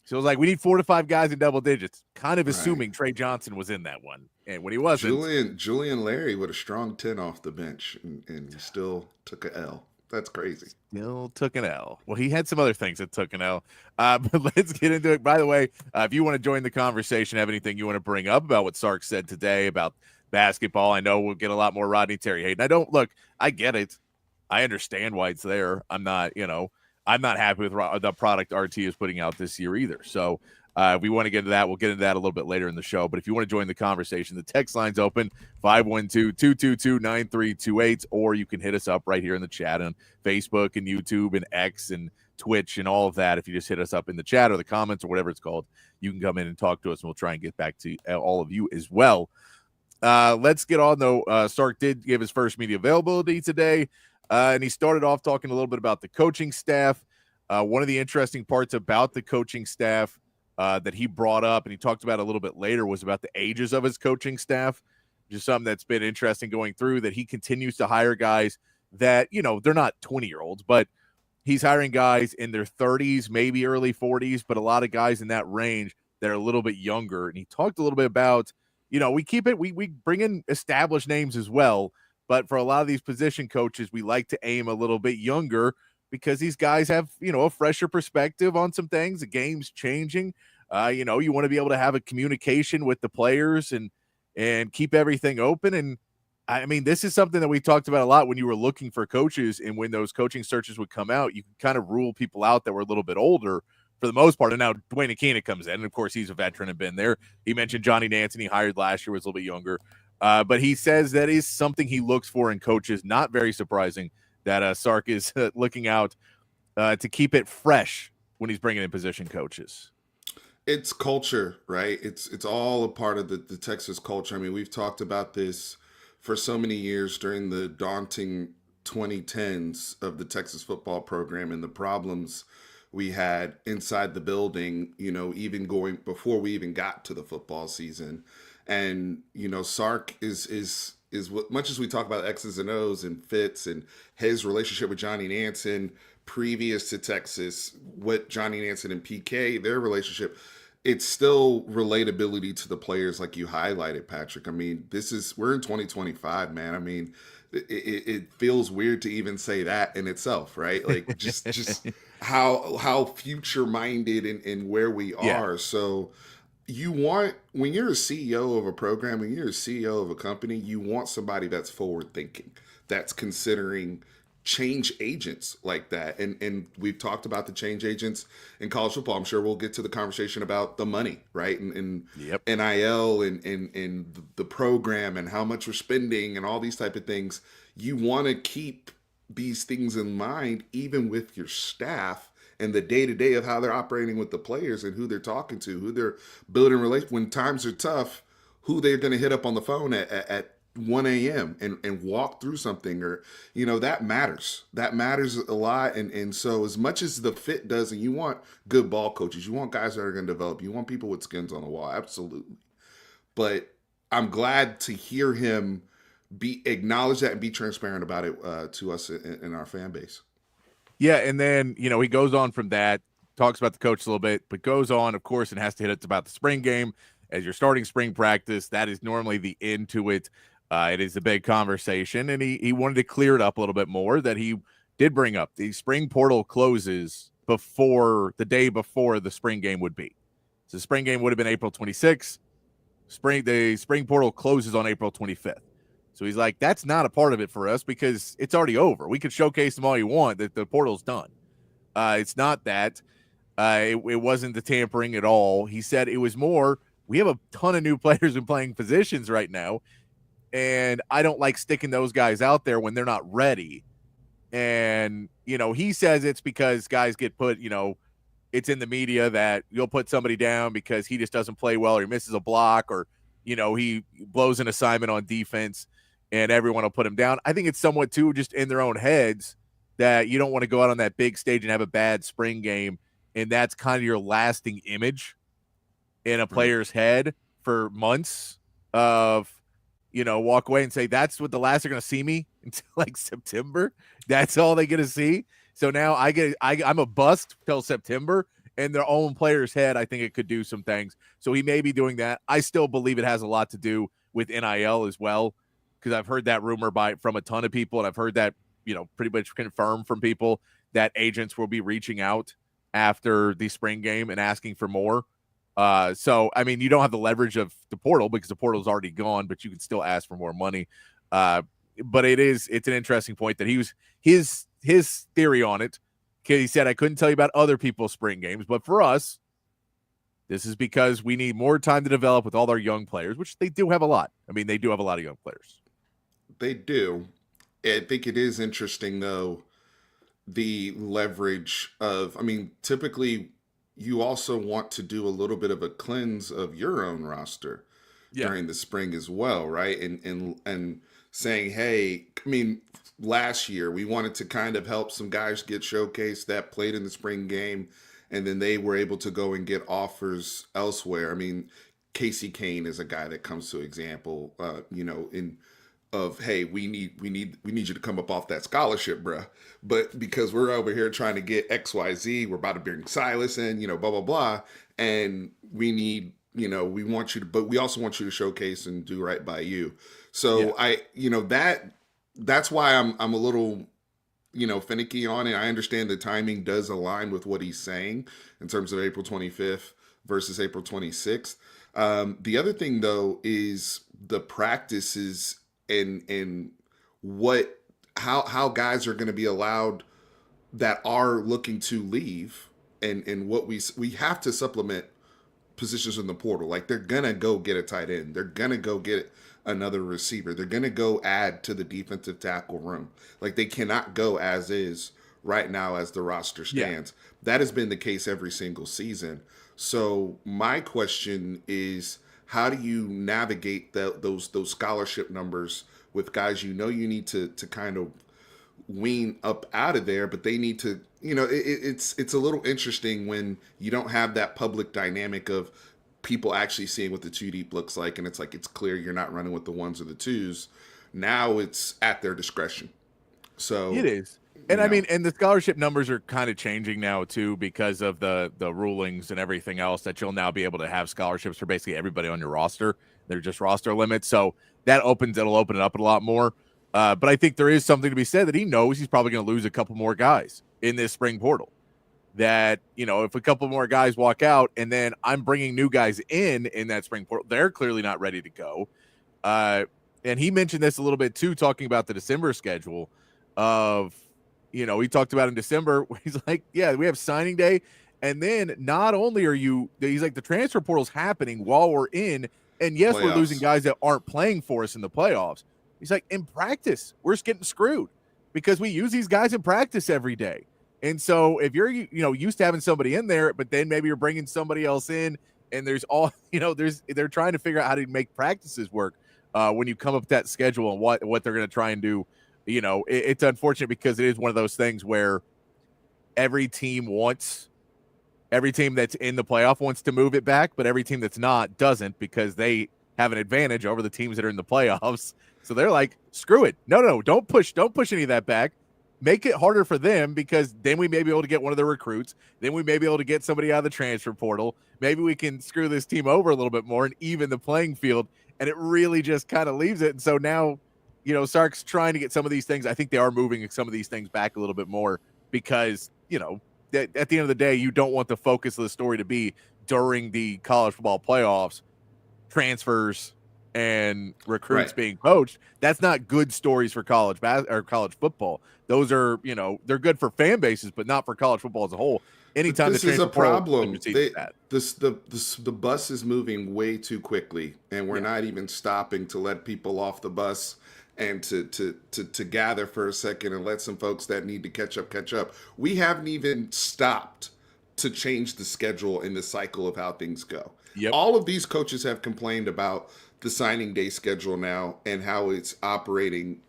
So it was like, we need 4 to 5 guys in double digits, kind of assuming Trey Johnson was in that one. And when he wasn't, Julian Larry with a strong 10 off the bench, and he still took a L. That's crazy. Still took an L. Well, he had some other things that took an L. But let's get into it. By the way, if you want to join the conversation, have anything you want to bring up about what Sark said today about basketball, I know we'll get a lot more Rodney Terry hate. And I get it. I understand why it's there. I'm not happy with the product RT is putting out this year either. So if we want to get into that, we'll get into that a little bit later in the show. But if you want to join the conversation, the text line's open, 512-222-9328, or you can hit us up right here in the chat on Facebook and YouTube and X and Twitch and all of that. If you just hit us up in the chat or the comments or whatever it's called, you can come in and talk to us, and we'll try and get back to all of you as well. Let's get on, though. Sark did give his first media availability today, and he started off talking a little bit about the coaching staff. One of the interesting parts about the coaching staff that he brought up and he talked about a little bit later was about the ages of his coaching staff. Just something that's been interesting going through, that he continues to hire guys that, they're not 20-year-olds, but he's hiring guys in their 30s, maybe early 40s, but a lot of guys in that range that are a little bit younger. And he talked a little bit about, we bring in established names as well, but for a lot of these position coaches, we like to aim a little bit younger because these guys have, a fresher perspective on some things. The game's changing. You want to be able to have a communication with the players and keep everything open. And I mean, this is something that we talked about a lot when you were looking for coaches, and when those coaching searches would come out, you could kind of rule people out that were a little bit older for the most part. And now Dwayne Akina comes in, and of course he's a veteran and been there. He mentioned Johnny Nansen, he hired last year, was a little bit younger. But he says that is something he looks for in coaches. Not very surprising that Sark is looking out to keep it fresh when he's bringing in position coaches. It's culture, right? It's all a part of the Texas culture. I mean, we've talked about this for so many years during the daunting 2010s of the Texas football program and the problems we had inside the building, even going before we even got to the football season. And, Sark is what, much as we talk about X's and O's and fits and his relationship with Johnny Nansen previous to Texas, what Johnny Nansen and PK, their relationship, it's still relatability to the players like you highlighted, Patrick. I mean, we're in 2025, man. I mean, it feels weird to even say that in itself, right? Like just how future minded and where we are. Yeah. So when you're a CEO of a program, when you're a CEO of a company, you want somebody that's forward thinking, that's considering change agents like that. And we've talked about the change agents in college football. I'm sure we'll get to the conversation about the money, right? And yep. NIL and the program and how much we're spending and all these type of things. You want to keep these things in mind, even with your staff and the day-to-day of how they're operating with the players and who they're talking to, who they're building relations. When times are tough, who they're going to hit up on the phone at 1 a.m. and walk through something, or, that matters. That matters a lot. And so as much as the fit does, and you want good ball coaches, you want guys that are going to develop, you want people with skins on the wall. Absolutely. But I'm glad to hear him acknowledge that and be transparent about it to us in our fan base. Yeah. And then, he goes on from that, talks about the coach a little bit, but goes on, of course, and has to hit it about the spring game. As you're starting spring practice, that is normally the end to it. It is a big conversation, and he wanted to clear it up a little bit more, that he did bring up. The spring portal closes the day before the spring game would be. So the spring game would have been April 26th. The spring portal closes on April 25th. So he's like, that's not a part of it for us because it's already over. We could showcase them all you want, that the portal's done. It's not that. It wasn't the tampering at all. He said it was more, we have a ton of new players in playing positions right now, and I don't like sticking those guys out there when they're not ready. And, he says it's because guys get put, it's in the media that you'll put somebody down because he just doesn't play well, or he misses a block, or, he blows an assignment on defense and everyone will put him down. I think it's somewhat too just in their own heads that you don't want to go out on that big stage and have a bad spring game. And that's kind of your lasting image in a player's head for months of, walk away and say, that's what the last they're going to see me until like September. That's all they get to see. So now I'm a bust till September, and their own player's head, I think it could do some things. So he may be doing that. I still believe it has a lot to do with NIL as well, because I've heard that rumor from a ton of people, and I've heard that, pretty much confirmed from people that agents will be reaching out after the spring game and asking for more. So, I mean, you don't have the leverage of the portal because the portal is already gone, but you can still ask for more money. But it's an interesting point that his theory on it. He said, I couldn't tell you about other people's spring games, but for us, this is because we need more time to develop with all our young players, which they do have a lot. I mean, they do have a lot of young players. They do. I think it is interesting, though, the leverage of, I mean, typically you also want to do a little bit of a cleanse of your own roster during the spring as well, right? And saying, hey, I mean, last year we wanted to kind of help some guys get showcased that played in the spring game, and then they were able to go and get offers elsewhere. I mean, Casey Kane is a guy that comes to example, hey, we need you to come up off that scholarship, bruh. But because we're over here trying to get XYZ, we're about to bring Silas in, blah, blah, blah. And we need, we want you to, but we also want you to showcase and do right by you. So that's why I'm a little, finicky on it. I understand the timing does align with what he's saying in terms of April 25th versus April 26th. The other thing, though, is the practices and how guys are going to be allowed that are looking to leave, and what we have to supplement positions in the portal. Like, they're going to go get a tight end. They're going to go get another receiver. They're going to go add to the defensive tackle room. Like, they cannot go as is right now as the roster stands. Yeah. That has been the case every single season. So my question is, how do you navigate those scholarship numbers with guys you need to kind of wean up out of there, but they need to, it's a little interesting when you don't have that public dynamic of people actually seeing what the 2 deep looks like, and it's like it's clear you're not running with the 1s or the 2s. Now it's at their discretion. So it is. And I mean, and the scholarship numbers are kind of changing now too, because of the rulings and everything else, that you'll now be able to have scholarships for basically everybody on your roster. They're just roster limits. So it'll open it up a lot more. But I think there is something to be said that he knows he's probably going to lose a couple more guys in this spring portal. That, if a couple more guys walk out and then I'm bringing new guys in that spring portal, they're clearly not ready to go. And he mentioned this a little bit too, talking about the December schedule of, he talked about in December, he's like, yeah, we have signing day. And then not only he's like, the transfer portal's happening while we're in, and yes, we're losing guys that aren't playing for us in the playoffs. He's like, in practice, we're just getting screwed because we use these guys in practice every day. And so if you're, used to having somebody in there, but then maybe you're bringing somebody else in, and there's all, they're trying to figure out how to make practices work when you come up with that schedule and what they're going to try and do. It's unfortunate because it is one of those things where every team that's in the playoff wants to move it back, but every team that's not doesn't, because they have an advantage over the teams that are in the playoffs. So they're like, screw it. No, don't push any of that back. Make it harder for them, because then we may be able to get one of the recruits. Then we may be able to get somebody out of the transfer portal. Maybe we can screw this team over a little bit more and even the playing field. And it really just kind of leaves it. And so now, Sark's trying to get some of these things. I think they are moving some of these things back a little bit more because, at the end of the day, you don't want the focus of the story to be during the college football playoffs, transfers and recruits being poached. That's not good stories for college football. Those are, they're good for fan bases, but not for college football as a whole. Anytime this is a problem. The bus is moving way too quickly, and we're not even stopping to let people off the bus and to gather for a second and let some folks that need to catch up. We haven't even stopped to change the schedule and the cycle of how things go. Yep. All of these coaches have complained about the signing day schedule now and how it's operating,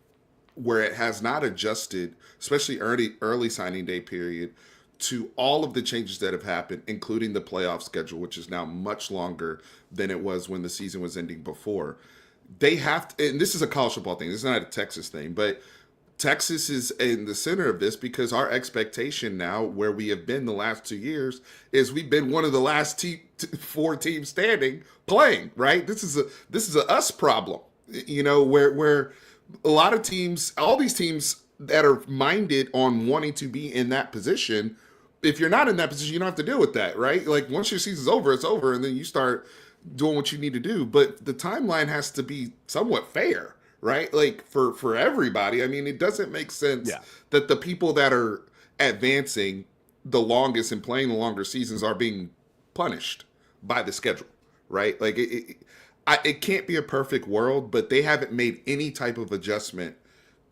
where it has not adjusted, especially early signing day period, to all of the changes that have happened, including the playoff schedule, which is now much longer than it was when the season was ending before. They have to, and this is a college football thing, this is not a Texas thing, but Texas is in the center of this because our expectation now, where we have been the last 2 years, is we've been one of the last 4 teams standing playing. Right? This is a us problem. You know, where a lot of teams, all these teams that are minded on wanting to be in that position. If you're not in that position, you don't have to deal with that, right? Like once your season's over, it's over, and then you start doing what you need to do. But the timeline has to be somewhat fair, right? Like for everybody. I mean, it doesn't make sense that the people that are advancing the longest and playing the longer seasons are being punished by the schedule, right? Like it can't be a perfect world, but they haven't made any type of adjustment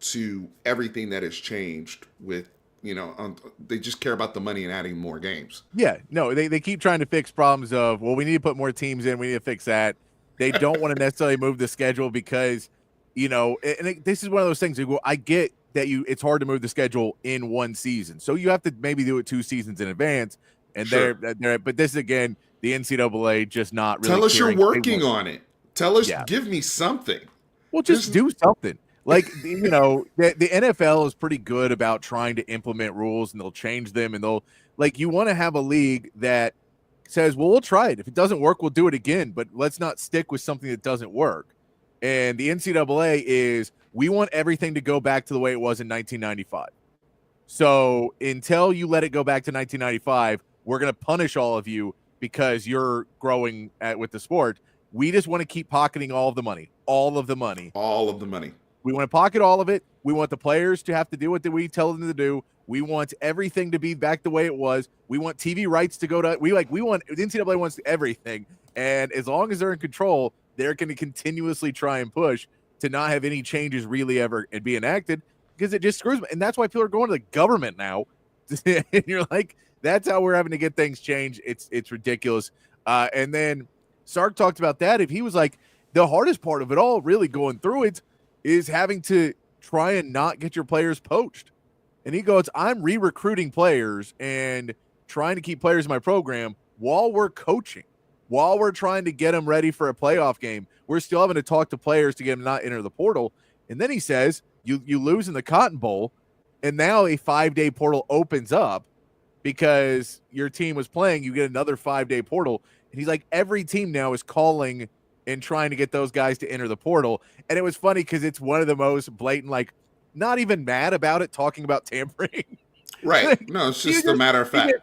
to everything that has changed with, you know, they just care about the money and adding more games. Yeah, no, they keep trying to fix problems of, well, we need to put more teams in. We need to fix that. They don't want to necessarily move the schedule because, you know, this is one of those things. Well, I get that it's hard to move the schedule in one season. So you have to maybe do it 2 seasons in advance. And Sure. but this is, again, the NCAA just not really Tell us you're caring. working on it. Tell us, Yeah. give me something. Well, just do something. Like, you know, the NFL is pretty good about trying to implement rules, and they'll change them, and you want to have a league that says, well, we'll try it. If it doesn't work, we'll do it again, but let's not stick with something that doesn't work. And the NCAA is, we want everything to go back to the way it was in 1995. So until you let it go back to 1995, we're going to punish all of you because you're growing with the sport. We just want to keep pocketing all of the money. We want to pocket all of it. We want the players to have to do what we tell them to do. We want everything to be back the way it was. We want TV rights to go to. The NCAA wants everything, and as long as they're in control, they're going to continuously try and push to not have any changes really ever and be enacted because it just screws them. And that's why people are going to the government now. And you're like, that's how we're having to get things changed. It's ridiculous. And then Sark talked about that. If he was like, the hardest part of it all, really going through it, is having to try and not get your players poached. And he goes, I'm re-recruiting players and trying to keep players in my program while we're coaching, while we're trying to get them ready for a playoff game. We're still having to talk to players to get them to not enter the portal. And then he says, you lose in the Cotton Bowl, and now a 5-day portal opens up because your team was playing. You get another 5-day portal. And he's like, every team now is calling and trying to get those guys to enter the portal. And it was funny because it's one of the most blatant, like, not even mad about it, talking about tampering. Right. No, it's just a matter of fact.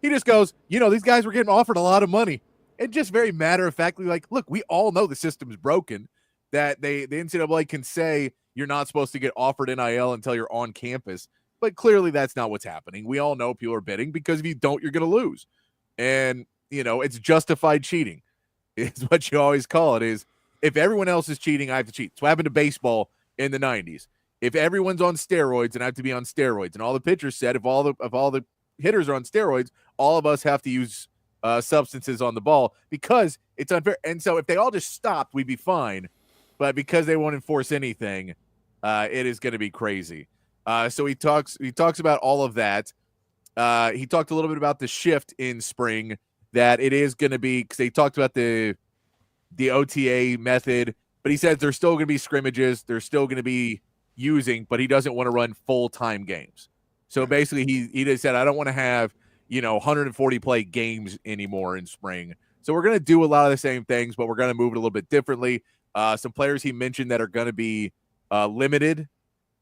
He just goes, you know, these guys were getting offered a lot of money. And just very matter-of-factly, like, look, we all know the system's broken, that the NCAA can say you're not supposed to get offered NIL until you're on campus. But clearly that's not what's happening. We all know people are bidding because if you don't, you're going to lose. And, you know, it's justified cheating. It's what you always call it, is if everyone else is cheating, I have to cheat. It's what happened to baseball in the 90s. If everyone's on steroids, and I have to be on steroids. And all the pitchers said, if all the hitters are on steroids, all of us have to use substances on the ball because it's unfair. And so if they all just stopped, we'd be fine. But because they won't enforce anything, it is going to be crazy. So he talks about all of that. He talked a little bit about the shift in spring, that it is going to be, because they talked about the OTA method, but he says there's still going to be scrimmages. There's still going to be using, but he doesn't want to run full-time games. So basically he just said, I don't want to have, 140 play games anymore in spring. So we're going to do a lot of the same things, but we're going to move it a little bit differently. Some players he mentioned that are going to be limited,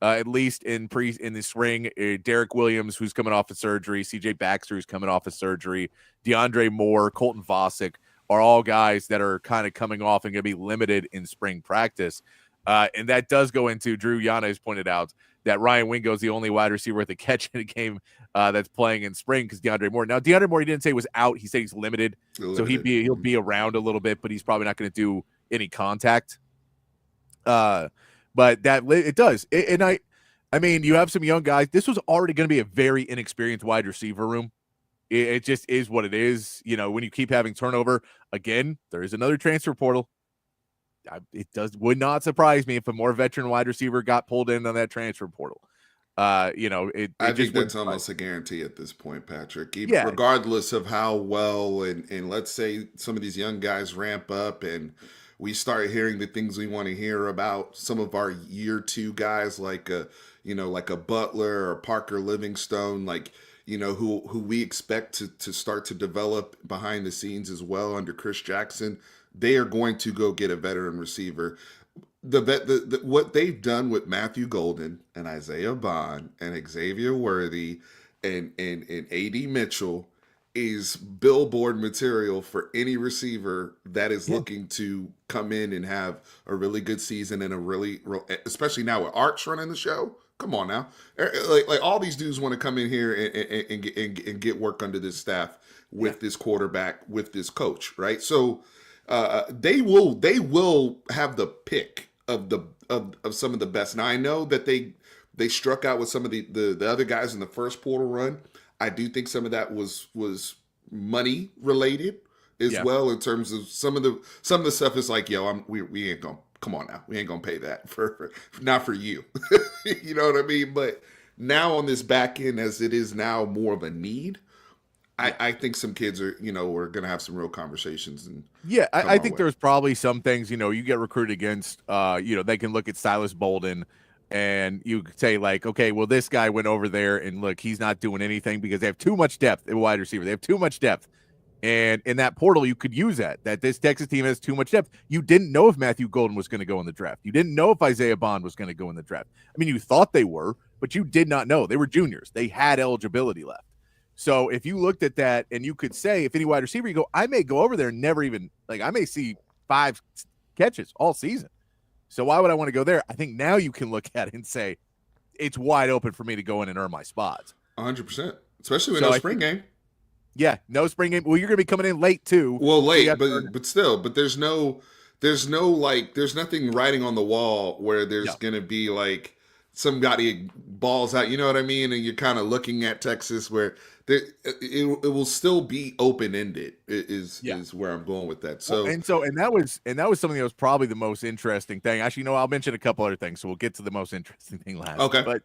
at least in the spring. Derek Williams, who's coming off of surgery, CJ Baxter, who's coming off of surgery, DeAndre Moore, Colton Vosick are all guys that are kind of coming off and going to be limited in spring practice. And that does go into, Drew Yanez pointed out that Ryan Wingo is the only wide receiver with a catch in a game that's playing in spring because DeAndre Moore. Now, DeAndre Moore, he didn't say he was out. He said he's limited. So he'll be around a little bit, but he's probably not going to do any contact. But that it does. I mean, you have some young guys. This was already going to be a very inexperienced wide receiver room. It just is what it is. When you keep having turnover, again, there is another transfer portal. Would not surprise me if a more veteran wide receiver got pulled in on that transfer portal. I think that's almost a guarantee at this point, Patrick. Regardless of how well and let's say some of these young guys ramp up and we start hearing the things we want to hear about some of our year 2 guys like like a Butler or Parker Livingstone, like, who we expect to start to develop behind the scenes as well under Chris Jackson, they are going to go get a veteran receiver. What they've done with Matthew Golden and Isaiah Bond and Xavier Worthy and A.D. Mitchell is billboard material for any receiver that is looking to come in and have a really good season and especially now with Arch running the show. Come on now, like all these dudes want to come in here and get work under this staff with this quarterback, with this coach, right? So they will have the pick of some of the best. Now I know that they struck out with some of the other guys in the first portal run. I do think some of that was money related as well, in terms of some of the stuff is like, we ain't gonna, come on now, we ain't gonna pay that for not for you. You know what I mean? But now on this back end, as it is now more of a need, I think some kids are gonna have some real conversations. And I think there's probably some things, you get recruited against, they can look at Silas Bolden and you could say like, okay, well, this guy went over there and look, he's not doing anything because they have too much depth at wide receiver. They have too much depth. And in that portal, you could use that this Texas team has too much depth. You didn't know if Matthew Golden was going to go in the draft. You didn't know if Isaiah Bond was going to go in the draft. I mean, you thought they were, but you did not know. They were juniors. They had eligibility left. So if you looked at that and you could say, if any wide receiver, you go, I may go over there and never even, I may see 5 catches all season. So why would I want to go there? I think now you can look at it and say, it's wide open for me to go in and earn my spots. 100%, especially with no spring game. Yeah, no spring game. Well, you're going to be coming in late too. Well, late, but still, there's nothing writing on the wall where there's going to be like somebody balls out. You know what I mean? And you're kind of looking at Texas where it will still be open ended. Is where I'm going with that. So and that was something that was probably the most interesting thing. Actually, I'll mention a couple other things. So we'll get to the most interesting thing last. Okay, but.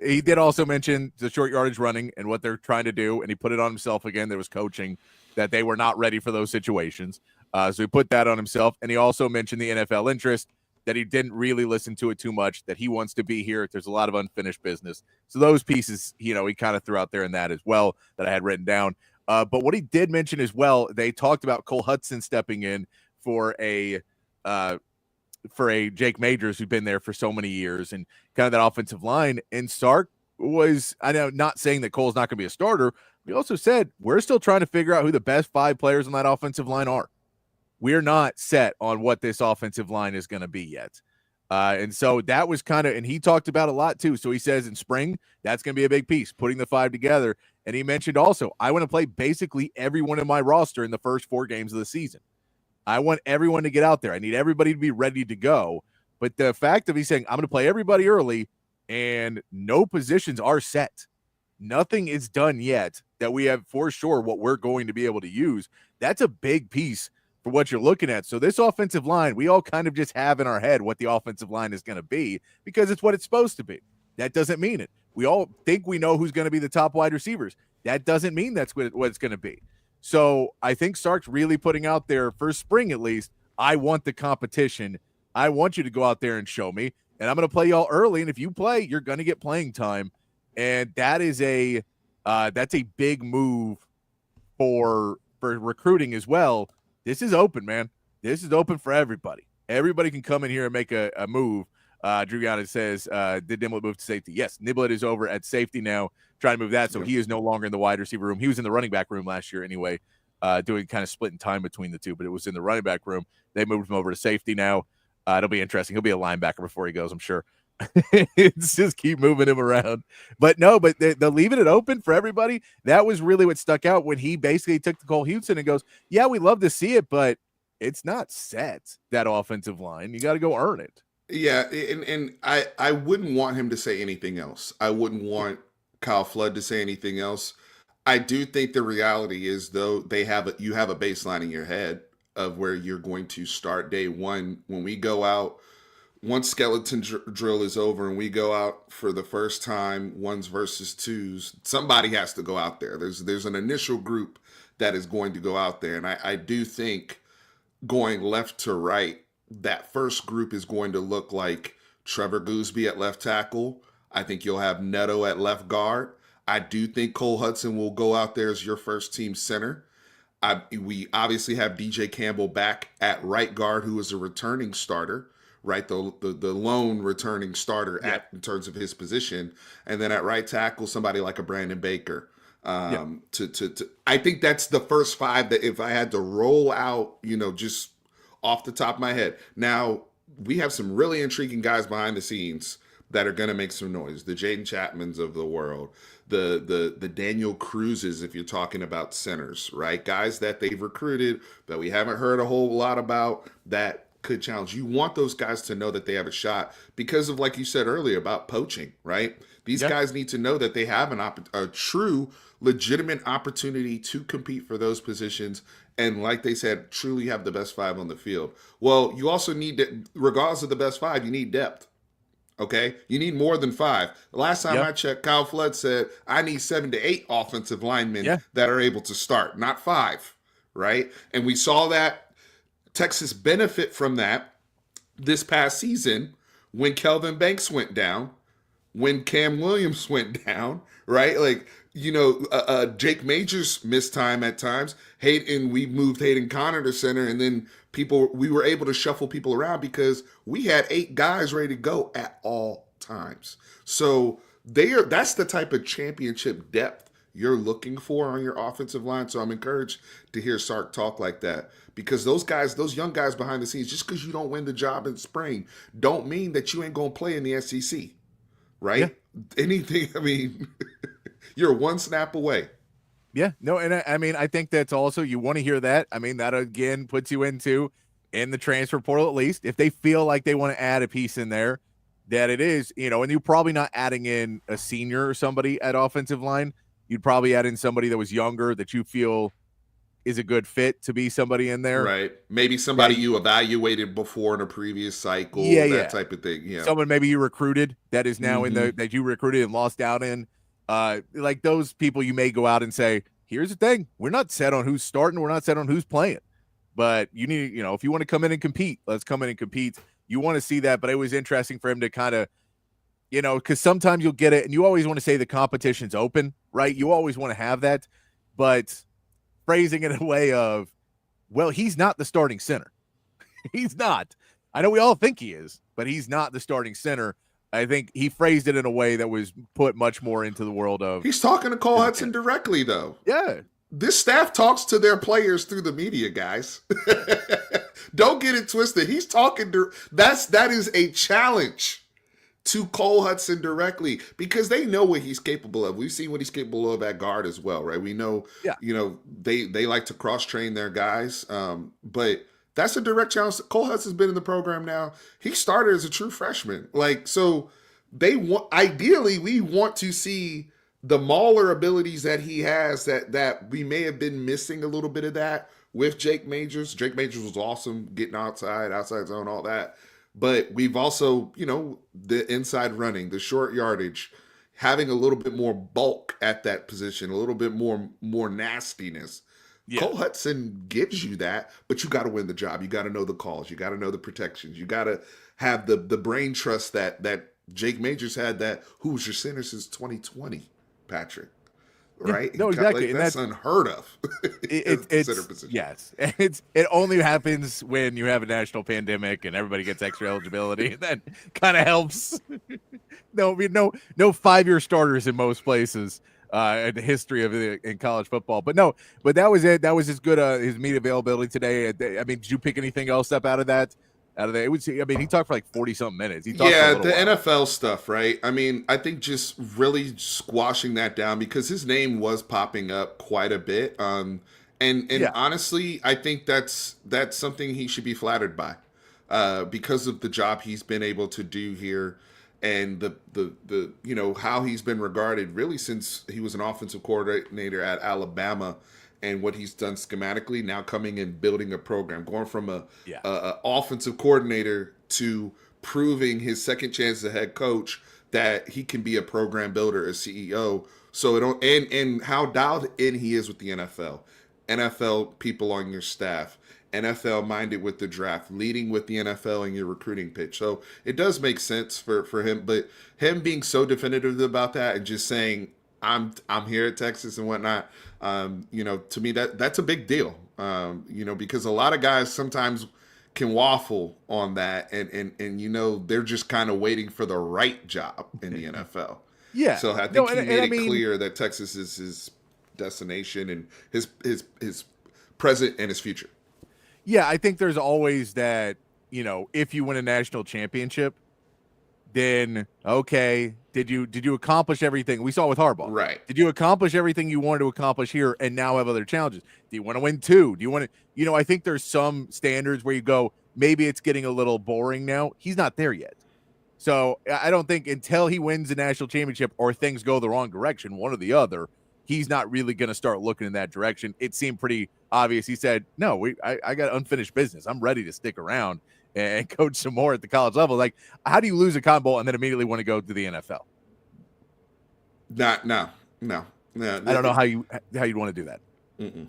He did also mention the short yardage running and what they're trying to do, and he put it on himself again. There was coaching that they were not ready for those situations. So he put that on himself, and he also mentioned the NFL interest, that he didn't really listen to it too much, that he wants to be here. There's a lot of unfinished business. So those pieces, he kind of through out there in that as well that I had written down. But what he did mention as well, they talked about Cole Hudson stepping in for a Jake Majors who'd been there for so many years and kind of that offensive line. And Sark was, I know, not saying that Cole's not going to be a starter. He also said, we're still trying to figure out who the best 5 players on that offensive line are. We're not set on what this offensive line is going to be yet. And so that was kind of, and he talked about a lot too. So he says in spring, that's going to be a big piece, putting the 5 together. And he mentioned also, I want to play basically everyone in my roster in the first 4 games of the season. I want everyone to get out there. I need everybody to be ready to go. But the fact of he's saying, I'm going to play everybody early and no positions are set. Nothing is done yet that we have for sure what we're going to be able to use. That's a big piece for what you're looking at. So this offensive line, we all kind of just have in our head what the offensive line is going to be because it's what it's supposed to be. That doesn't mean it. We all think we know who's going to be the top wide receivers. That doesn't mean that's what it's going to be. So I think Sark's really putting out there for spring, at least, I want the competition. I want you to go out there and show me, and I'm going to play y'all early. And if you play, you're going to get playing time. And that is that's a big move for recruiting as well. This is open, man. This is open for everybody. Everybody can come in here and make a move. Drew Giannis says, did Niblett move to safety? Yes, Niblett is over at safety now, trying to move that. So he is no longer in the wide receiver room. He was in the running back room last year anyway, doing kind of splitting time between the two, but it was in the running back room. They moved him over to safety now. It'll be interesting. He'll be a linebacker before he goes, I'm sure. It's just keep moving him around. But they're leaving it open for everybody. That was really what stuck out when he basically took the Cole Houston and goes, yeah, we love to see it, but it's not set, that offensive line. You got to go earn it. Yeah, and I wouldn't want him to say anything else. I wouldn't want Kyle Flood to say anything else. I do think the reality is, though, you have a baseline in your head of where you're going to start day one. When we go out, once skeleton drill is over and we go out for the first time, 1s versus 2s, somebody has to go out there. There's an initial group that is going to go out there. And I do think going left to right, that first group is going to look like Trevor Gooseby at left tackle, I think you'll have Neto at left guard. I do think Cole Hudson will go out there as your first team center. We obviously have DJ Campbell back at right guard, who is a returning starter, right? The lone returning starter in terms of his position. And then at right tackle, somebody like a Brandon Baker. I think that's the first five that if I had to roll out, just off the top of my head. Now, we have some really intriguing guys behind the scenes that are going to make some noise. The Jaden Chapmans of the world, the Daniel Cruzes, if you're talking about centers, right? Guys that they've recruited that we haven't heard a whole lot about that could challenge. You want those guys to know that they have a shot because of, like you said earlier, about poaching, right? These guys need to know that they have a true, legitimate opportunity to compete for those positions. And like they said, truly have the best five on the field. Well, you also need, regardless of the best five, you need depth. Okay, you need more than five. The last time I checked, Kyle Flood said, I need 7 to 8 offensive linemen that are able to start, not 5, right? And we saw that Texas benefit from that this past season when Kelvin Banks went down, when Cam Williams went down, right? Like, Jake Majors missed time at times. We moved Hayden Connor to center, and then we were able to shuffle people around because we had 8 guys ready to go at all times. So that's the type of championship depth you're looking for on your offensive line. So I'm encouraged to hear Sark talk like that, because those young guys behind the scenes, just because you don't win the job in spring, don't mean that you ain't going to play in the SEC, right? Anything, you're one snap away. Yeah, no, and I think that's also, you want to hear that. That again puts you in the transfer portal, at least if they feel like they want to add a piece in there, that it is, and you're probably not adding in a senior or somebody at offensive line. You'd probably add in somebody that was younger that you feel is a good fit to be somebody in there. Right. Maybe somebody you evaluated before in a previous cycle, that type of thing. Yeah. Someone maybe you recruited that is now that you recruited and lost out in. Like those people, you may go out and say, here's the thing. We're not set on who's starting. We're not set on who's playing. But you need, if you want to come in and compete, let's come in and compete. You want to see that. But it was interesting for him to kind of, because sometimes you'll get it, and you always want to say the competition's open, right? You always want to have that. But phrasing it in a way of, well, he's not the starting center. He's not. I know we all think he is, but he's not the starting center. I think he phrased it in a way that was put much more into the world of. He's talking to Cole Hudson directly, though. Yeah. This staff talks to their players through the media, guys. Don't get it twisted. He's talking to that is a challenge to Cole Hudson directly, because they know what he's capable of. We've seen what he's capable of at guard as well, right? We know, they like to cross-train their guys, but that's a direct challenge. Cole Hudson's been in the program now. He started as a true freshman. So ideally, we want to see the mauler abilities that he has that we may have been missing a little bit of that with Jake Majors. Jake Majors was awesome, getting outside zone, all that. But we've also, the inside running, the short yardage, having a little bit more bulk at that position, a little bit more nastiness. Yeah. Cole Hudson gives you that, but you got to win the job. You got to know the calls. You got to know the protections. You got to have the brain trust that Jake Majors had, that who was your center since 2020, Patrick. Right? No, exactly. That's unheard of. It's center position. Yes. It only happens when you have a national pandemic and everybody gets extra eligibility. And that kind of helps. No 5-year starters in most places in the history of in college football. But that was it. That was as good his media availability today. Did you pick anything else up out of that? He talked for like 40-something minutes. The while. NFL stuff, right? I think just really squashing that down, because his name was popping up quite a bit. Honestly, I think that's something he should be flattered by, because of the job he's been able to do here, and the how he's been regarded really since he was an offensive coordinator at Alabama. And what he's done schematically, now coming and building a program, going from a offensive coordinator to proving his second chance as a head coach that he can be a program builder, a CEO. So and how dialed in he is with the NFL people on your staff, NFL minded with the draft, leading with the NFL in your recruiting pitch. So it does make sense for him, but him being so definitive about that and just saying, I'm here at Texas and whatnot, to me that's a big deal. Because a lot of guys sometimes can waffle on that and they're just kind of waiting for the right job in the NFL. Yeah. So I think he made it clear that Texas is his destination and his present and his future. Yeah, I think there's always that, if you win a national championship, then okay, did you accomplish everything? We saw it with Harbaugh. Right. Did you accomplish everything you wanted to accomplish here and now have other challenges? Do you want to win 2? Do you want to, I think there's some standards where you go, maybe it's getting a little boring now. He's not there yet. So I don't think until he wins the national championship or things go the wrong direction, one or the other, he's not really going to start looking in that direction. It seemed pretty obvious. He said, no, I got unfinished business. I'm ready to stick around and coach some more at the college level. Like, how do you lose a Cotton Bowl and then immediately want to go to the NFL? No. I don't know how you'd want to do that. Mm-mm.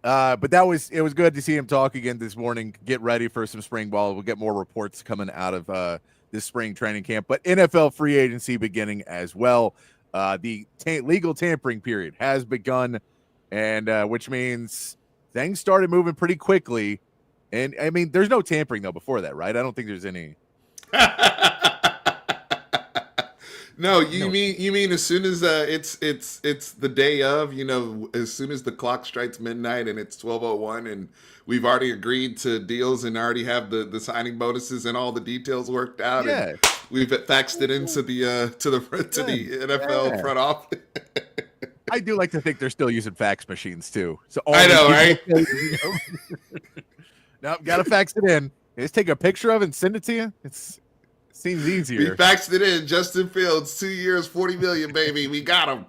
But it was good to see him talk again this morning. Get ready for some spring ball. We'll get more reports coming out of this spring training camp, but NFL free agency beginning as well. The legal tampering period has begun, and which means things started moving pretty quickly. And I mean, there's no tampering though before that, right? I don't think there's any. No, you mean as soon as it's the day of, as soon as the clock strikes midnight and it's 12:01 and we've already agreed to deals and already have the signing bonuses and all the details worked out. Yeah. And we've faxed it into the NFL front office. I do like to think they're still using fax machines too. So I know, right? Nope, gotta fax it in. Just take a picture of it and send it to you. Seems easier. We faxed it in. Justin Fields, 2 years, $40 million, baby. We got him.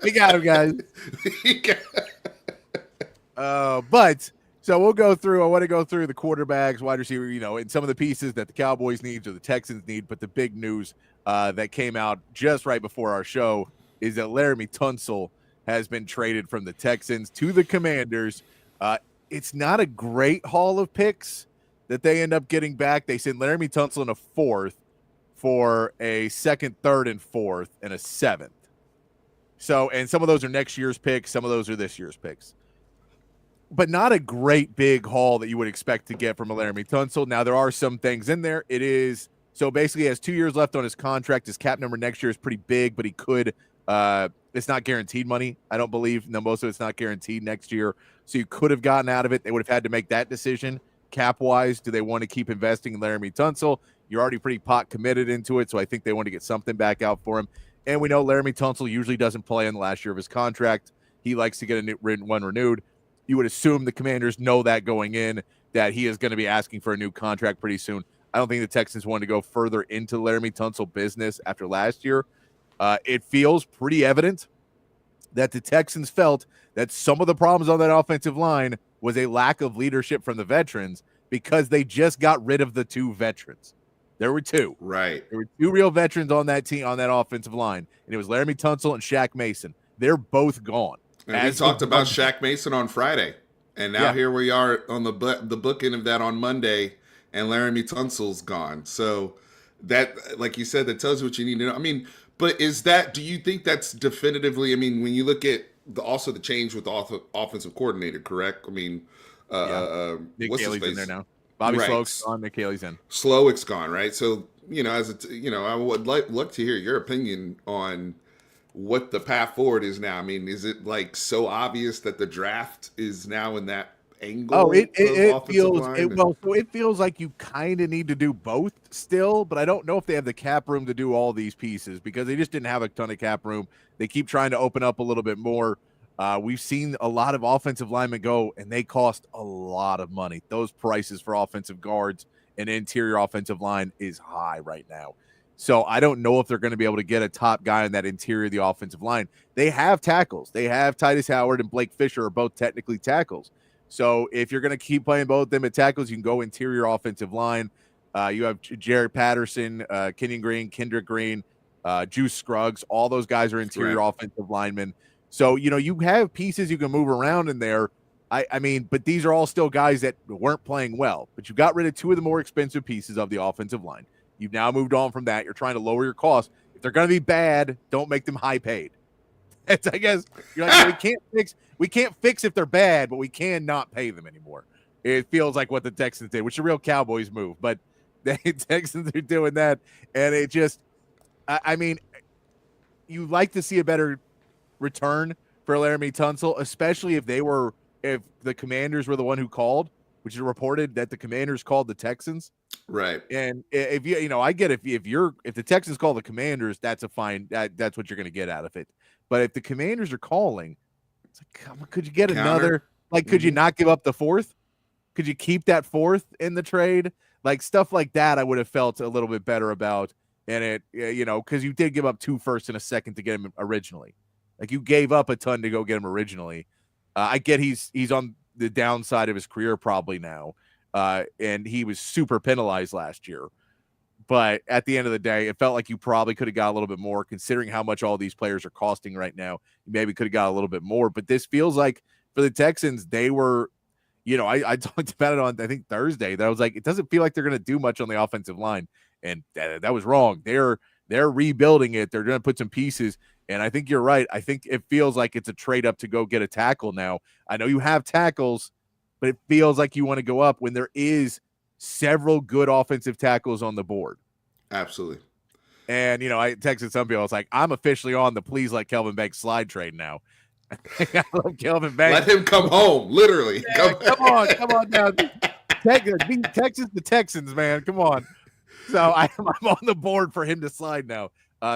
We got him, guys. But so we'll go through. I want to go through the quarterbacks, wide receiver, and some of the pieces that the Cowboys need or the Texans need. But the big news that came out just right before our show is that Laramie Tunsil has been traded from the Texans to the Commanders. It's not a great haul of picks that they end up getting back. They sent Laramie Tunsil in a 4th for a 2nd, 3rd, and 4th, and a 7th. So, and some of those are next year's picks. Some of those are this year's picks. But not a great big haul that you would expect to get from a Laramie Tunsil. Now, there are some things in there. So basically he has 2 years left on his contract. His cap number next year is pretty big, but he could, it's not guaranteed money, I don't believe. No, most of it's not guaranteed next year. So you could have gotten out of it. They would have had to make that decision. Cap-wise, do they want to keep investing in Laramie Tunsil? You're already pretty pot committed into it, so I think they want to get something back out for him. And we know Laramie Tunsil usually doesn't play in the last year of his contract. He likes to get one renewed. You would assume the Commanders know that going in, that he is going to be asking for a new contract pretty soon. I don't think the Texans want to go further into Laramie Tunsil business after last year. It feels pretty evident that the Texans felt that some of the problems on that offensive line was a lack of leadership from the veterans because they just got rid of the 2 veterans. There were 2. Right. There were 2 real veterans on that team, on that offensive line, and it was Laramie Tunsil and Shaq Mason. They're both gone. And we talked about Shaq Mason on Friday, and now here we are on the bookend of that on Monday, and Laramie Tunsil's gone. So that, like you said, that tells you what you need to know. I mean, but do you think that's definitively, I mean, when you look at also the change with the offensive coordinator, correct? I mean, Nick what's Haley's his face? in there now. Bobby Right. Slowick's gone. Nick Haley's in. Slowick's gone, right? So, I would like to hear your opinion on what the path forward is now. I mean, is it like so obvious that the draft is now in that angle? Oh, it feels like you kind of need to do both still, but I don't know if they have the cap room to do all these pieces because they just didn't have a ton of cap room. They keep trying to open up a little bit more. We've seen a lot of offensive linemen go, and they cost a lot of money. Those prices for offensive guards and interior offensive line is high right now. So I don't know if they're going to be able to get a top guy in that interior of the offensive line. They have tackles. They have Titus Howard and Blake Fisher are both technically tackles. So if you're going to keep playing both of them at tackles, you can go interior offensive line. You have Jared Patterson, Kenyon Green, Kendrick Green, Juice Scruggs. All those guys are interior offensive linemen. So, you have pieces you can move around in there. I mean, but these are all still guys that weren't playing well. But you got rid of two of the more expensive pieces of the offensive line. You've now moved on from that. You're trying to lower your costs. If they're going to be bad, don't make them high paid. It's, I guess you're like, we can't fix if they're bad, but we can not pay them anymore. It feels like what the Texans did, which is a real Cowboys move. But the Texans are doing that, and it just, I mean, you like to see a better return for Laramie Tunsil, especially if the Commanders were the one who called, which is reported that the Commanders called the Texans. Right. And if I get if the Texans call the Commanders, that's a fine. That's what you're going to get out of it. But if the Commanders are calling, it's like, could you get another? Like, could you not give up the fourth? Could you keep that fourth in the trade? Like, stuff like that, I would have felt a little bit better about. And because you did give up 2 firsts and a second to get him originally. Like, you gave up a ton to go get him originally. I get he's on the downside of his career probably now, and he was super penalized last year. But at the end of the day, it felt like you probably could have got a little bit more, considering how much all these players are costing right now. You maybe could have got a little bit more. But this feels like for the Texans, they were, I talked about it on, I think, Thursday, that I was like, it doesn't feel like they're going to do much on the offensive line. And that was wrong. They're rebuilding it. They're going to put some pieces. And I think you're right. I think it feels like it's a trade up to go get a tackle now. I know you have tackles, but it feels like you want to go up when there is several good offensive tackles on the board. Absolutely. And, I texted some people. I was like, I'm officially on the please let Kelvin Banks slide trade now. I love Kelvin Banks. Let him come home, literally. Yeah, come on now. Beat Texas the Texans, man. Come on. So I'm on the board for him to slide now,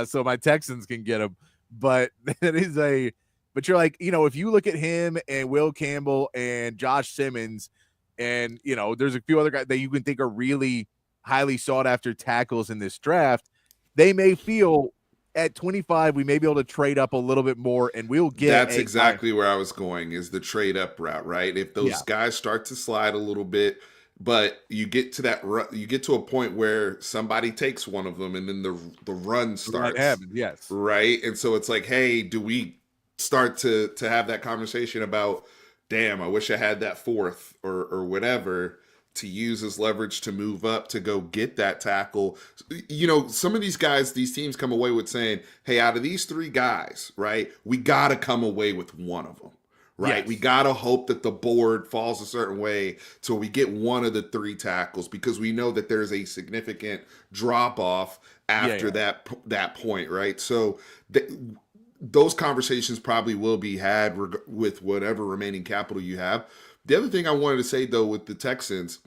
so my Texans can get him. But but you're like, if you look at him and Will Campbell and Josh Simmons, and there's a few other guys that you can think are really highly sought after tackles in this draft, they may feel at 25 we may be able to trade up a little bit more, and we'll get. That's exactly where I was going, is the trade up route, right? If those guys start to slide a little bit. But you get to a point where somebody takes one of them, and then the run starts. Yes. Right. And so it's like, hey, do we start to have that conversation about, damn, I wish I had that fourth or whatever to use as leverage to move up to go get that tackle. Some of these guys, these teams come away with saying, hey, out of these 3 guys, right, we got to come away with one of them. Right. Yes. We got to hope that the board falls a certain way so we get one of the 3 tackles, because we know that there's a significant drop off after that point. Right. So those conversations probably will be had with whatever remaining capital you have. The other thing I wanted to say, though, with the Texans,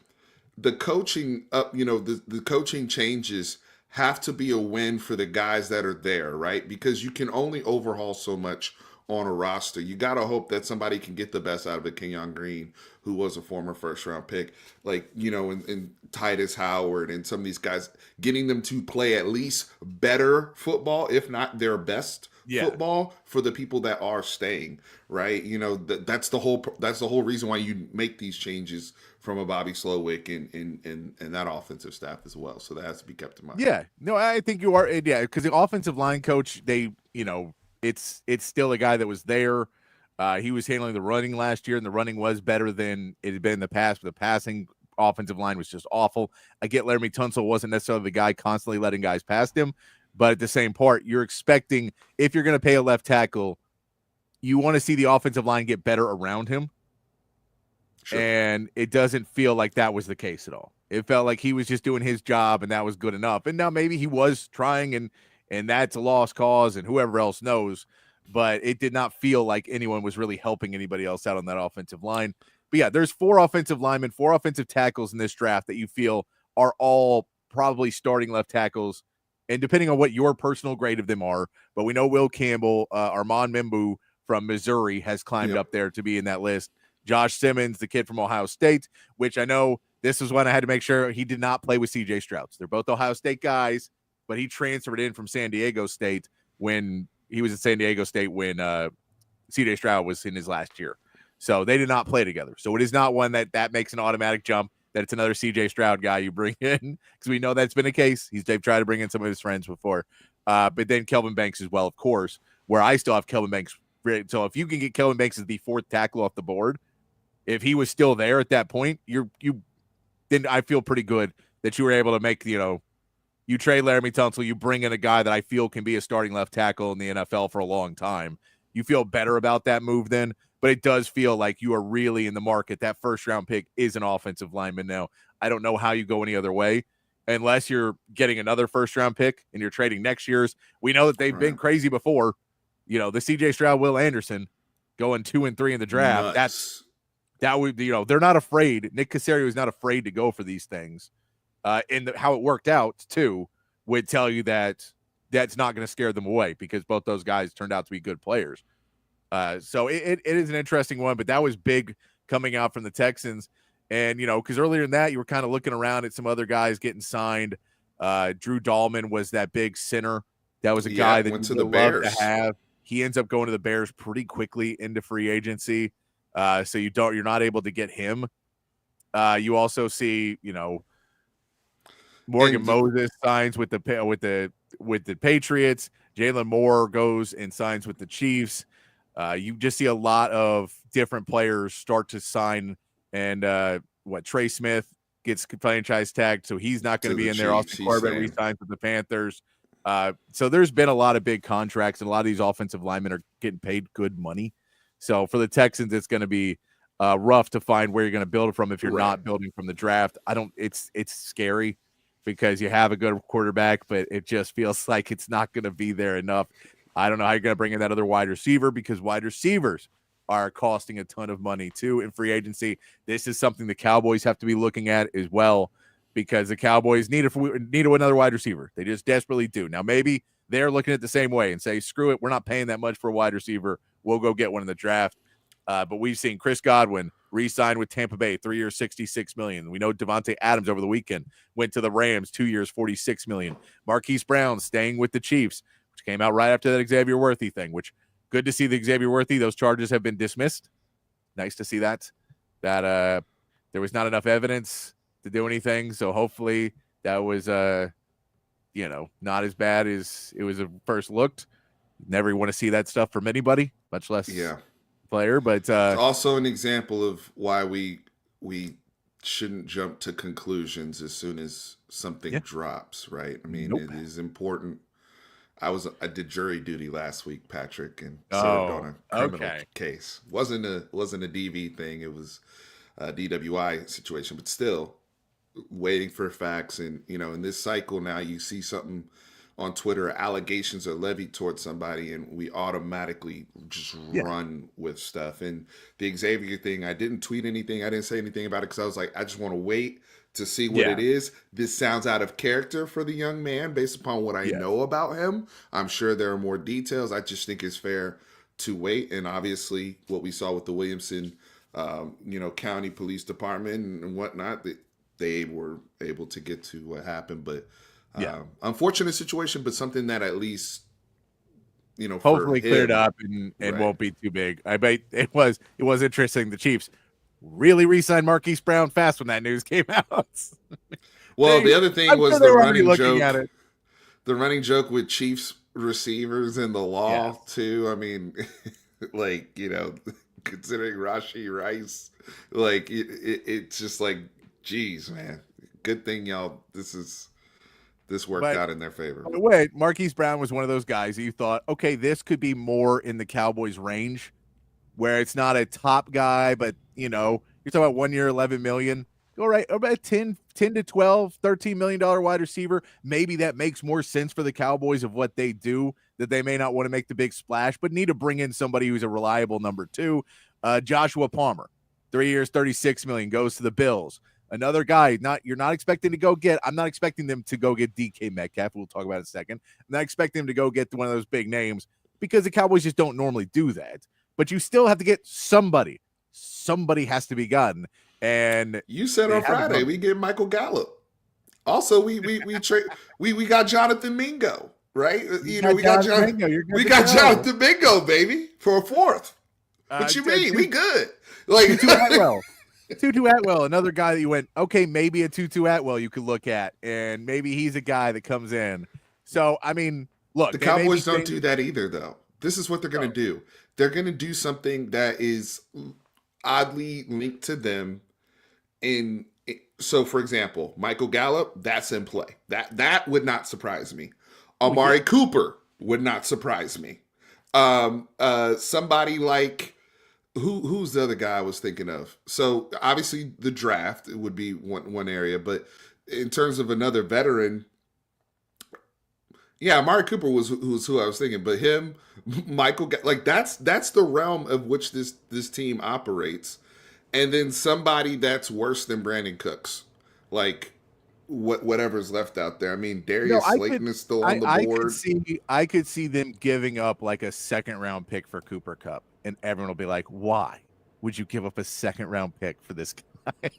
the coaching the coaching changes have to be a win for the guys that are there. Right. Because you can only overhaul so much on a roster. You got to hope that somebody can get the best out of it. Kenyon Green, who was a former first-round pick, and Titus Howard and some of these guys, getting them to play at least better football, if not their best football, for the people that are staying, right? That's the whole reason why you make these changes from a Bobby Slowick and that offensive staff as well. So that has to be kept in mind. Yeah, no, I think you are. Yeah, because the offensive line coach, it's still a guy that was there. He was handling the running last year, and the running was better than it had been in the past. But the passing offensive line was just awful. I get Laramie Tunsil wasn't necessarily the guy constantly letting guys past him, but at the same part, you're expecting, if you're going to pay a left tackle, you want to see the offensive line get better around him. Sure. And it doesn't feel like that was the case at all. It felt like he was just doing his job, and that was good enough. And now maybe he was trying, and that's a lost cause, and whoever else knows. But it did not feel like anyone was really helping anybody else out on that offensive line. But yeah, there's 4 offensive linemen, 4 offensive tackles in this draft that you feel are all probably starting left tackles, and depending on what your personal grade of them are. But we know Will Campbell, Armand Membu from Missouri has climbed up there to be in that list. Josh Simmons, the kid from Ohio State, which I know this is one I had to make sure he did not play with C.J. Stroud. They're both Ohio State guys, but he transferred in from San Diego State when he was at San Diego State when C.J. Stroud was in his last year. So they did not play together. So it is not one that makes an automatic jump that it's another C.J. Stroud guy you bring in, because we know that's been the case. They've tried to bring in some of his friends before. But then Kelvin Banks as well, of course, where I still have Kelvin Banks. So if you can get Kelvin Banks as the 4th tackle off the board, if he was still there at that point, then I feel pretty good that you were able to make, you trade Laramie Tunsil, you bring in a guy that I feel can be a starting left tackle in the NFL for a long time. You feel better about that move then, but it does feel like you are really in the market. That first-round pick is an offensive lineman now. I don't know how you go any other way unless you're getting another first-round pick and you're trading next year's. We know that they've been crazy before. The C.J. Stroud, Will Anderson going 2 and 3 in the draft. That would, they're not afraid. Nick Caserio is not afraid to go for these things. And how it worked out, too, would tell you that that's not going to scare them away because both those guys turned out to be good players. So it is an interesting one, but that was big coming out from the Texans. And, because earlier in that, you were kind of looking around at some other guys getting signed. Drew Dahlman was that big center. That was a guy that went to you the would love Bears. to have. He ends up going to the Bears pretty quickly into free agency. So you're not able to get him. You also see, Morgan Moses signs with the Patriots. Jalen Moore goes and signs with the Chiefs. You just see a lot of different players start to sign, and Trey Smith gets franchise tagged, so he's not going to be in there. Austin Corbett re-signs with the Panthers. So there's been a lot of big contracts, and a lot of these offensive linemen are getting paid good money. So for the Texans, it's going to be rough to find where you're going to build from if you're not building from the draft. It's scary because you have a good quarterback, but it just feels like it's not going to be there enough. I don't know how you're going to bring in that other wide receiver because wide receivers are costing a ton of money too in free agency. This is something the Cowboys have to be looking at as well because the Cowboys need another wide receiver. They just desperately do. Now, maybe they're looking at it the same way and say, screw it, we're not paying that much for a wide receiver. We'll go get one in the draft. But we've seen Chris Godwin re-signed with Tampa Bay, 3 years, $66 million. We know Devontae Adams over the weekend went to the Rams, 2 years, $46 million. Marquise Brown staying with the Chiefs, which came out right after that Xavier Worthy thing, which good to see the Xavier Worthy. Those charges have been dismissed. Nice to see that there was not enough evidence to do anything. So hopefully that was, not as bad as it was at first looked. Never want to see that stuff from anybody, much less player. But it's also an example of why we shouldn't jump to conclusions as soon as something drops, right? I mean, it is important. I did jury duty last week, Patrick, and served on a criminal case. Wasn't a DV thing. It was a DWI situation, but still waiting for facts. And, in this cycle now you see something on Twitter, allegations are levied towards somebody, and we automatically just run with stuff. And the Xavier thing, I didn't tweet anything. I didn't say anything about it because I was like, I just want to wait to see what it is. This sounds out of character for the young man based upon what I know about him. I'm sure there are more details. I just think it's fair to wait. And obviously what we saw with the Williamson, County Police Department and whatnot, that they were able to get to what happened. But unfortunate situation, but something that at least, hopefully cleared up and won't be too big. I bet it was interesting. The Chiefs really re-signed Marquise Brown fast when that news came out. Well, the other thing was the running joke. The running joke with Chiefs receivers and the law too. I mean, considering Rashee Rice, it's just like, geez, man. Good thing this worked out in their favor. By the way, Marquise Brown was one of those guys that you thought, okay, this could be more in the Cowboys' range, where it's not a top guy, but you're talking about 1 year, $11 million. Go right about 10 to 12, $13 million wide receiver. Maybe that makes more sense for the Cowboys of what they do, that they may not want to make the big splash, but need to bring in somebody who's a reliable number two. Joshua Palmer, 3 years, $36 million, goes to the Bills. Another guy, you're not expecting to go get. I'm not expecting them to go get DK Metcalf. We'll talk about it in a second. I'm not expecting them to go get one of those big names because the Cowboys just don't normally do that. But you still have to get somebody. Somebody has to be gotten. And you said on Friday we get Michael Gallup. Also, we got Jonathan Mingo, right? We got Jonathan Mingo, baby, for a fourth. What you mean? We good? Tutu Atwell. Tutu Atwell, another guy that you went, okay, maybe a Tutu Atwell you could look at, and maybe he's a guy that comes in. So, I mean, look. The Cowboys don't do that either, though. This is what they're going to do. They're going to do something that is, oddly linked to them. So, for example, Michael Gallup, that's in play. That would not surprise me. Amari Cooper would not surprise me. Somebody like who's the other guy I was thinking of? So obviously the draft would be one area, but in terms of another veteran, yeah, Amari Cooper was who I was thinking, but him, Michael, like that's the realm of which this team operates. And then somebody that's worse than Brandon Cooks, like whatever's left out there. I mean, Darius Slayton is still on the board. I could see them giving up like a second round pick for Cooper Kupp, and everyone will be like, "Why would you give up a second round pick for this guy?"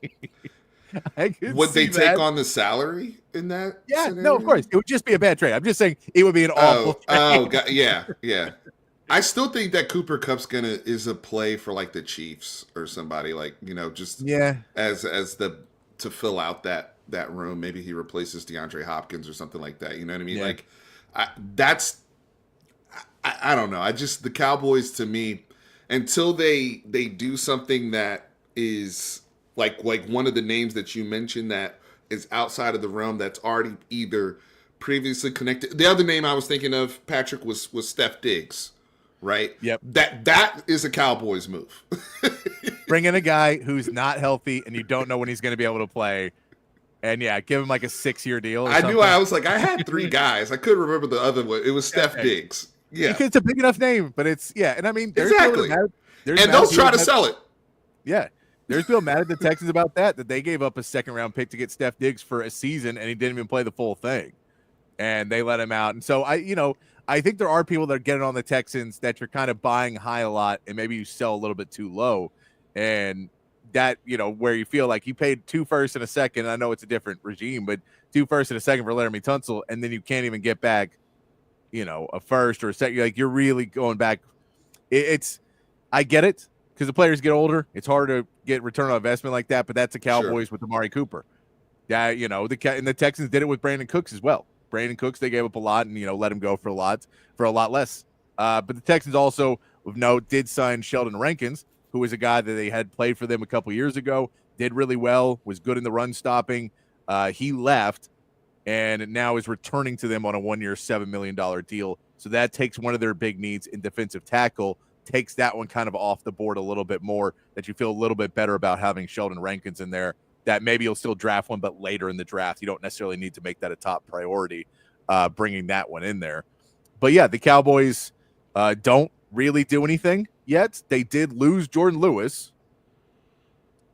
Would they take on the salary in that? Yeah, scenario? no, of course, it would just be a bad trade. I'm just saying it would be an awful trade. Oh, God, yeah. I still think that Cooper Kupp's is a play for like the Chiefs or somebody, like, just as to fill out that room. Maybe he replaces DeAndre Hopkins or something like that. You know what I mean? Yeah. Like I don't know. The Cowboys, to me, until they do something that is like one of the names that you mentioned that is outside of the realm, that's already either previously connected. The other name I was thinking of, Patrick, was Steph Diggs. Right. Yep. That is a Cowboys move. Bring in a guy who's not healthy and you don't know when he's going to be able to play, and give him like a 6-year deal. I knew I was like, I had 3 guys. I couldn't remember the other one. It was Steph Diggs. Yeah, because it's a big enough name, but it's and I mean, exactly. And they'll try to sell it. Yeah, there's people mad at the Texans about that they gave up a second round pick to get Steph Diggs for a season and he didn't even play the full thing, and they let him out. And so I think there are people that are getting on the Texans that you're kind of buying high a lot, and maybe you sell a little bit too low. And that, where you feel like you paid 2 firsts and a second. I know it's a different regime, but 2 firsts and a second for Laramie Tunsil, and then you can't even get back, a first or a second. You're really going back. I get it because the players get older. It's hard to get return on investment like that, but that's the Cowboys with Amari Cooper. Yeah, and the Texans did it with Brandon Cooks as well. Brandon Cooks, they gave up a lot and, let him go for a lot less. But the Texans also, of note, did sign Sheldon Rankins, who was a guy that they had played for them a couple years ago, did really well, was good in the run stopping. He left and now is returning to them on a 1-year, $7 million deal. So that takes one of their big needs in defensive tackle, takes that one kind of off the board a little bit more, that you feel a little bit better about having Sheldon Rankins in there. That maybe you'll still draft one, but later in the draft, you don't necessarily need to make that a top priority, bringing that one in there. But yeah, the Cowboys don't really do anything yet. They did lose Jordan Lewis.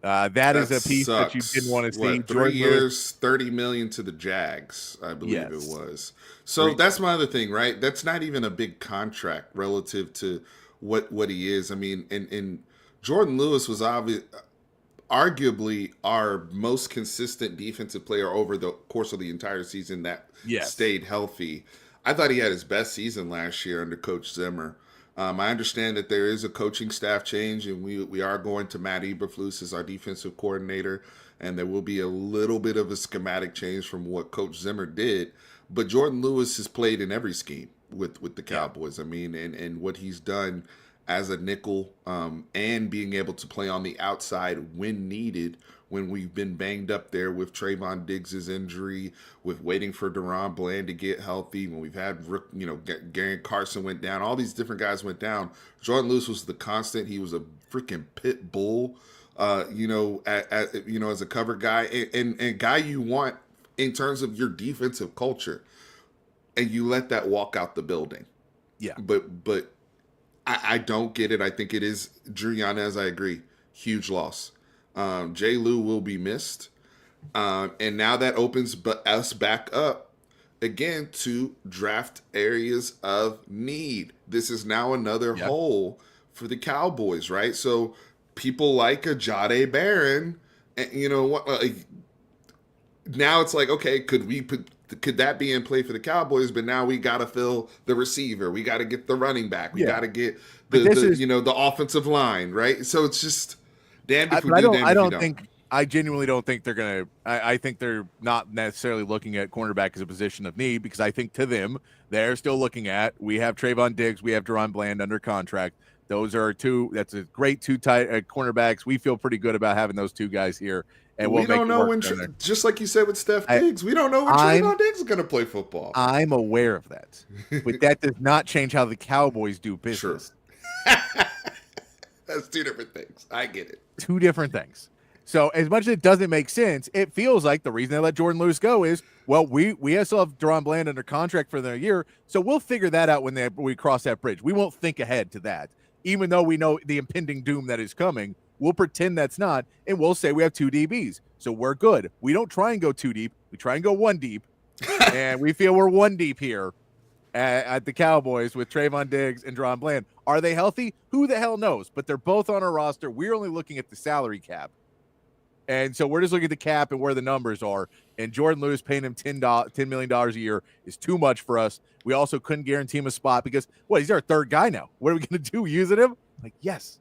That is a piece that you didn't want to see. 3 years, $30 million to the Jags, I believe it was. So that's my other thing, right? That's not even a big contract relative to what he is. I mean, and Jordan Lewis was arguably our most consistent defensive player over the course of the entire season that stayed healthy. I thought he had his best season last year under Coach Zimmer. I understand that there is a coaching staff change, and we are going to Matt Eberflus as our defensive coordinator, and there will be a little bit of a schematic change from what Coach Zimmer did. But Jordan Lewis has played in every scheme with the Cowboys. I mean, and what he's done as a nickel, and being able to play on the outside when needed, when we've been banged up there with Trayvon Diggs' injury, with waiting for Deron Bland to get healthy, when we've had, Gary Carson went down, all these different guys went down. Jordan Lewis was the constant. He was a freaking pit bull, as a cover guy, and guy you want in terms of your defensive culture, and you let that walk out the building. Yeah. But I don't get it. I think it is Drew Yanez. I agree. Huge loss. Jay Lou will be missed. And now that opens us back up again to draft areas of need. This is now another hole for the Cowboys, right? So people like a Jahdae Barron, and you know what? Now it's like, okay, could that be in play for the Cowboys? But now we got to fill the receiver. We got to get the running back. We got to get the offensive line, right? So it's just damned if we do, damned if we don't. I genuinely don't think they're going to – I think they're not necessarily looking at cornerback as a position of need, because I think to them, they're still looking at, we have Trayvon Diggs, we have Deron Bland under contract. Those are that's a great two tight cornerbacks. We feel pretty good about having those two guys here. And we don't know when, just like you said with Steph Diggs, we don't know when Trayvon Diggs is going to play football. I'm aware of that, but that does not change how the Cowboys do business. Sure. That's two different things. I get it. Two different things. So as much as it doesn't make sense, it feels like the reason they let Jordan Lewis go is, well, we still have Deron Bland under contract for another year, so we'll figure that out when we cross that bridge. We won't think ahead to that, even though we know the impending doom that is coming. We'll pretend that's not, and we'll say we have two DBs, so we're good. We don't try and go too deep. We try and go one deep, and we feel we're one deep here at the Cowboys with Trayvon Diggs and Deron Bland. Are they healthy? Who the hell knows? But they're both on our roster. We're only looking at the salary cap. And so we're just looking at the cap and where the numbers are. And Jordan Lewis paying him $10 million a year is too much for us. We also couldn't guarantee him a spot because, he's our third guy now. What are we going to do, using him? Like, yes.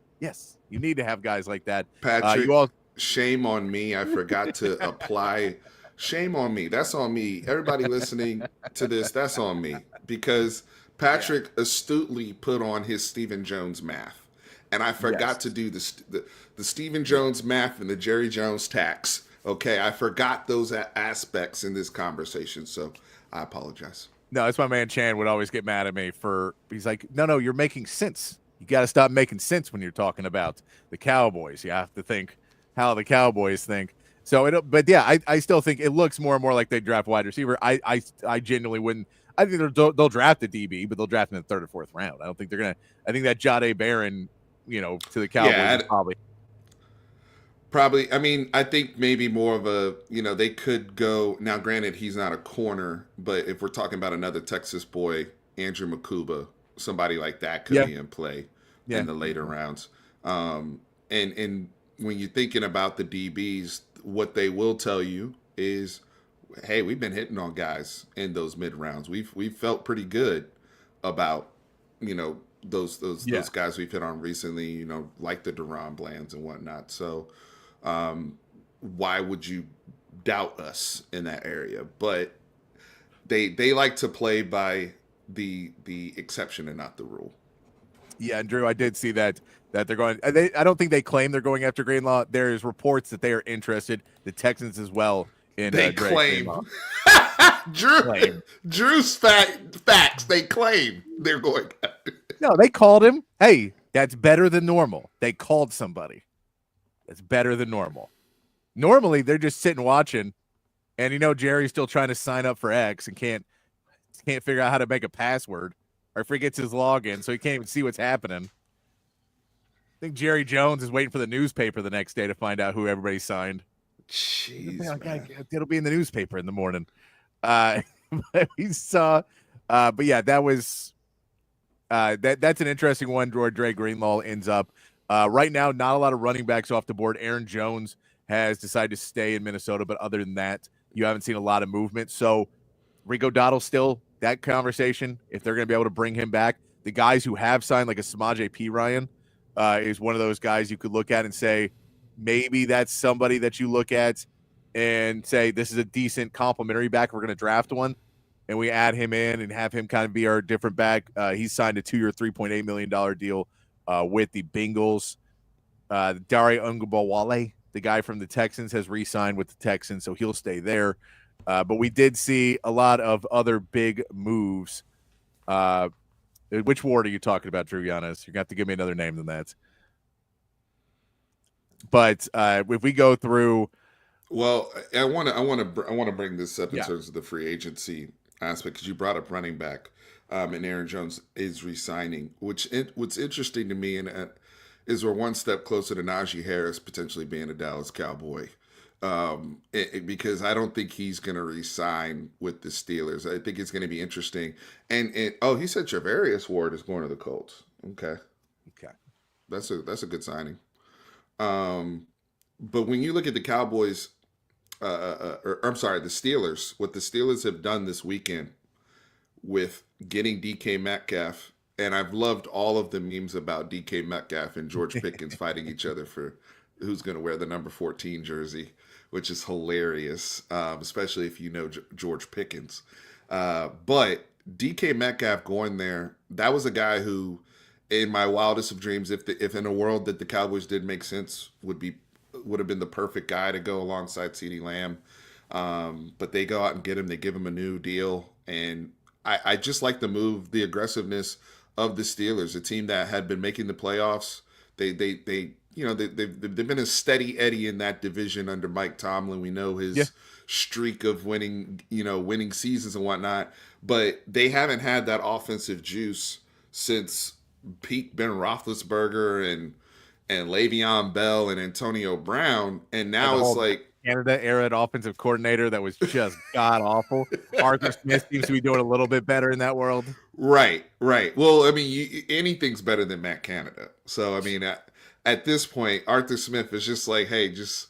You need to have guys like that. Patrick, shame on me. I forgot to apply. Shame on me. That's on me. Everybody listening to this, that's on me. Because Patrick astutely put on his Stephen Jones math. And I forgot to do the Stephen Jones math and the Jerry Jones tax. Okay, I forgot those aspects in this conversation, so I apologize. No, that's my man Chan would always get mad at me he's like, no, you're making sense. You got to stop making sense when you're talking about the Cowboys. You have to think how the Cowboys think. So, I still think it looks more and more like they draft wide receiver. I genuinely wouldn't. I think they'll draft a DB, but they'll draft in the third or fourth round. I don't think they're gonna. I think that Jahdae Barron, to the Cowboys probably. I mean, I think maybe more of a, they could go now. Granted, he's not a corner, but if we're talking about another Texas boy, Andrew Makuba, somebody like that could be in play in the later rounds. And when you're thinking about the DBs, what they will tell you is, hey, we've been hitting on guys in those mid rounds. We've felt pretty good about, those guys we've hit on recently, like the Deron Blands and whatnot. So why would you doubt us in that area? But they like to play by the exception and not the rule. Yeah, and Drew, I did see that they're going. I don't think they claim they're going after Greenlaw. There is reports that they are interested. The Texans as well. They claim. Drew's facts. They claim they're going after. No, they called him. Hey, that's better than normal. They called somebody. That's better than normal. Normally, they're just sitting watching, and Jerry's still trying to sign up for X and can't figure out how to make a password or forgets his login, so he can't even see what's happening. I think Jerry Jones is waiting for the newspaper the next day to find out who everybody signed. Jeez, it'll be in the newspaper in the morning. We saw, but yeah, that was that's an interesting one. Dre Greenlaw ends up right now. Not a lot of running backs off the board. Aaron Jones has decided to stay in Minnesota, but other than that, you haven't seen a lot of movement. So Rico Dottle still that conversation. If they're going to be able to bring him back, the guys who have signed, like a Samaje Perine, is one of those guys you could look at and say, maybe that's somebody that you look at and say, this is a decent complimentary back. We're going to draft one, and we add him in and have him kind of be our different back. He's signed a 2-year, $3.8 million deal with the Bengals. Dare Ungabawale, the guy from the Texans, has re-signed with the Texans, so he'll stay there. But we did see a lot of other big moves. Which ward are you talking about, Drew Giannis? You're going to have to give me another name than that. But if we go through, well, I want to bring this up in terms of the free agency aspect, because you brought up running back, and Aaron Jones is re-signing. What's interesting to me is we're one step closer to Najee Harris potentially being a Dallas Cowboy, because I don't think he's going to re-sign with the Steelers. I think it's going to be interesting. And he said Travarius Ward is going to the Colts. Okay, that's a good signing. But when you look at the Cowboys, the Steelers, what the Steelers have done this weekend with getting DK Metcalf, and I've loved all of the memes about DK Metcalf and George Pickens fighting each other for who's going to wear the number 14 jersey, which is hilarious, especially if you know George Pickens. But DK Metcalf going there, that was a guy who in my wildest of dreams, if in a world that the Cowboys did make sense, would have been the perfect guy to go alongside CeeDee Lamb. But they go out and get him. They give him a new deal, and I just like the move, the aggressiveness of the Steelers, a team that had been making the playoffs. They've been a steady Eddie in that division under Mike Tomlin. We know his streak of winning seasons and whatnot, but they haven't had that offensive juice since peak Ben Roethlisberger and Le'Veon Bell and Antonio Brown, and now it's like Canada era offensive coordinator that was just god awful. Arthur Smith seems to be doing a little bit better in that world. Right. Well, I mean, anything's better than Matt Canada. So, I mean, at this point, Arthur Smith is just like, hey, just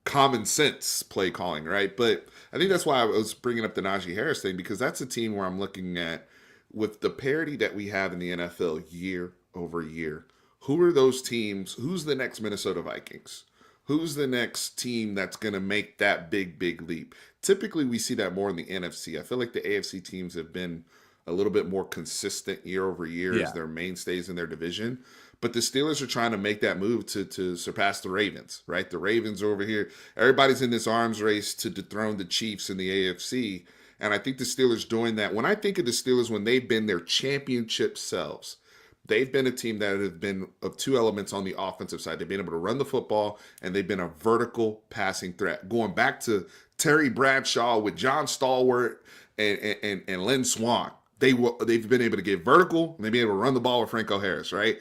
common sense play calling, right? But I think that's why I was bringing up the Najee Harris thing, because that's a team where I'm looking at, with the parity that we have in the NFL year over year, who are those teams? Who's the next Minnesota Vikings? Who's the next team that's going to make that big leap? Typically, we see that more in the NFC. I feel like the AFC teams have been a little bit more consistent year over year as their mainstays in their division. But the Steelers are trying to make that move to surpass the Ravens, right? The Ravens are over here. Everybody's in this arms race to dethrone the Chiefs in the AFC. And I think the Steelers doing that. When I think of the Steelers, when they've been their championship selves, they've been a team that have been of two elements on the offensive side. They've been able to run the football, and they've been a vertical passing threat. Going back to Terry Bradshaw with John Stallworth and Lynn Swann, they've been able to get vertical, and they've been able to run the ball with Franco Harris, right?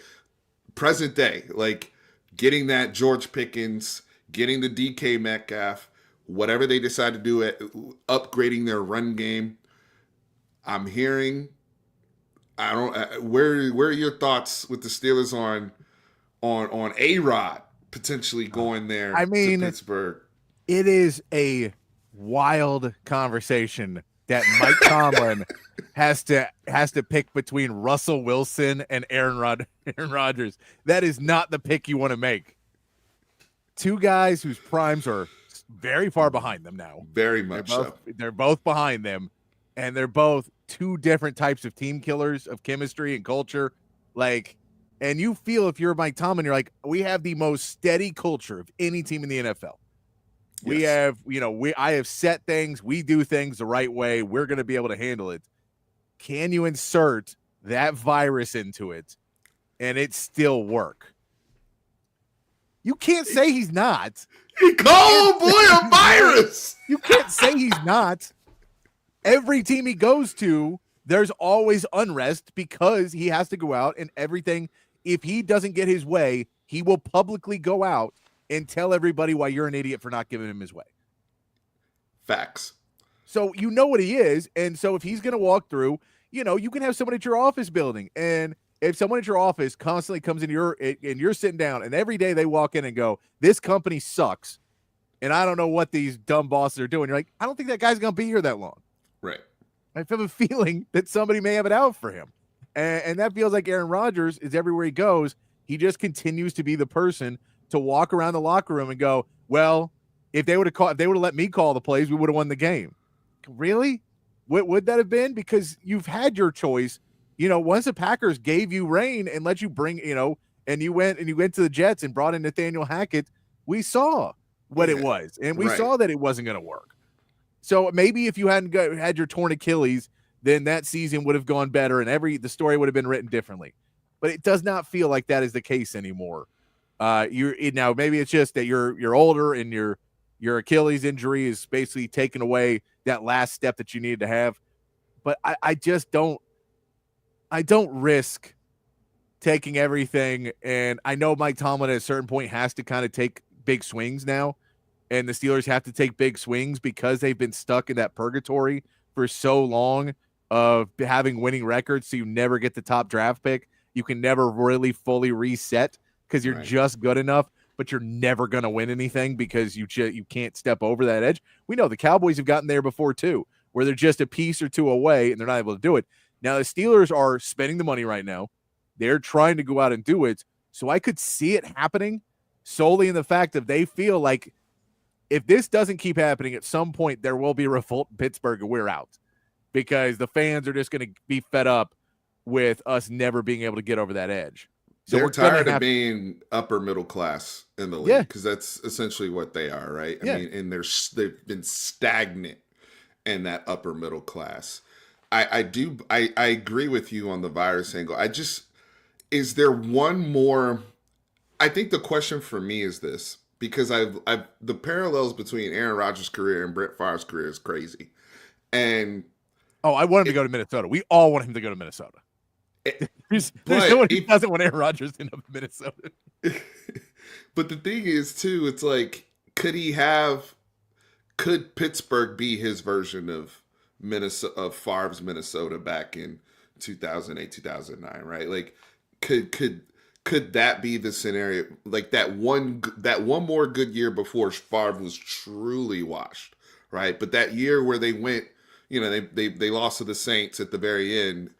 Present day, like getting that George Pickens, getting the DK Metcalf, whatever they decide to do at upgrading their run game. I'm hearing, where are your thoughts with the Steelers on A-Rod potentially going there to Pittsburgh? It is a wild conversation that Mike Tomlin has to pick between Russell Wilson and Aaron Rodgers. That is not the pick you want to make. Two guys whose primes are very far behind them now. Very much so. They're both behind them, and they're both two different types of team killers of chemistry and culture. And you feel, if you're Mike Tomlin, you're like, we have the most steady culture of any team in the NFL. We have, I have set things. We do things the right way. We're going to be able to handle it. Can you insert that virus into it and it still work? You can't say he's not. He called boy a virus. You can't say he's not. Every team he goes to, there's always unrest because he has to go out and everything. If he doesn't get his way, he will publicly go out and tell everybody why you're an idiot for not giving him his way. Facts. So you know what he is. And so if he's going to walk through, you can have someone at your office building. And if someone at your office constantly comes in and you're sitting down and every day they walk in and go, this company sucks, and I don't know what these dumb bosses are doing. You're like, I don't think that guy's going to be here that long. Right. I have a feeling that somebody may have it out for him. And that feels like Aaron Rodgers is everywhere he goes. He just continues to be the person to walk around the locker room and go, well, if they would have let me call the plays, we would have won the game. Really? What would that have been? Because you've had your choice. Once the Packers gave you reign and let you bring, and you went to the Jets and brought in Nathaniel Hackett, we saw what it was, and we saw that it wasn't going to work. So maybe if you hadn't had your torn Achilles, then that season would have gone better, and the story would have been written differently. But it does not feel like that is the case anymore. Now maybe it's just that you're older and your Achilles injury is basically taking away that last step that you needed to have. But I just don't risk taking everything. And I know Mike Tomlin at a certain point has to kind of take big swings now. And the Steelers have to take big swings because they've been stuck in that purgatory for so long of having winning records. So you never get the top draft pick. You can never really fully reset because you're just good enough, but you're never going to win anything because you can't step over that edge. We know the Cowboys have gotten there before too, where they're just a piece or two away and they're not able to do it. Now the Steelers are spending the money right now. They're trying to go out and do it. So I could see it happening solely in the fact that they feel like if this doesn't keep happening, at some point there will be a revolt in Pittsburgh and we're out because the fans are just going to be fed up with us never being able to get over that edge. So They're we're gonna tired of have- being upper middle class in the Yeah. league because that's essentially what they are, right? I Yeah. mean, and they've been stagnant in that upper middle class. I agree with you on the virus angle. Is there one more? I think the question for me is this, because the parallels between Aaron Rodgers' career and Brett Favre's career is crazy. And I want him to go to Minnesota. We all want him to go to Minnesota. There's no one who doesn't want Aaron Rodgers to end up in Minnesota. But the thing is, too, it's like, could Pittsburgh be his version of Favre's Minnesota back in 2008, 2009, right? Like, could that be the scenario? Like that one more good year before Favre was truly washed, right? But that year where they went, they lost to the Saints at the very end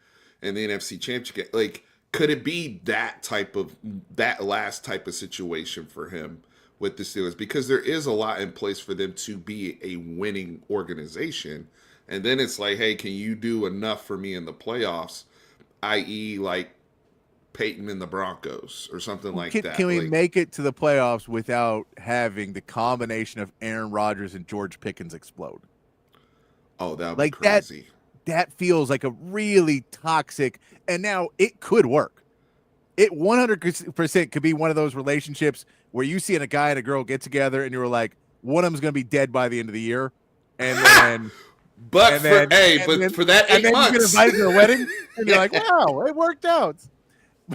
in the NFC Championship, like, could it be that last type of situation for him with the Steelers? Because there is a lot in place for them to be a winning organization. And then it's like, hey, can you do enough for me in the playoffs, i.e. like Peyton and the Broncos or something like that? Can we make it to the playoffs without having the combination of Aaron Rodgers and George Pickens explode? Oh, that would be crazy. That feels like a really toxic, and now it could work. It 100% could be one of those relationships where you see a guy and a girl get together and you're like, one of them's going to be dead by the end of the year. And then, for that 8 months, you get invited to a wedding and you're like, wow, it worked out.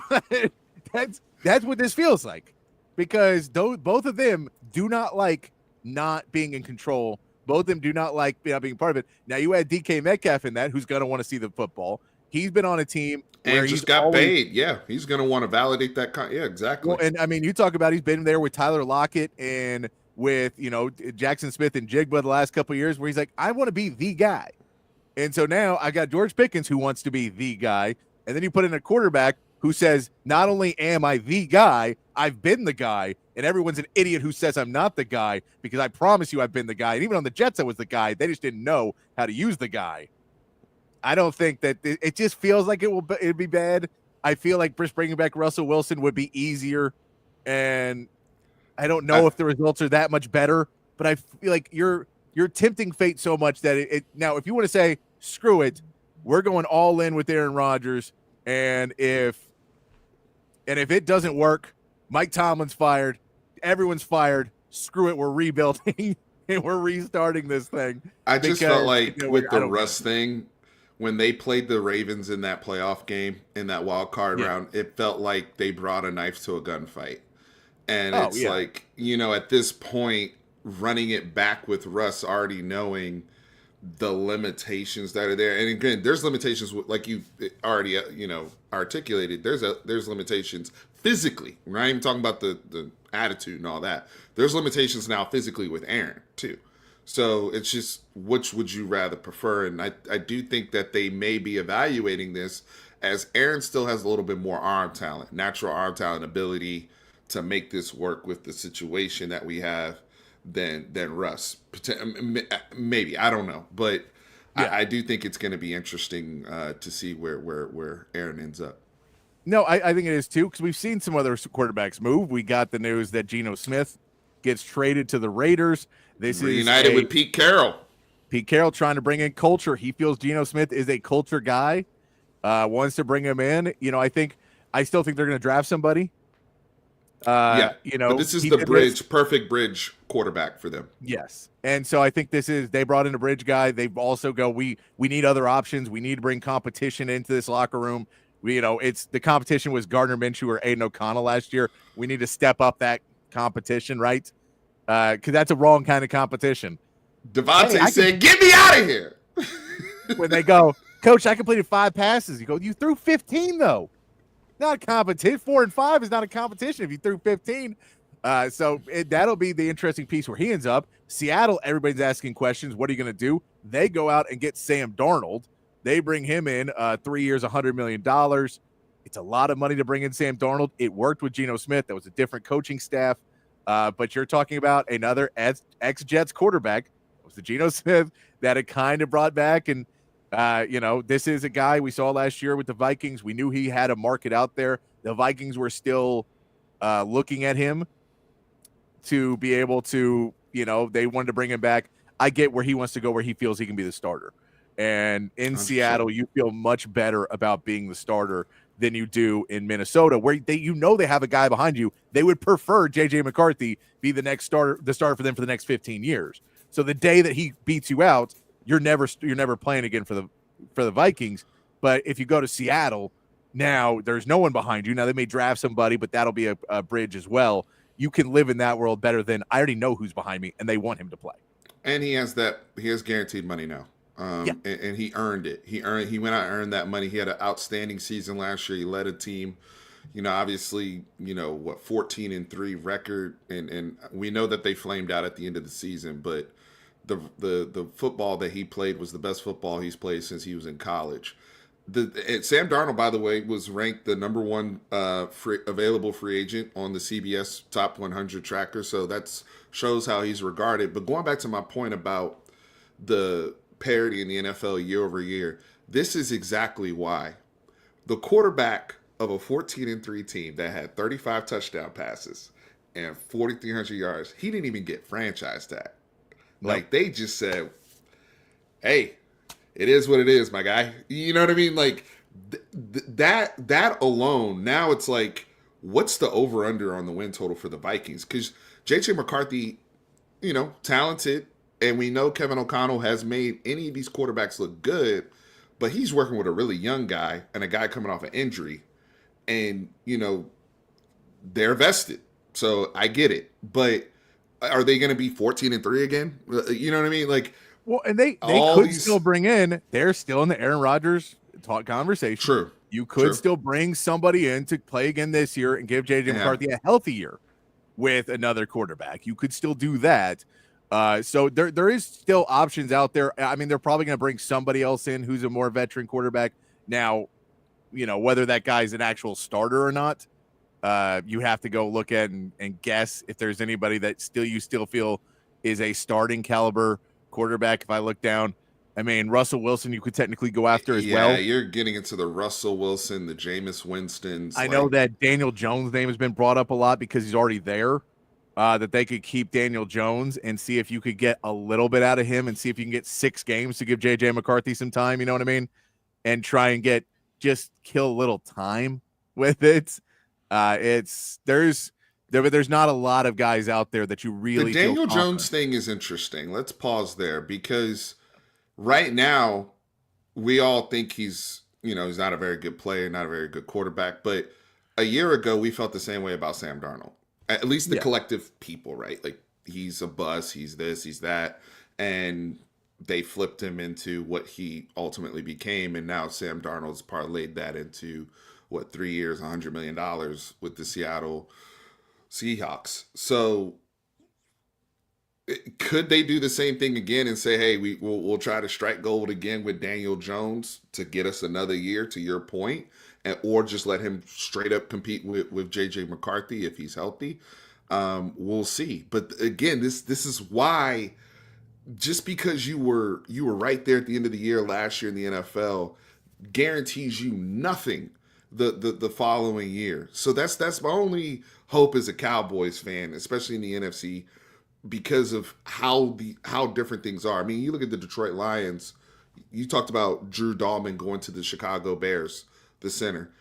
But that's what this feels like, because both of them do not like not being in control. Both of them do not like being part of it. Now you add DK Metcalf in that, who's going to want to see the football. He's been on a team where and just got paid. Yeah, he's going to want to validate that. Yeah, exactly. Well, and I mean, you talk about he's been there with Tyler Lockett and with Jackson Smith and Jigba the last couple of years, where he's like, I want to be the guy. And so now I got George Pickens who wants to be the guy, and then you put in a quarterback who says, not only am I the guy, I've been the guy, and everyone's an idiot who says I'm not the guy, because I promise you I've been the guy. And even on the Jets, I was the guy. They just didn't know how to use the guy. I don't think that it just feels like it'd be bad. I feel like bringing back Russell Wilson would be easier, and I don't know if the results are that much better, but I feel like you're tempting fate so much that now, if you want to say, screw it, we're going all in with Aaron Rodgers, and if it doesn't work, Mike Tomlin's fired, everyone's fired, screw it, we're rebuilding and we're restarting this thing. I just felt like with the Russ thing, when they played the Ravens in that playoff game, in that wild card round, it felt like they brought a knife to a gunfight. And it's like, at this point, running it back with Russ already knowing the limitations that are there. And again, there's limitations, like you already, articulated. There's limitations physically. We're not even talking about the attitude and all that. There's limitations now physically with Aaron too. So it's just, which would you rather prefer? And I do think that they may be evaluating this, as Aaron still has a little bit more arm talent, natural arm talent, ability to make this work with the situation that we have than Russ. Maybe, I don't know, but I do think it's going to be interesting to see where Aaron ends up. No, I think it is too, because we've seen some other quarterbacks move. We got the news that Geno Smith gets traded to the Raiders. This reunited with Pete Carroll. Pete Carroll trying to bring in culture. He feels Geno Smith is a culture guy. Wants to bring him in. I still think they're going to draft somebody. But this is the perfect bridge quarterback for them. Yes. And so I think they brought in a bridge guy. They've also we need other options. We need to bring competition into this locker room. The competition was Gardner Minshew or Aiden O'Connell last year. We need to step up that competition, right? Because that's a wrong kind of competition. Devontae said, get me out of here. When they go, Coach, I completed 5 passes. You go, you threw 15 though. Not a competition. 4 and 5 is not a competition if you threw 15. So that'll be the interesting piece where he ends up. Seattle, everybody's asking questions. What are you going to do? They go out and get Sam Darnold. They bring him in 3 years, $100 million. It's a lot of money to bring in Sam Darnold. It worked with Geno Smith. That was a different coaching staff. But you're talking about another ex-Jets quarterback. It was the Geno Smith that it kind of brought back. And This is a guy we saw last year with the Vikings. We knew he had a market out there. The Vikings were still looking at him to be able to, they wanted to bring him back. I get where he wants to go, where he feels he can be the starter. And in Seattle, you feel much better about being the starter than you do in Minnesota, where they have a guy behind you. They would prefer J.J. McCarthy be the starter for them for the next 15 years. So the day that he beats you out, you're never playing again for the Vikings. But if you go to Seattle, now there's no one behind you. Now they may draft somebody, but that'll be a bridge as well. You can live in that world better than I already know who's behind me, and they want him to play. And he has guaranteed money now. And he earned it. He went out and earned that money. He had an outstanding season last year. He led a team, obviously, 14-3 record. And we know that they flamed out at the end of the season, but the football that he played was the best football he's played since he was in college. Sam Darnold, by the way, was ranked the number one available free agent on the CBS Top 100 tracker. So that shows how he's regarded. But going back to my point about the parity in the NFL year over year, this is exactly why the quarterback of a 14-3 team that had 35 touchdown passes and 4,300 yards, he didn't even get franchise tag. Nope. Like, they just said, hey, it is what it is, my guy. You know what I mean? Like, that alone, now it's like, what's the over-under on the win total for the Vikings? Because J.J. McCarthy, talented, and we know Kevin O'Connell has made any of these quarterbacks look good, but he's working with a really young guy and a guy coming off an injury. And, they're vested. So I get it. But are they going to be 14-3 again? You know what I mean? Like, well, and they could still bring in, they're still in the Aaron Rodgers talk conversation. True. You could still bring somebody in to play again this year and give J.J. McCarthy a healthy year with another quarterback. You could still do that. So there is still options out there. I mean, they're probably going to bring somebody else in who's a more veteran quarterback. Now, whether that guy's an actual starter or not, you have to go look at and guess if there's anybody that you still feel is a starting caliber quarterback. If I look down, I mean, Russell Wilson, you could technically go after as well. Yeah, you're getting into the Russell Wilson, the Jameis Winstons. I know that Daniel Jones' name has been brought up a lot because he's already there. That they could keep Daniel Jones and see if you could get a little bit out of him and see if you can get 6 games to give J.J. McCarthy some time, you know what I mean? And try and just kill a little time with it. There's not a lot of guys out there that you really The Daniel Jones thing is interesting. Let's pause there because right now we all think he's not a very good player, not a very good quarterback. But a year ago, we felt the same way about Sam Darnold. At least the collective people, right? Like, he's a bust, he's this, he's that. And they flipped him into what he ultimately became. And now Sam Darnold's parlayed that into, 3 years, $100 million with the Seattle Seahawks. So could they do the same thing again and say, hey, we'll try to strike gold again with Daniel Jones to get us another year, to your point? Or just let him straight up compete with J.J. McCarthy if he's healthy. We'll see. But again, this is why, just because you were right there at the end of the year last year in the NFL guarantees you nothing the following year. So that's my only hope as a Cowboys fan, especially in the NFC, because of how different things are. I mean, you look at the Detroit Lions. You talked about Drew Dahlman going to the Chicago Bears, the center.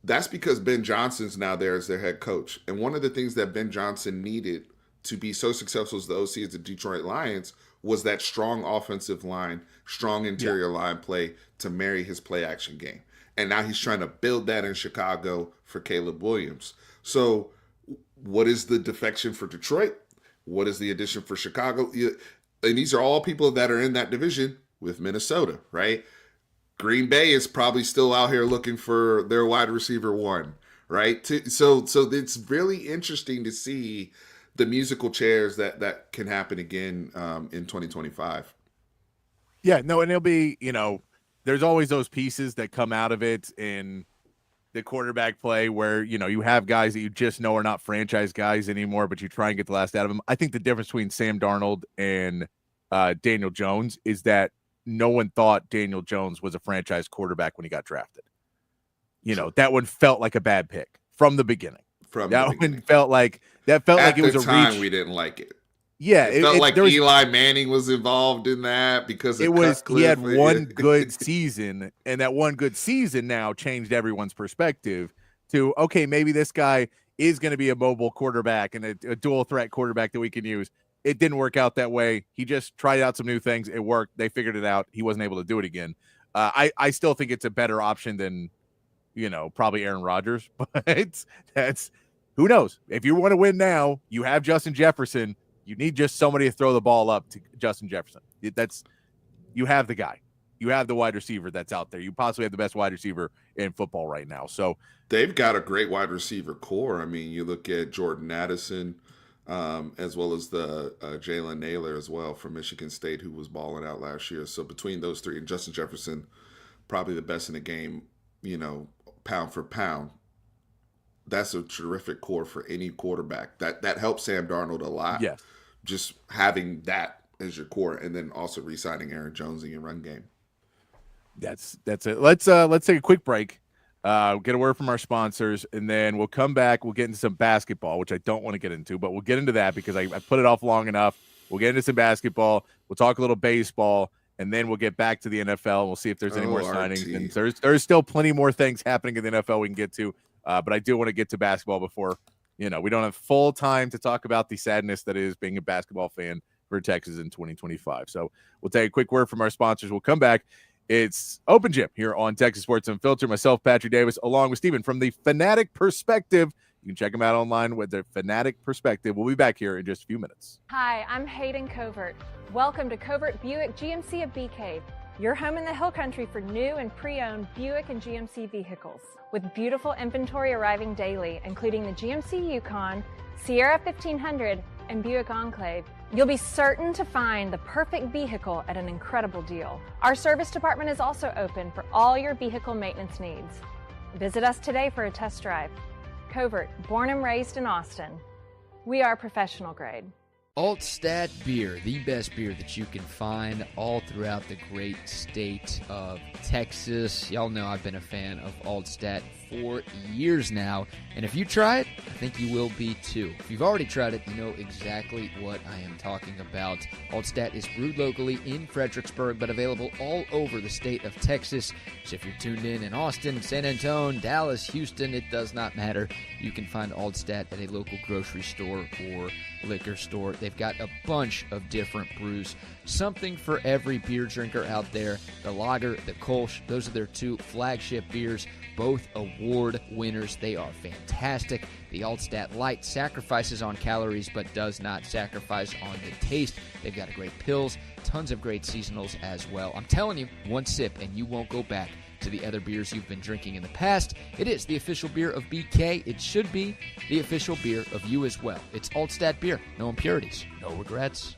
That's because Ben Johnson's now there as their head coach. And one of the things that Ben Johnson needed to be so successful as the OC as the Detroit Lions was that strong offensive line, strong interior line play to marry his play action game. And now he's trying to build that in Chicago for Caleb Williams. So what is the defection for Detroit? What is the addition for Chicago? And these are all people that are in that division with Minnesota, right? Green Bay is probably still out here looking for their wide receiver 1, right? So it's really interesting to see the musical chairs that can happen again in 2025. Yeah, no, and it'll be, there's always those pieces that come out of it in the quarterback play where, you have guys that you just know are not franchise guys anymore, but you try and get the last out of them. I think the difference between Sam Darnold and Daniel Jones is that no one thought Daniel Jones was a franchise quarterback when he got drafted. That one felt like a bad pick from the beginning. One felt like it was a reach. We didn't like it. Yeah, it felt like Eli Manning was involved in that because he had one good season, and that one good season now changed everyone's perspective to, okay, maybe this guy is going to be a mobile quarterback and a dual threat quarterback that we can use. It didn't work out that way. He just tried out some new things. It worked. They figured it out. He wasn't able to do it again. I still think it's a better option than, probably Aaron Rodgers, but that's who knows. If you want to win now, you have Justin Jefferson. You need just somebody to throw the ball up to Justin Jefferson. You have the guy. You have the wide receiver that's out there. You possibly have the best wide receiver in football right now. So they've got a great wide receiver core. I mean, you look at Jordan Addison, as well as the Jalen Naylor as well from Michigan State, who was balling out last year. So between those three, and Justin Jefferson, probably the best in the game, pound for pound. That's a terrific core for any quarterback. That helps Sam Darnold a lot. Yes. Just having that as your core, and then also re-signing Aaron Jones in your run game. That's it. Let's take a quick break. Get a word from our sponsors, and then we'll come back. We'll get into some basketball, which I don't want to get into, but we'll get into that because I put it off long enough. We'll get into some basketball. We'll talk a little baseball, and then we'll get back to the NFL. And we'll see if there's any more signings. And there's still plenty more things happening in the NFL we can get to. But I do want to get to basketball before, we don't have full time to talk about the sadness that is being a basketball fan for Texas in 2025. So we'll take a quick word from our sponsors. We'll come back. It's Open Gym here on Texas Sports Unfiltered. Myself, Patrick Davis, along with Steven from the Fanatic Perspective. You can check them out online with their Fanatic Perspective. We'll be back here in just a few minutes. Hi, I'm Hayden Covert. Welcome to Covert Buick GMC of Bee Cave, your home in the Hill Country for new and pre-owned Buick and GMC vehicles. With beautiful inventory arriving daily, including the GMC Yukon, Sierra 1500, and Buick Enclave, you'll be certain to find the perfect vehicle at an incredible deal. Our service department is also open for all your vehicle maintenance needs. Visit us today for a test drive. Covert, born and raised in Austin. We are professional grade. Altstadt Beer, the best beer that you can find all throughout the great state of Texas. Y'all know I've been a fan of Altstadt for years now, and if you try it, I think you will be too. If you've already tried it, you know exactly what I am talking about. Altstadt is brewed locally in Fredericksburg, but available all over the state of Texas. So if you're tuned in Austin, San Antonio, Dallas, Houston, it does not matter. You can find Altstadt at a local grocery store or liquor store. They've got a bunch of different brews, something for every beer drinker out there. The lager, the Kolsch, those are their two flagship beers, both award winners. They are fantastic. The Altstadt Light sacrifices on calories but does not sacrifice on the taste. They've got a great pills, tons of great seasonals as well. I'm telling you, one sip and you won't go back to the other beers you've been drinking in the past. It is the official beer of BK. It should be the official beer of you as well. It's Altstadt Beer. No impurities, no regrets.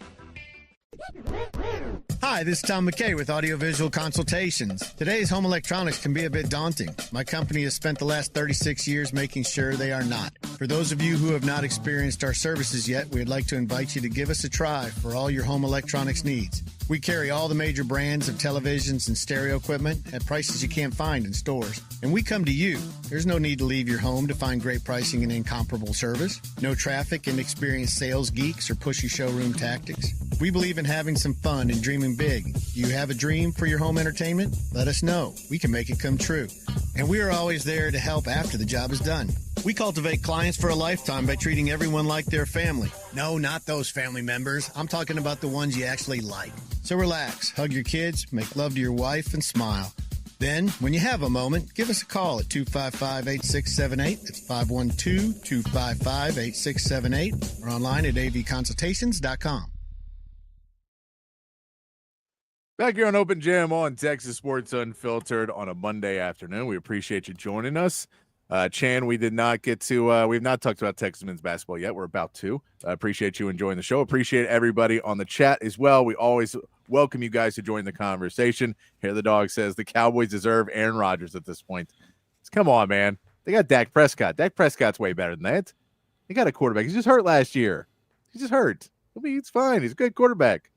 Hi, this is Tom McKay with Audiovisual Consultations. Today's home electronics can be a bit daunting. My company has spent the last 36 years making sure they are not. For those of you who have not experienced our services yet, we'd like to invite you to give us a try for all your home electronics needs. We carry all the major brands of televisions and stereo equipment at prices you can't find in stores. And we come to you. There's no need to leave your home to find great pricing and incomparable service. No traffic, inexperienced sales geeks, or pushy showroom tactics. We believe in having some fun and dreaming big. Do you have a dream for your home entertainment? Let us know. We can make it come true. And we are always there to help after the job is done. We cultivate clients for a lifetime by treating everyone like their family. No, not those family members. I'm talking about the ones you actually like. So relax, hug your kids, make love to your wife, and smile. Then, when you have a moment, give us a call at 255-8678. That's 512-255-8678. Or online at avconsultations.com. Back here on Open Gym on Texas Sports Unfiltered on a Monday afternoon. We appreciate you joining us. Chan, we did not get to, we've not talked about Texas men's basketball yet. We're about to. Appreciate you enjoying the show. Appreciate everybody on the chat as well. We always welcome you guys to join the conversation. Here the dog says the Cowboys deserve Aaron Rodgers at this point. Come on, man. They got Dak Prescott. Dak Prescott's way better than that. They got a quarterback. He's just hurt last year. He's just hurt. I mean, it's fine. He's a good quarterback.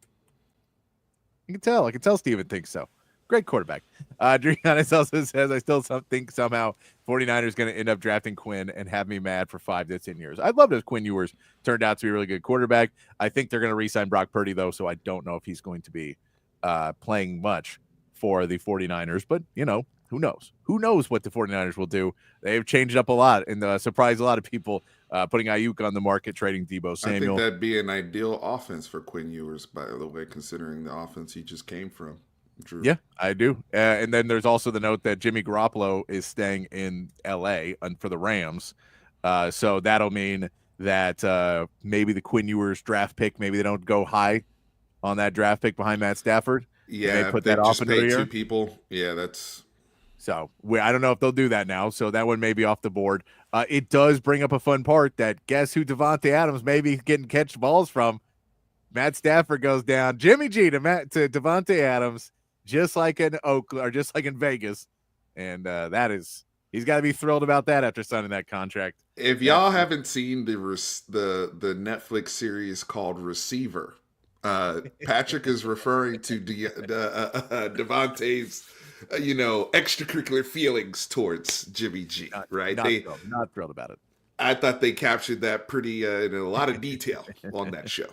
I can tell Steven thinks so. Great quarterback. Drianis also says, I still think somehow 49ers going to end up drafting Quinn and have me mad for 5 to 10 years. I'd love if Quinn Ewers turned out to be a really good quarterback. I think they're going to re-sign Brock Purdy, though, so I don't know if he's going to be playing much for the 49ers. But, who knows? Who knows what the 49ers will do? They've changed up a lot and surprised a lot of people, putting Ayuk on the market, trading Deebo Samuel. I think that'd be an ideal offense for Quinn Ewers, by the way, considering the offense he just came from. Drew. Yeah, I do. And then there's also the note that Jimmy Garoppolo is staying in L.A. for the Rams. So that'll mean that maybe the Quinn Ewers draft pick, maybe they don't go high on that draft pick behind Matt Stafford. Yeah, they put that off into the year. 2 people. Yeah, that's... So I don't know if they'll do that now. So that one may be off the board. It does bring up a fun part that guess who Devontae Adams may be getting catch balls from. Matt Stafford goes down. Jimmy G to Devontae Adams. Just like in Oakland or just like in Vegas. And he's got to be thrilled about that after signing that contract. If y'all haven't seen the Netflix series called Receiver, Patrick is referring to Devontae's, extracurricular feelings towards Jimmy G, right? Not thrilled about it. I thought they captured that pretty in a lot of detail on that show.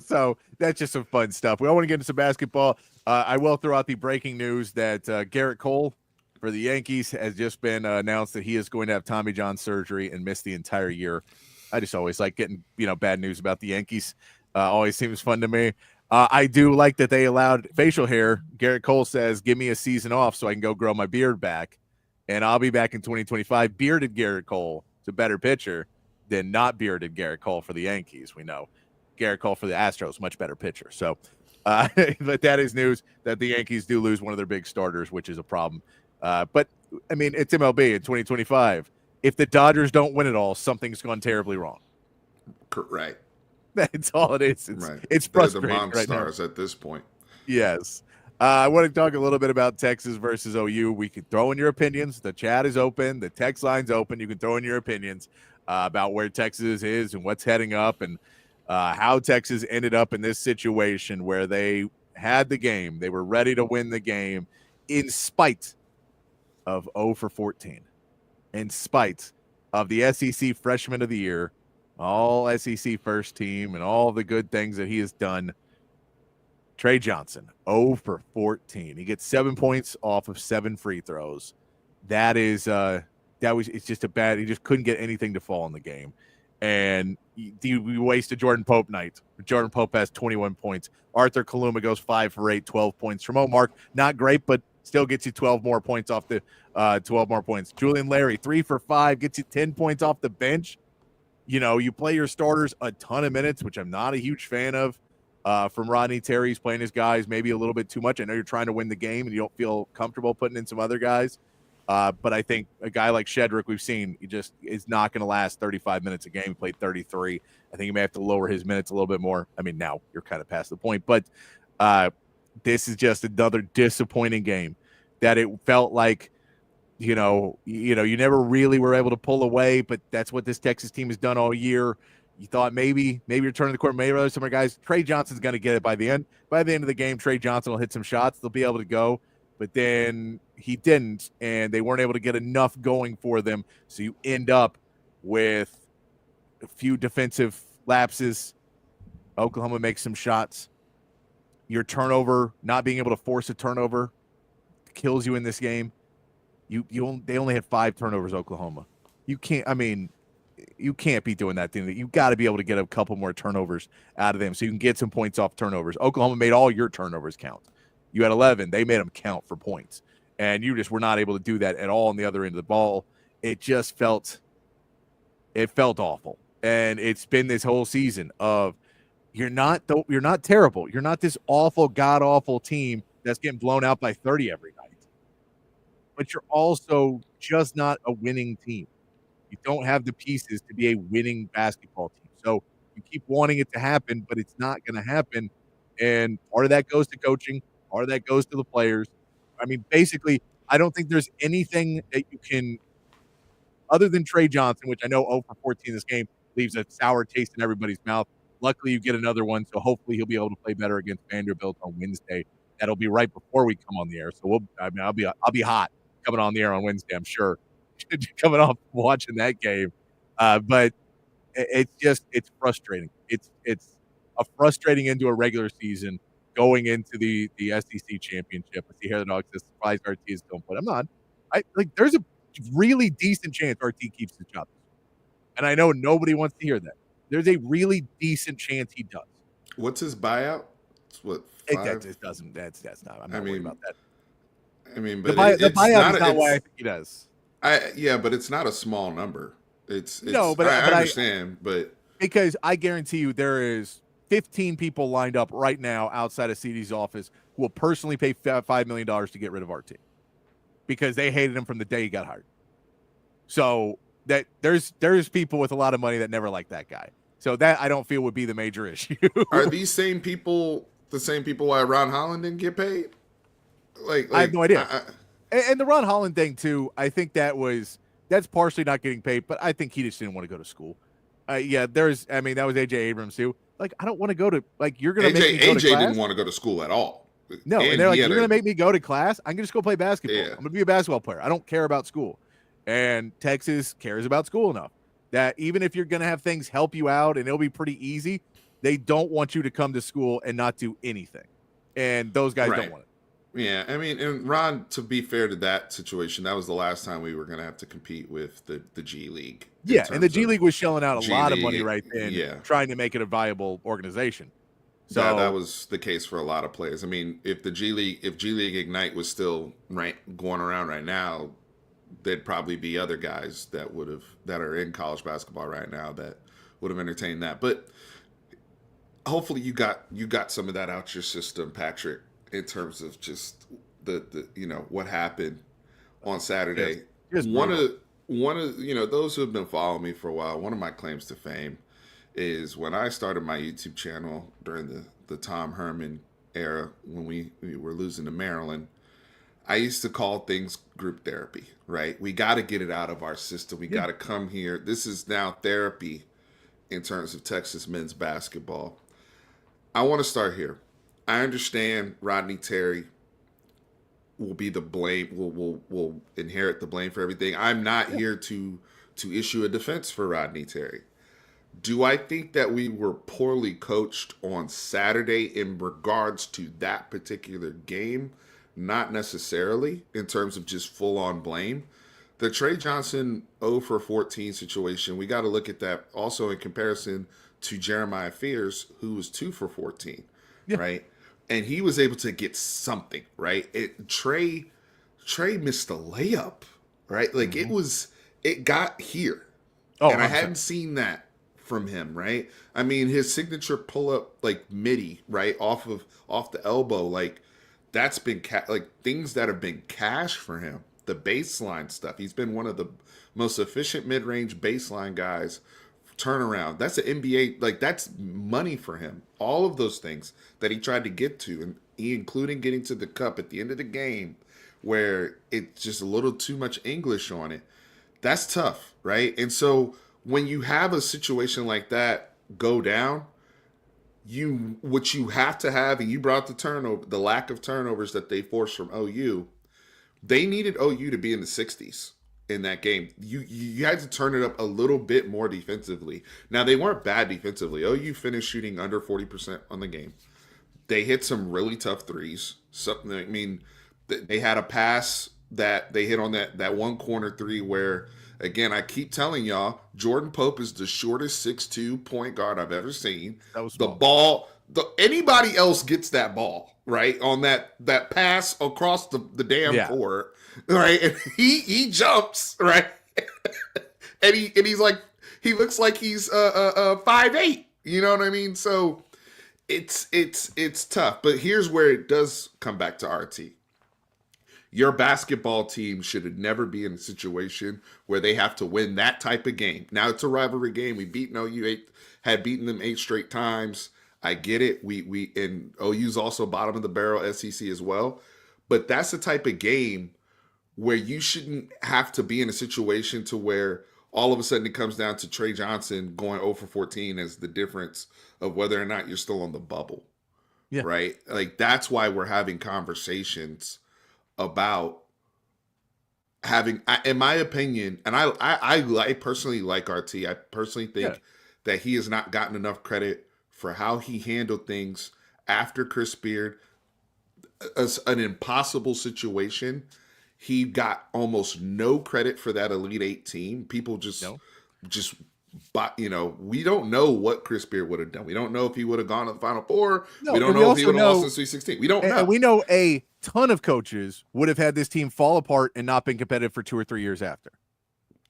So that's just some fun stuff. We all want to get into some basketball. I will throw out the breaking news that Garrett Cole for the Yankees has just been announced that he is going to have Tommy John surgery and miss the entire year. I just always like getting bad news about the Yankees. Always seems fun to me. I do like that they allowed facial hair. Garrett Cole says, give me a season off so I can go grow my beard back. And I'll be back in 2025. Bearded Garrett Cole is a better pitcher than not bearded Garrett Cole for the Yankees. We know Garrett Cole for the Astros, much better pitcher. So, but that is news that the Yankees do lose one of their big starters, which is a problem. But, I mean, it's MLB in 2025. If the Dodgers don't win it all, something's gone terribly wrong. Right. That's all it is. It's frustrating. They're the right now. Monstars at this point. Yes. I want to talk a little bit about Texas versus OU. We can throw in your opinions. The chat is open. The text line's open. You can throw in your opinions about where Texas is and what's heading up and how Texas ended up in this situation where they had the game. They were ready to win the game in spite of 0 for 14, in spite of the SEC Freshman of the Year, all SEC first team, and all the good things that he has done. Trey Johnson, 0 for 14. He gets 7 points off of 7 free throws. It's just a bad, he just couldn't get anything to fall in the game. And we wasted Jordan Pope night. Jordan Pope has 21 points. Arthur Kaluma goes 5 for 8, 12 points. Tremont Mark, not great, but still gets you 12 more points off the 12 more points. Julian Larry, 3 for 5, gets you 10 points off the bench. You play your starters a ton of minutes, which I'm not a huge fan of. From Rodney Terry's playing his guys maybe a little bit too much. I know you're trying to win the game and you don't feel comfortable putting in some other guys. But I think a guy like Shedrick, we've seen, he just is not going to last 35 minutes a game. He played 33. I think he may have to lower his minutes a little bit more. I mean, now you're kind of past the point, but this is just another disappointing game that it felt like, you never really were able to pull away, but that's what this Texas team has done all year. You thought maybe you're turning the corner, maybe other some of the guys. Trey Johnson's going to get it by the end. By the end of the game, Trey Johnson will hit some shots. They'll be able to go. But then he didn't, and they weren't able to get enough going for them. So you end up with a few defensive lapses. Oklahoma makes some shots. Your turnover, not being able to force a turnover, kills you in this game. They only had 5 turnovers, Oklahoma. You can't be doing that thing. You got to be able to get a couple more turnovers out of them so you can get some points off turnovers. Oklahoma made all your turnovers count. You had 11. They made them count for points. And you just were not able to do that at all on the other end of the ball. It just felt awful. And it's been this whole season of you're not terrible. You're not this awful, god-awful team that's getting blown out by 30 every night. But you're also just not a winning team. You don't have the pieces to be a winning basketball team. So you keep wanting it to happen, but it's not going to happen. And part of that goes to coaching. Part of that goes to the players. I mean, basically, I don't think there's anything that you can, other than Trey Johnson, which I know 0 for 14 this game leaves a sour taste in everybody's mouth. luckily you get another one, so hopefully he'll be able to play better against Vanderbilt on Wednesday. That'll be right before we come on the air. So I'll be hot coming on the air on Wednesday, I'm sure. Coming off watching that game. But it's frustrating. It's a frustrating into a regular season going into the SEC championship. I see here the dog says surprise RT is going to play. I'm not. There's a really decent chance RT keeps the job. And I know nobody wants to hear that. There's a really decent chance he does. What's his buyout? It's what, 5? That's not. I'm not worried about that. I mean, but the buyout is not why I think he does. Yeah, but it's not a small number. No, but I understand, but because I guarantee you there is 15 people lined up right now outside of CD's office who will personally pay $5 million to get rid of RT because they hated him from the day he got hired. So that there's people with a lot of money that never liked that guy. So that I don't feel would be the major issue. Are these same people the same people why Ron Holland didn't get paid? Like I have no idea. And the Ron Holland thing too, I think that's partially not getting paid, but I think he just didn't want to go to school. That was AJ Abrams too. Like, I don't want to go to, like, you're going to make me go to class. AJ didn't want to go to school at all. No, and they're like, you're going to make me go to class? I can just go play basketball. Yeah. I'm going to be a basketball player. I don't care about school. And Texas cares about school enough that even if you're going to have things help you out and it'll be pretty easy, they don't want you to come to school and not do anything. And those guys don't want it. Yeah, I mean, and Ron, to be fair to that situation, that was the last time we were going to have to compete with the G League. Yeah, and the G League was shelling out a lot of money right then, trying to make it a viable organization. So that was the case for a lot of players. I mean, if G League Ignite was still going around right now, there'd probably be other guys that are in college basketball right now that would have entertained that. But hopefully, you got some of that out your system, Patrick. In terms of just the what happened on Saturday. One of those who have been following me for a while, one of my claims to fame is when I started my YouTube channel during the Tom Herman era when we were losing to Maryland, I used to call things group therapy, right? We got to get it out of our system. We got to come here. This is now therapy in terms of Texas men's basketball. I want to start here. I understand Rodney Terry will be the blame, will inherit the blame for everything. I'm not here to issue a defense for Rodney Terry. Do I think that we were poorly coached on Saturday in regards to that particular game? Not necessarily in terms of just full-on blame. The Trey Johnson 0 for 14 situation, we got to look at that also in comparison to Jeremiah Fears, who was 2 for 14, right? And he was able to get something, right? Trey missed a layup, right? Like it got here. And I hadn't seen that from him, right? I mean, his signature pull up like midi, right? Off the elbow, like that's been things that have been cash for him. The baseline stuff. He's been one of the most efficient mid-range baseline guys. Turnaround. That's an NBA, like that's money for him. All of those things that he tried to get to, and including getting to the cup at the end of the game where it's just a little too much English on it. That's tough, right? And so when you have a situation like that go down, what you have to have, and you brought the lack of turnovers that they forced from OU, they needed OU to be in the 60s. In that game, you had to turn it up a little bit more defensively. Now, they weren't bad defensively. OU finished shooting under 40% on the game. They hit some really tough threes. They had a pass that they hit on that one corner three where, again, I keep telling y'all, Jordan Pope is the shortest 6'2" point guard I've ever seen. That was the ball. Anybody else gets that ball, right? On that pass across the damn court. Right, and he jumps, right, and he's like, he looks like he's 5'8", you know what I mean? So it's tough, but here's where it does come back to RT. Your basketball team should never be in a situation where they have to win that type of game. Now it's a rivalry game. We beaten OU had beaten them 8 straight times. I get it. We and OU's also bottom of the barrel SEC as well, but that's the type of game where you shouldn't have to be in a situation to where all of a sudden it comes down to Trey Johnson going 0 for 14 as the difference of whether or not you're still on the bubble. Yeah. Right? Like, that's why we're having conversations about having, in my opinion, and I personally like RT. I personally think that he has not gotten enough credit for how he handled things after Chris Beard. As an impossible situation, he got almost no credit for that Elite Eight team. People but we don't know what Chris Beard would have done. We don't know if he would have gone to the Final Four. No, we don't know if he would have lost in Sweet 16. We don't know. And we know a ton of coaches would have had this team fall apart and not been competitive for 2 or 3 years after.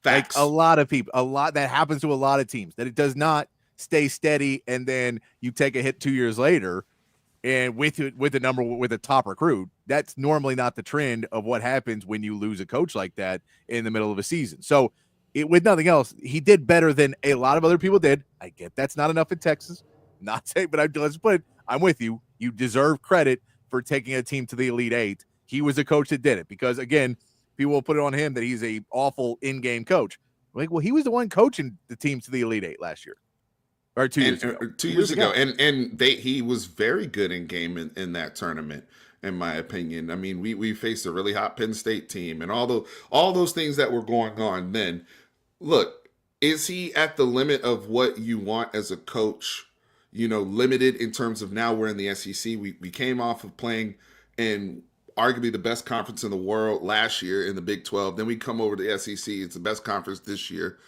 Facts. Like, a lot of people, that happens to a lot of teams, that it does not stay steady and then you take a hit 2 years later and with a top recruit. That's normally not the trend of what happens when you lose a coach like that in the middle of a season. So with nothing else, he did better than a lot of other people did. I get that's not enough in Texas. Not saying, but I'm with you. You deserve credit for taking a team to the Elite Eight. He was a coach that did it because, again, people will put it on him that he's a awful in-game coach. Like, well, he was the one coaching the team to the Elite Eight last year. Or 2 years ago. 2 years ago. And he was very good in game in that tournament, in my opinion. I mean, we faced a really hot Penn State team and all those things that were going on then. Look, is he at the limit of what you want as a coach? Limited in terms of now we're in the SEC. We came off of playing in arguably the best conference in the world last year in the Big 12. Then we come over to the SEC. It's the best conference this year.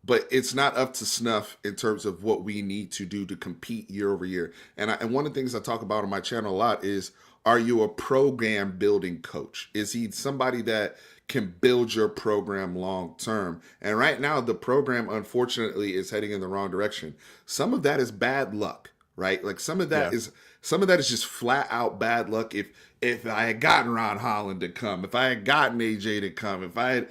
But it's not up to snuff in terms of what we need to do to compete year over year. And one of the things I talk about on my channel a lot is, are you a program building coach? Is he somebody that can build your program long term? And right now, the program, unfortunately, is heading in the wrong direction. Some of that is bad luck, right? Like some of that is just flat out bad luck. If I had gotten Ron Holland to come, if I had gotten AJ to come, if I had,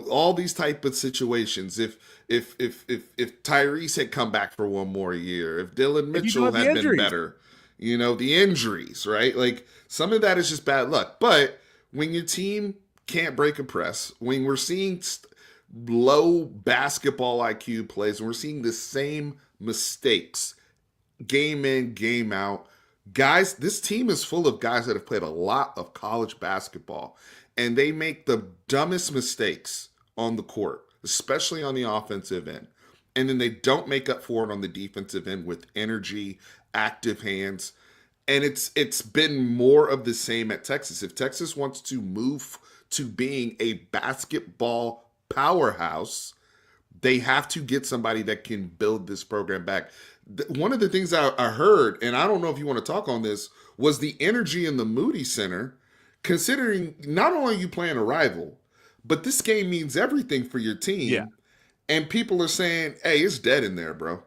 all these type of situations, if Tyrese had come back for one more year, if Dylan Mitchell had been better, the injuries, right? Like some of that is just bad luck. But when your team can't break a press, when we're seeing low basketball IQ plays, and we're seeing the same mistakes game in, game out, guys, this team is full of guys that have played a lot of college basketball, and they make the dumbest mistakes on the court, especially on the offensive end. And then they don't make up for it on the defensive end with energy, active hands. And it's been more of the same at Texas. If Texas wants to move to being a basketball powerhouse, they have to get somebody that can build this program back. One of the things I heard, and I don't know if you want to talk on this, was the energy in the Moody Center, considering not only are you playing a rival, but this game means everything for your team. Yeah. And people are saying, hey, it's dead in there, bro.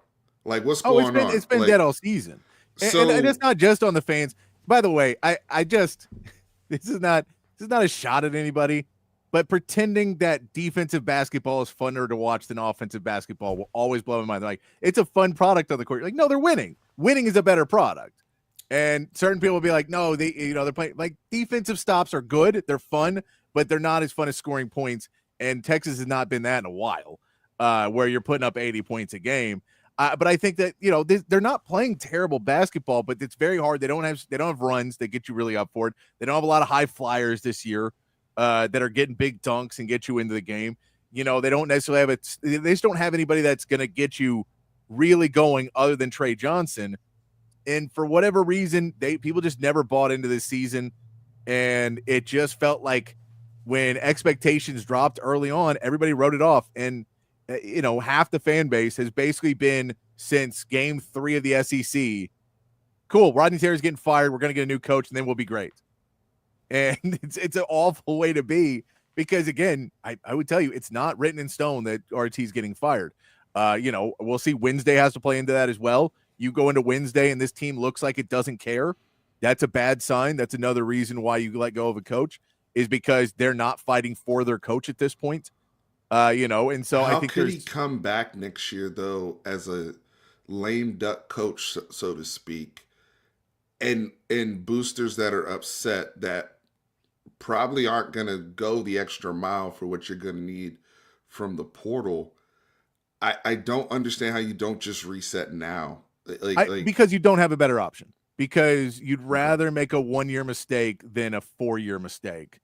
Like, what's going on? It's been dead all season. And it's not just on the fans. By the way, this is not a shot at anybody, but pretending that defensive basketball is funner to watch than offensive basketball will always blow my mind. They're like, it's a fun product on the court. You're like, no, they're winning. Winning is a better product. And certain people will be like, no, they're playing, like, defensive stops are good. They're fun, but they're not as fun as scoring points. And Texas has not been that in a while, where you're putting up 80 points a game. But I think that, they're not playing terrible basketball, but it's very hard. They don't have runs that get you really up for it. They don't have a lot of high flyers this year that are getting big dunks and get you into the game. They don't necessarily have it. They just don't have anybody that's going to get you really going other than Trey Johnson. And for whatever reason, people just never bought into this season. And it just felt like when expectations dropped early on, everybody wrote it off. And half the fan base has basically been, since game 3 of the SEC, cool, Rodney Terry's getting fired, we're going to get a new coach, and then we'll be great. And it's an awful way to be, because, again, I would tell you, it's not written in stone that RT's getting fired. We'll see. Wednesday has to play into that as well. You go into Wednesday and this team looks like it doesn't care. That's a bad sign. That's another reason why you let go of a coach, is because they're not fighting for their coach at this point. And so I think could he come back next year, though, as a lame duck coach, so to speak, and boosters that are upset that probably aren't going to go the extra mile for what you're going to need from the portal. I don't understand how you don't just reset now. Because you don't have a better option. Because you'd rather make a 1-year mistake than a 4-year mistake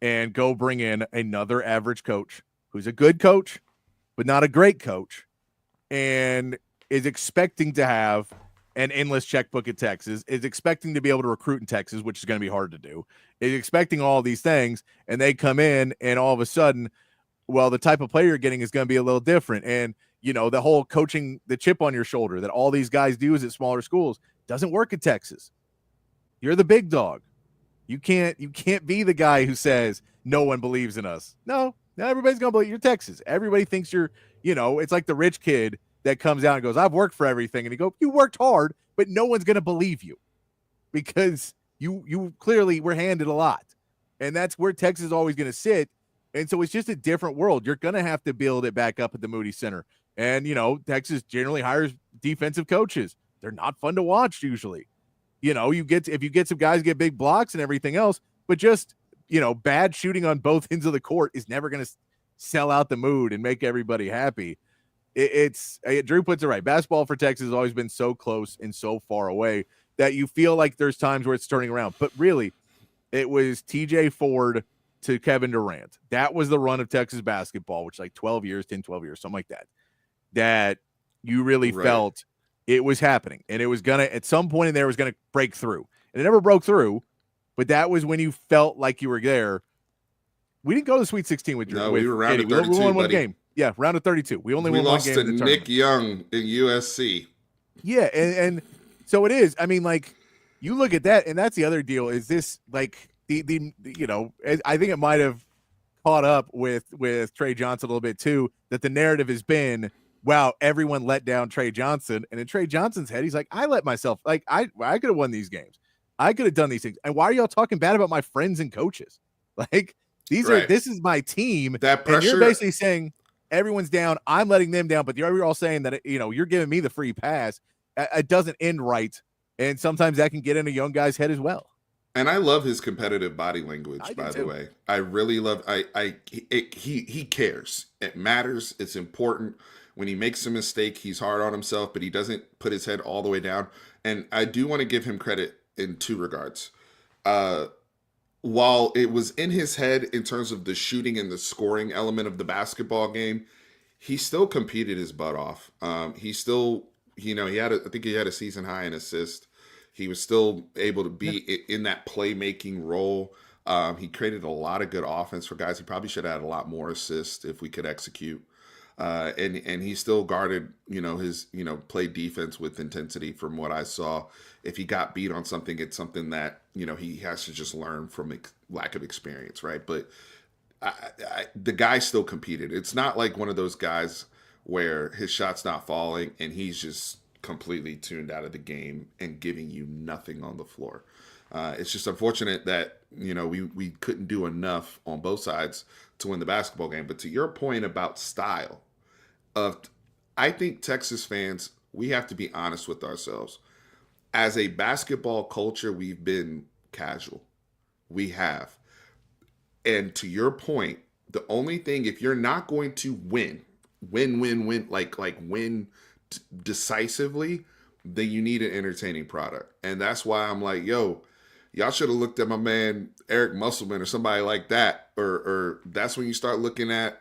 and go bring in another average coach who's a good coach, but not a great coach, and is expecting to have an endless checkbook at Texas, is expecting to be able to recruit in Texas, which is going to be hard to do, is expecting all these things, and they come in, and all of a sudden, well, the type of player you're getting is going to be a little different. And, the whole coaching, the chip on your shoulder that all these guys do is at smaller schools doesn't work at Texas. You're the big dog. You can't be the guy who says no one believes in us. No, everybody's going to believe you're Texas. Everybody thinks you're, it's like the rich kid that comes out and goes, I've worked for everything. And you go, you worked hard, but no one's going to believe you because you clearly were handed a lot. And that's where Texas is always going to sit. And so it's just a different world. You're going to have to build it back up at the Moody Center. And, Texas generally hires defensive coaches. They're not fun to watch usually. If you get some guys get big blocks and everything else, but just, bad shooting on both ends of the court is never going to sell out the mood and make everybody happy. Drew puts it right. Basketball for Texas has always been so close and so far away that you feel like there's times where it's turning around. But really, it was TJ Ford to Kevin Durant. That was the run of Texas basketball, which is like 12 years, something like that, that you really felt it was happening. And it was going to, at some point in there, was going to break through. And it never broke through, but that was when you felt like you were there. We didn't go to the Sweet 16 with Drew. No, we were round of 32, we won one buddy. game. Yeah, round of 32. We only won one game. We lost to Nick Young in USC. Yeah, and so it is. I mean, like, you look at that, and that's the other deal. Is this like the I think it might have caught up with Trey Johnson a little bit too. That the narrative has been, wow, everyone let down Trey Johnson, and in Trey Johnson's head, he's like, I let myself. Like, I could have won these games. I could have done these things. And why are y'all talking bad about my friends and coaches? Like, this is my team. That pressure. And you're basically saying everyone's down. I'm letting them down, but you're all saying that, you're giving me the free pass. It doesn't end right. And sometimes that can get in a young guy's head as well. And I love his competitive body language, by the way. I really love, he cares. It matters. It's important. When he makes a mistake, he's hard on himself, but he doesn't put his head all the way down. And I do want to give him credit in two regards. While it was in his head in terms of the shooting and the scoring element of the basketball game, he still competed his butt off. He still, I think he had a season high in assist. He was still able to be in that playmaking role. He created a lot of good offense for guys. He probably should have had a lot more assists if we could execute. And he still guarded, his, played defense with intensity from what I saw. If he got beat on something, it's something that, he has to just learn from lack of experience, right? But the guy still competed. It's not like one of those guys where his shot's not falling and he's just completely tuned out of the game and giving you nothing on the floor. It's just unfortunate that, we couldn't do enough on both sides to win the basketball game. But to your point about style, I think Texas fans, we have to be honest with ourselves. As a basketball culture, we've been casual. We have. And to your point, the only thing, if you're not going to win, like win decisively, then you need an entertaining product. And that's why I'm like, y'all should have looked at my man Eric Musselman or somebody like that. Or that's when you start looking at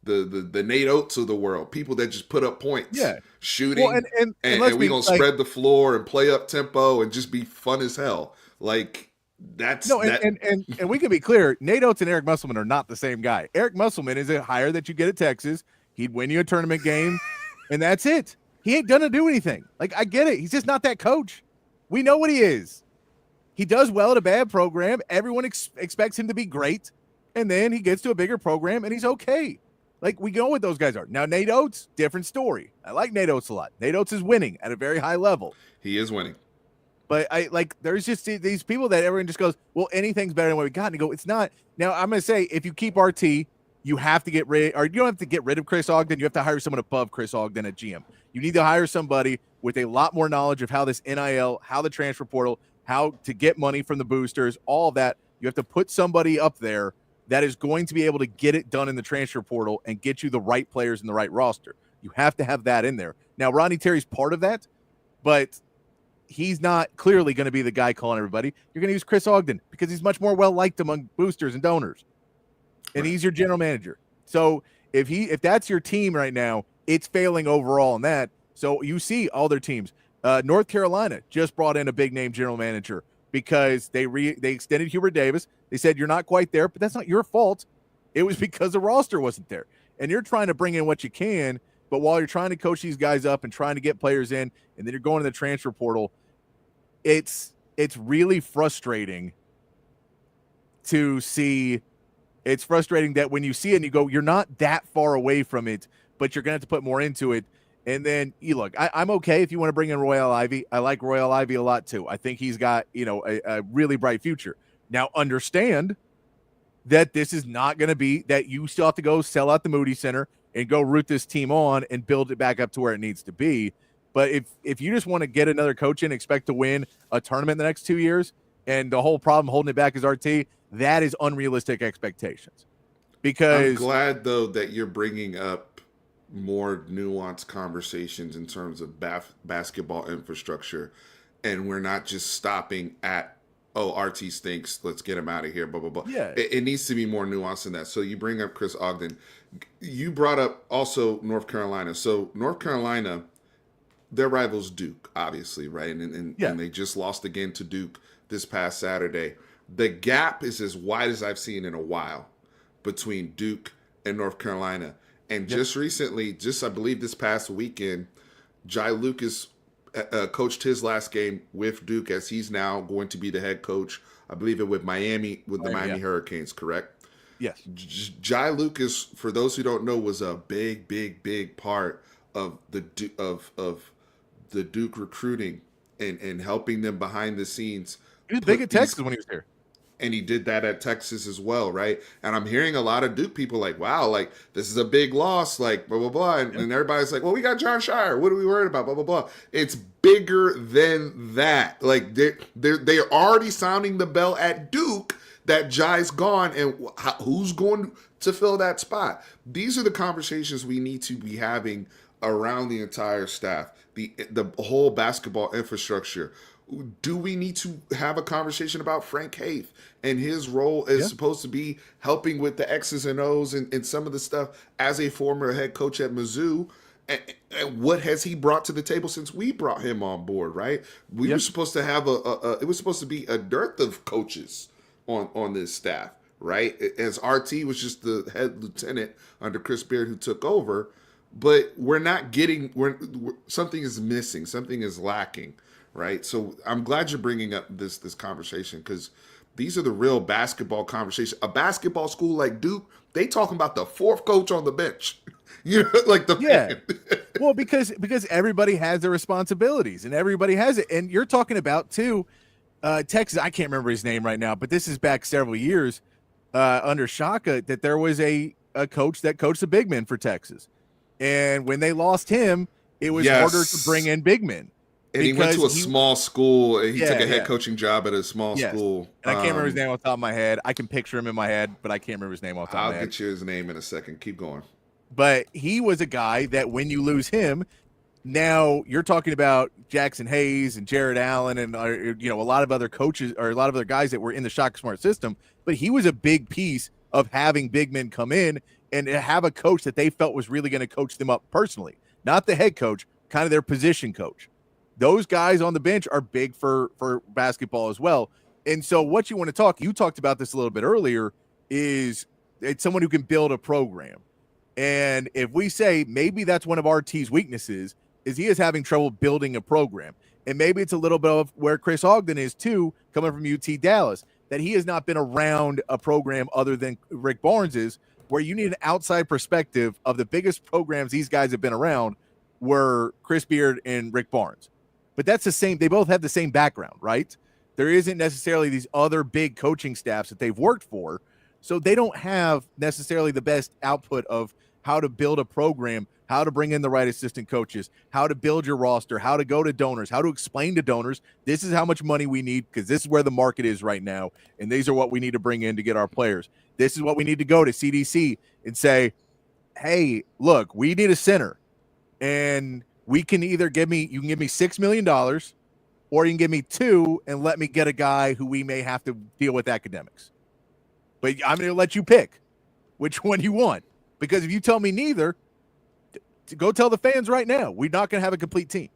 the Nate Oates of the world, people that just put up points, shooting, well, and we're going to spread the floor and play up tempo and just be fun as hell. Like, that's and we can be clear, Nate Oates and Eric Musselman are not the same guy. Eric Musselman is a hire that you get at Texas. He'd win you a tournament game, and that's it. He ain't gonna do anything. Like, I get it. He's just not that coach. We know what he is. He does well at a bad program. Everyone expects him to be great, and then he gets to a bigger program, and he's okay. Like, we know what those guys are. Now, Nate Oates, different story. I like Nate Oates a lot. Nate Oates is winning at a very high level. He is winning. But there's just these people that everyone just goes, well, anything's better than what we got. And you go, it's not. Now, I'm going to say, if you keep RT, you have to get rid, or you don't have to get rid of Chris Ogden. You have to hire someone above Chris Ogden at GM. You need to hire somebody with a lot more knowledge of how this NIL, how the transfer portal, how to get money from the boosters, all of that. You have to put somebody up there that is going to be able to get it done in the transfer portal and get you the right players in the right roster. You have to have that in there. Now, Rodney Terry's part of that, but he's not clearly going to be the guy calling everybody. You're going to use Chris Ogden because he's much more well-liked among boosters and donors, and he's your general manager. So if that's your team right now, it's failing overall in that. So you see all their teams. North Carolina just brought in a big-name general manager because they extended Hubert Davis. They said, you're not quite there, but that's not your fault. It was because the roster wasn't there. And you're trying to bring in what you can, but while you're trying to coach these guys up and trying to get players in, and then you're going to the transfer portal, it's really frustrating to see. It's frustrating that when you see it and you go, you're not that far away from it, but you're going to have to put more into it. And then you look, I'm okay if you want to bring in Royal Ivy. I like Royal Ivy a lot too. I think he's got, a really bright future. Now understand that this is not going to be that you still have to go sell out the Moody Center and go root this team on and build it back up to where it needs to be. But if you just want to get another coach in, expect to win a tournament in the next 2 years, and the whole problem holding it back is RT, that is unrealistic expectations. Because I'm glad, though, that you're bringing up more nuanced conversations in terms of basketball infrastructure, and we're not just stopping at, oh, RT stinks, let's get him out of here, blah, blah, blah. Yeah. It needs to be more nuanced than that. So you bring up Chris Ogden. You brought up also North Carolina. So North Carolina, their rivals Duke, obviously, right? And they just lost again to Duke this past Saturday. The gap is as wide as I've seen in a while between Duke and North Carolina. And just recently, I believe this past weekend, Jai Lucas coached his last game with Duke, as he's now going to be the head coach, I believe it with Miami, with the Miami Hurricanes, correct? Yes. Jai Lucas, for those who don't know, was a big part of the Duke recruiting and helping them behind the scenes. He was big at Texas when he was here. And he did that at Texas as well, right? And I'm hearing a lot of Duke people like, wow, like, this is a big loss, like, blah, blah, blah. And everybody's like, well, we got John Shire. What are we worried about, blah, blah, blah. It's bigger than that. Like, they're already sounding the bell at Duke that Jai's gone, and who's going to fill that spot? These are the conversations we need to be having around the entire staff, the whole basketball infrastructure. Do we need to have a conversation about Frank Haith and his role is supposed to be helping with the X's and O's and some of the stuff as a former head coach at Mizzou? And what has he brought to the table since we brought him on board, right? We were supposed to have it was supposed to be a dearth of coaches on this staff, right? As RT was just the head lieutenant under Chris Beard who took over, but we're not getting, something is missing, something is lacking. Right. So I'm glad you're bringing up this conversation, because these are the real basketball conversations. A basketball school like Duke, they talking about the fourth coach on the bench. Like Well, because everybody has their responsibilities and everybody has it. And you're talking about, too, Texas. I can't remember his name right now, but this is back several years under Shaka, that there was a coach that coached the big men for Texas. And when they lost him, it was harder to bring in big men. And he went to a small school. He took a head coaching job at a small school. And I can't remember his name off the top of my head. I can picture him in my head, but I can't remember his name off the top of my head. I'll get you his name in a second. Keep going. But he was a guy that when you lose him, now you're talking about Jackson Hayes and Jared Allen and a lot of other coaches or a lot of other guys that were in the Shaka Smart system. But he was a big piece of having big men come in and have a coach that they felt was really going to coach them up personally. Not the head coach, kind of their position coach. Those guys on the bench are big for basketball as well. And so what you want to talk, you talked about this a little bit earlier, is it's someone who can build a program. And if we say maybe that's one of RT's weaknesses, is he is having trouble building a program. And maybe it's a little bit of where Chris Ogden is too, coming from UT Dallas, that he has not been around a program other than Rick Barnes's, where you need an outside perspective of the biggest programs these guys have been around were Chris Beard and Rick Barnes. But that's the same. They both have the same background, right? There isn't necessarily these other big coaching staffs that they've worked for. So they don't have necessarily the best output of how to build a program how to bring in the right assistant coaches, how to build your roster, how to go to donors, how to explain to donors, this is how much money we need because this is where the market is right now, and these are what we need to bring in to get our players. This is what we need to go to CDC and say, hey, look, we need a center, and we can either you can give me $6 million, or you can give me $2 million and let me get a guy who we may have to deal with academics. But I'm going to let you pick which one you want. Because if you tell me neither, to go tell the fans right now, we're not going to have a complete team.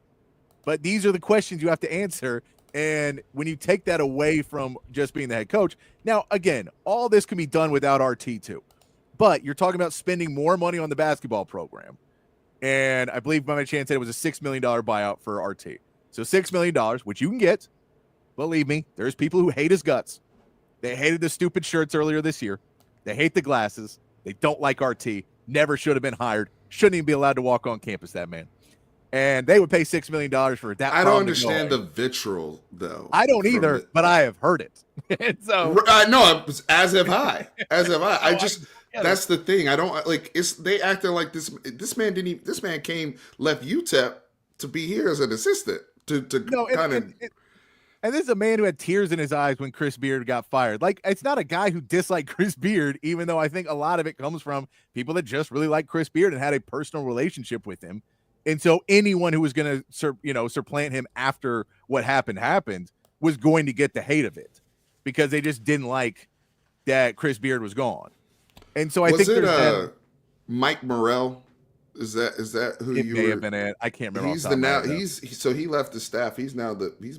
But these are the questions you have to answer. And when you take that away from just being the head coach, now, again, all this can be done without RT too. But you're talking about spending more money on the basketball program. And I believe my Chan said it was a $6 million buyout for RT. So $6 million, which you can get. Believe me, there's people who hate his guts. They hated the stupid shirts earlier this year. They hate the glasses. They don't like RT. Never should have been hired. Shouldn't even be allowed to walk on campus, that man. And they would pay $6 million for that. I don't understand the vitriol, though. I don't either, but I have heard it. And so no, as have I. That's the thing. I don't like. They acting like this man didn't even. This man left UTEP to be here as an assistant And this is a man who had tears in his eyes when Chris Beard got fired. Like, it's not a guy who disliked Chris Beard, even though I think a lot of it comes from people that just really like Chris Beard and had a personal relationship with him. And so anyone who was going to, supplant him after what happened was going to get the hate of it because they just didn't like that Chris Beard was gone. And so I think there's Mike Morrell. Is that who it you may were? have been at? I can't remember. He left the staff. He's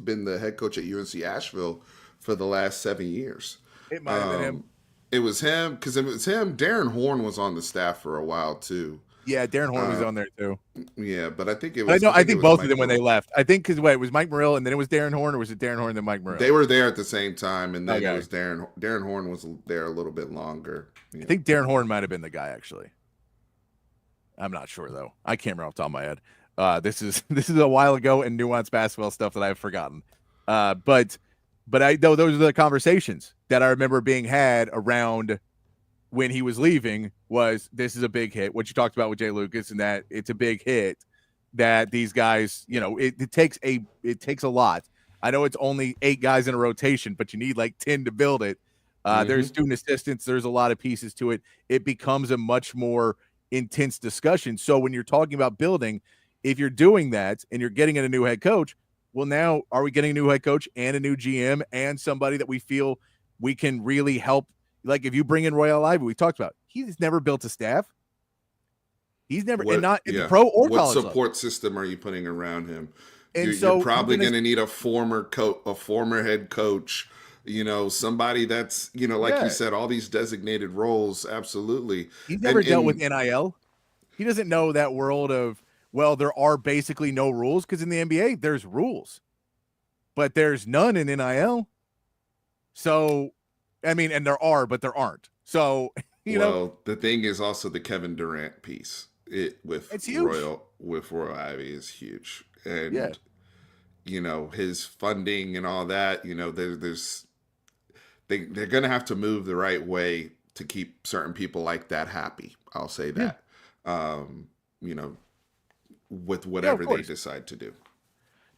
been the head coach at UNC Asheville for the last 7 years. It might have been him. It was him because it was him. Darren Horn was on the staff for a while too. Yeah, Darren Horn was on there too. Yeah, but I think it was. I think both of them when they left. I think because it was Mike Morrell and then it was Darren Horn, or was it Darren Horn and then Mike Morrell? They were there at the same time, and then it was Darren. Darren Horn was there a little bit longer. Yeah. I think Darren Horn might have been the guy actually. I'm not sure though. I can't remember off the top of my head. This is a while ago and nuanced basketball stuff that I've forgotten. But I know those are the conversations that I remember being had around when he was leaving. Was this is a big hit? What you talked about with Jay Lucas, and that it's a big hit. That these guys, it takes a lot. I know it's only 8 guys in a rotation, but you need like 10 to build it. There's student assistants. There's a lot of pieces to it. It becomes a much more intense discussion. So when you're talking about building, if you're doing that and you're getting in a new head coach, well, now are we getting a new head coach and a new GM and somebody that we feel we can really help? Like if you bring in Royal Ivy, we talked about, he's never built a staff. He's never, in the pro or college. What support system are you putting around him? And you're probably going to need a former head coach, somebody that's, like you said, all these designated roles. Absolutely. He's never dealt with NIL. He doesn't know that world of, well, there are basically no rules because in the NBA, there's rules, but there's none in NIL. So, I mean, and there are, but there aren't. So, the thing is also the Kevin Durant piece. It's huge. With Royal Ivy is huge. And, his funding and all that, they're going to have to move the right way to keep certain people like that happy. I'll say that, with whatever they decide to do.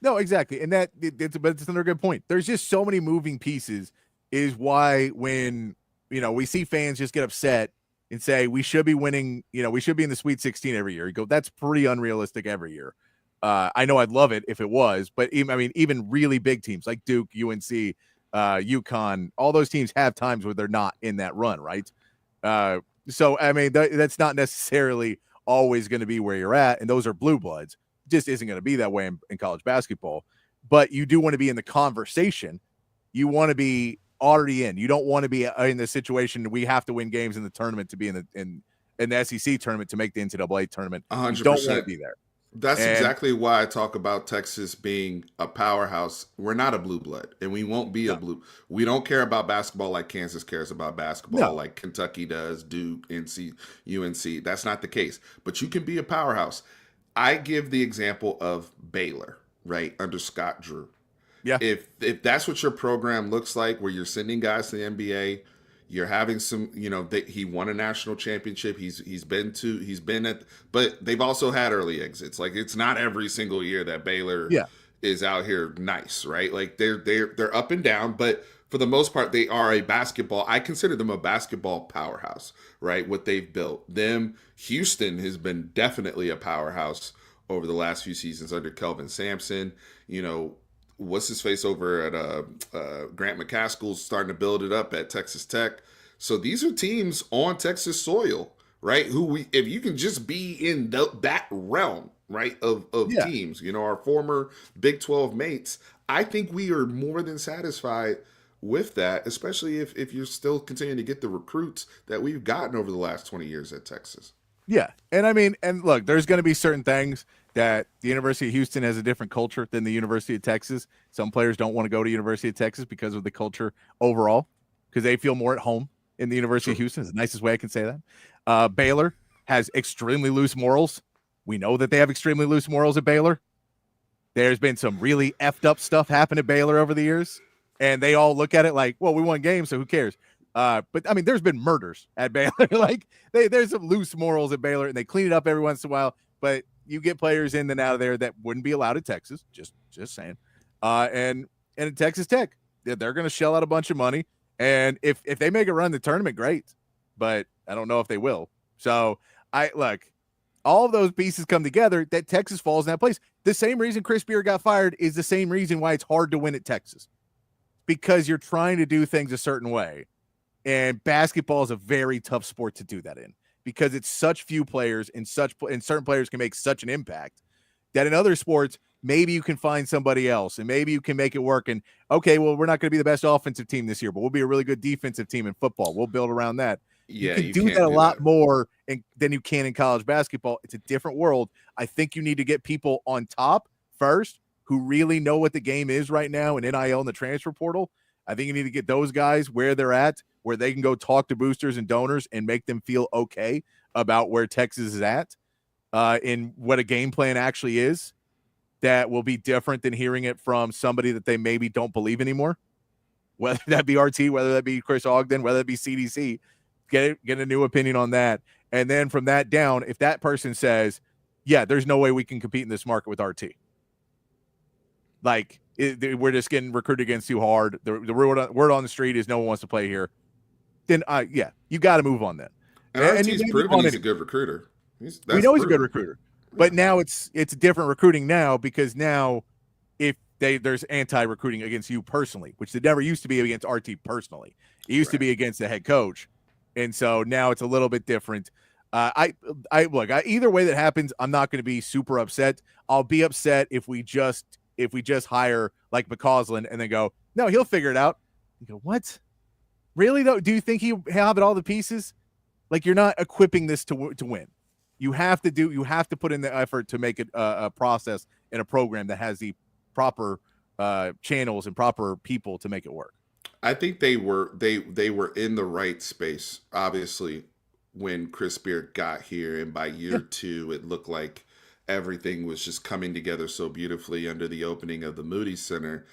No, exactly. And but it's another good point. There's just so many moving pieces is why when, we see fans just get upset and say, we should be winning, we should be in the Sweet 16 every year. You go, that's pretty unrealistic every year. I know I'd love it if it was, but even really big teams like Duke, UNC, UConn, all those teams have times where they're not in that run, right? So, that's not necessarily always going to be where you're at, and those are blue bloods. It just isn't going to be that way in college basketball. But you do want to be in the conversation. You want to be already in. You don't want to be in the situation we have to win games in the tournament to be in the SEC tournament to make the NCAA tournament. 100%. You don't want to be there. That's exactly why I talk about Texas being a powerhouse. We're not a blue blood, and we won't be a blue. We don't care about basketball like Kansas cares about basketball, like Kentucky does, Duke, NC, UNC. That's not the case. But you can be a powerhouse. I give the example of Baylor, right, under Scott Drew. Yeah. If that's what your program looks like, where you're sending guys to the NBA, You're having some, he won a national championship. He's been at, but they've also had early exits. Like, it's not every single year that Baylor is out here nice, right? Like, they're up and down, but for the most part, they are I consider them a basketball powerhouse, right? What they've built. Houston has been definitely a powerhouse over the last few seasons under Kelvin Sampson. What's his face over at Grant McCaskill's starting to build it up at Texas Tech. So these are teams on Texas soil, right? If you can just be in that realm, right, of teams, our former Big 12 mates, I think we are more than satisfied with that, especially if you're still continuing to get the recruits that we've gotten over the last 20 years at Texas. Yeah. And look, there's going to be certain things that the University of Houston has a different culture than the University of Texas. Some players don't want to go to University of Texas because of the culture overall, because they feel more at home in the University of Houston. Is the nicest way I can say that. Baylor has extremely loose morals. We know that they have extremely loose morals at Baylor. There's been some really effed up stuff happen at Baylor over the years, and they all look at it like, well, we won games, so who cares? But I mean, there's been murders at Baylor. Like, there's some loose morals at Baylor, and they clean it up every once in a while. But you get players in and out of there that wouldn't be allowed at Texas. Just saying. And at Texas Tech, they're going to shell out a bunch of money. And if they make a run in the tournament, great. But I don't know if they will. So all of those pieces come together that Texas falls in that place. The same reason Chris Beer got fired is the same reason why it's hard to win at Texas, because you're trying to do things a certain way. And basketball is a very tough sport to do that in, because it's such few players and certain players can make such an impact that in other sports, maybe you can find somebody else and maybe you can make it work. And okay, well, we're not going to be the best offensive team this year, but we'll be a really good defensive team in football. We'll build around that. Yeah, you can do that a lot more than you can in college basketball. It's a different world. I think you need to get people on top first who really know what the game is right now in NIL and the transfer portal. I think you need to get those guys where they're at, where they can go talk to boosters and donors and make them feel okay about where Texas is at in what a game plan actually is. That will be different than hearing it from somebody that they maybe don't believe anymore, whether that be RT, whether that be Chris Ogden, whether that be CDC. Get a new opinion on that. And then from that down, if that person says, yeah, there's no way we can compete in this market with RT. Like, we're just getting recruited against too hard. The word on the street is no one wants to play here. Then, yeah, you got to move on then. And RT's proven he's a good recruiter. We know he's a good recruiter. But now it's different recruiting now, because now if there's anti-recruiting against you personally, which it never used to be against RT personally. It used to be against the head coach. And so now it's a little bit different. Either way that happens, I'm not going to be super upset. I'll be upset if we just hire like McCausland and then go, no, he'll figure it out. You go, what? Really though? Do you think he'll have all the pieces? Like, you're not equipping this to win. You have to put in the effort to make it a process and a program that has the proper channels and proper people to make it work. I think they were in the right space, obviously, when Chris Beard got here, and by year two, it looked like everything was just coming together so beautifully under the opening of the Moody Center.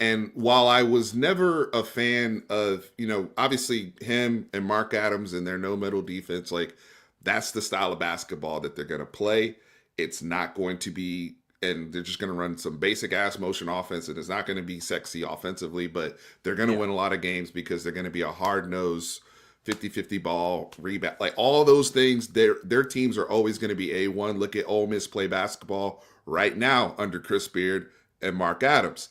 And while I was never a fan of, obviously him and Mark Adams and their no-middle defense, like, that's the style of basketball that they're going to play. It's not going to be, and they're just going to run some basic ass motion offense, and it's not going to be sexy offensively, but they're going to win a lot of games because they're going to be a hard-nosed 50-50 ball rebound. Like, all those things, their teams are always going to be A1. Look at Ole Miss play basketball right now under Chris Beard and Mark Adams.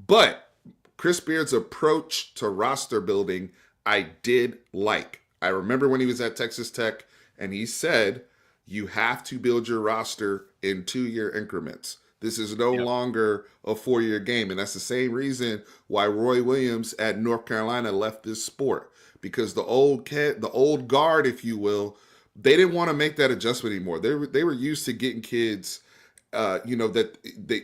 But Chris Beard's approach to roster building, I did like. I remember when he was at Texas Tech, and he said, you have to build your roster in 2-year increments. This is no longer a 4-year game. And that's the same reason why Roy Williams at North Carolina left this sport. Because the old guard, if you will, they didn't want to make that adjustment anymore. They were used to getting kids, that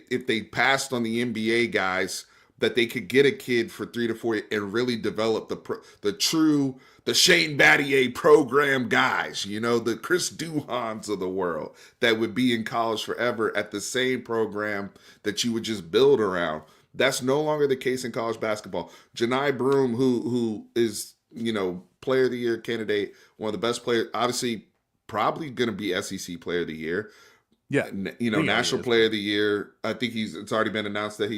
if they passed on the NBA guys, that they could get a kid for 3 to 4 years and really develop the Shane Battier program guys, the Chris Duhans of the world that would be in college forever at the same program that you would just build around. That's no longer the case in college basketball. Janai Broom, who is player of the year candidate, one of the best players, obviously probably going to be SEC player of the year. Yeah. National player of the year. I think it's already been announced that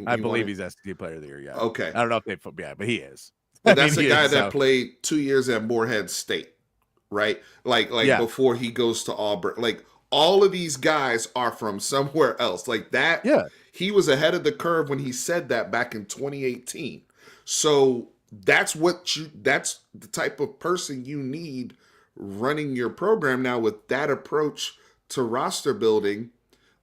I believe he's SEC player of the year. Yeah. Okay. I don't know if but he is. But that's the guy that played 2 years at Morehead State, right? Like before he goes to Auburn. Like all of these guys are from somewhere else. Like that. Yeah. He was ahead of the curve when he said that back in 2018. So that's the type of person you need running your program now with that approach to roster building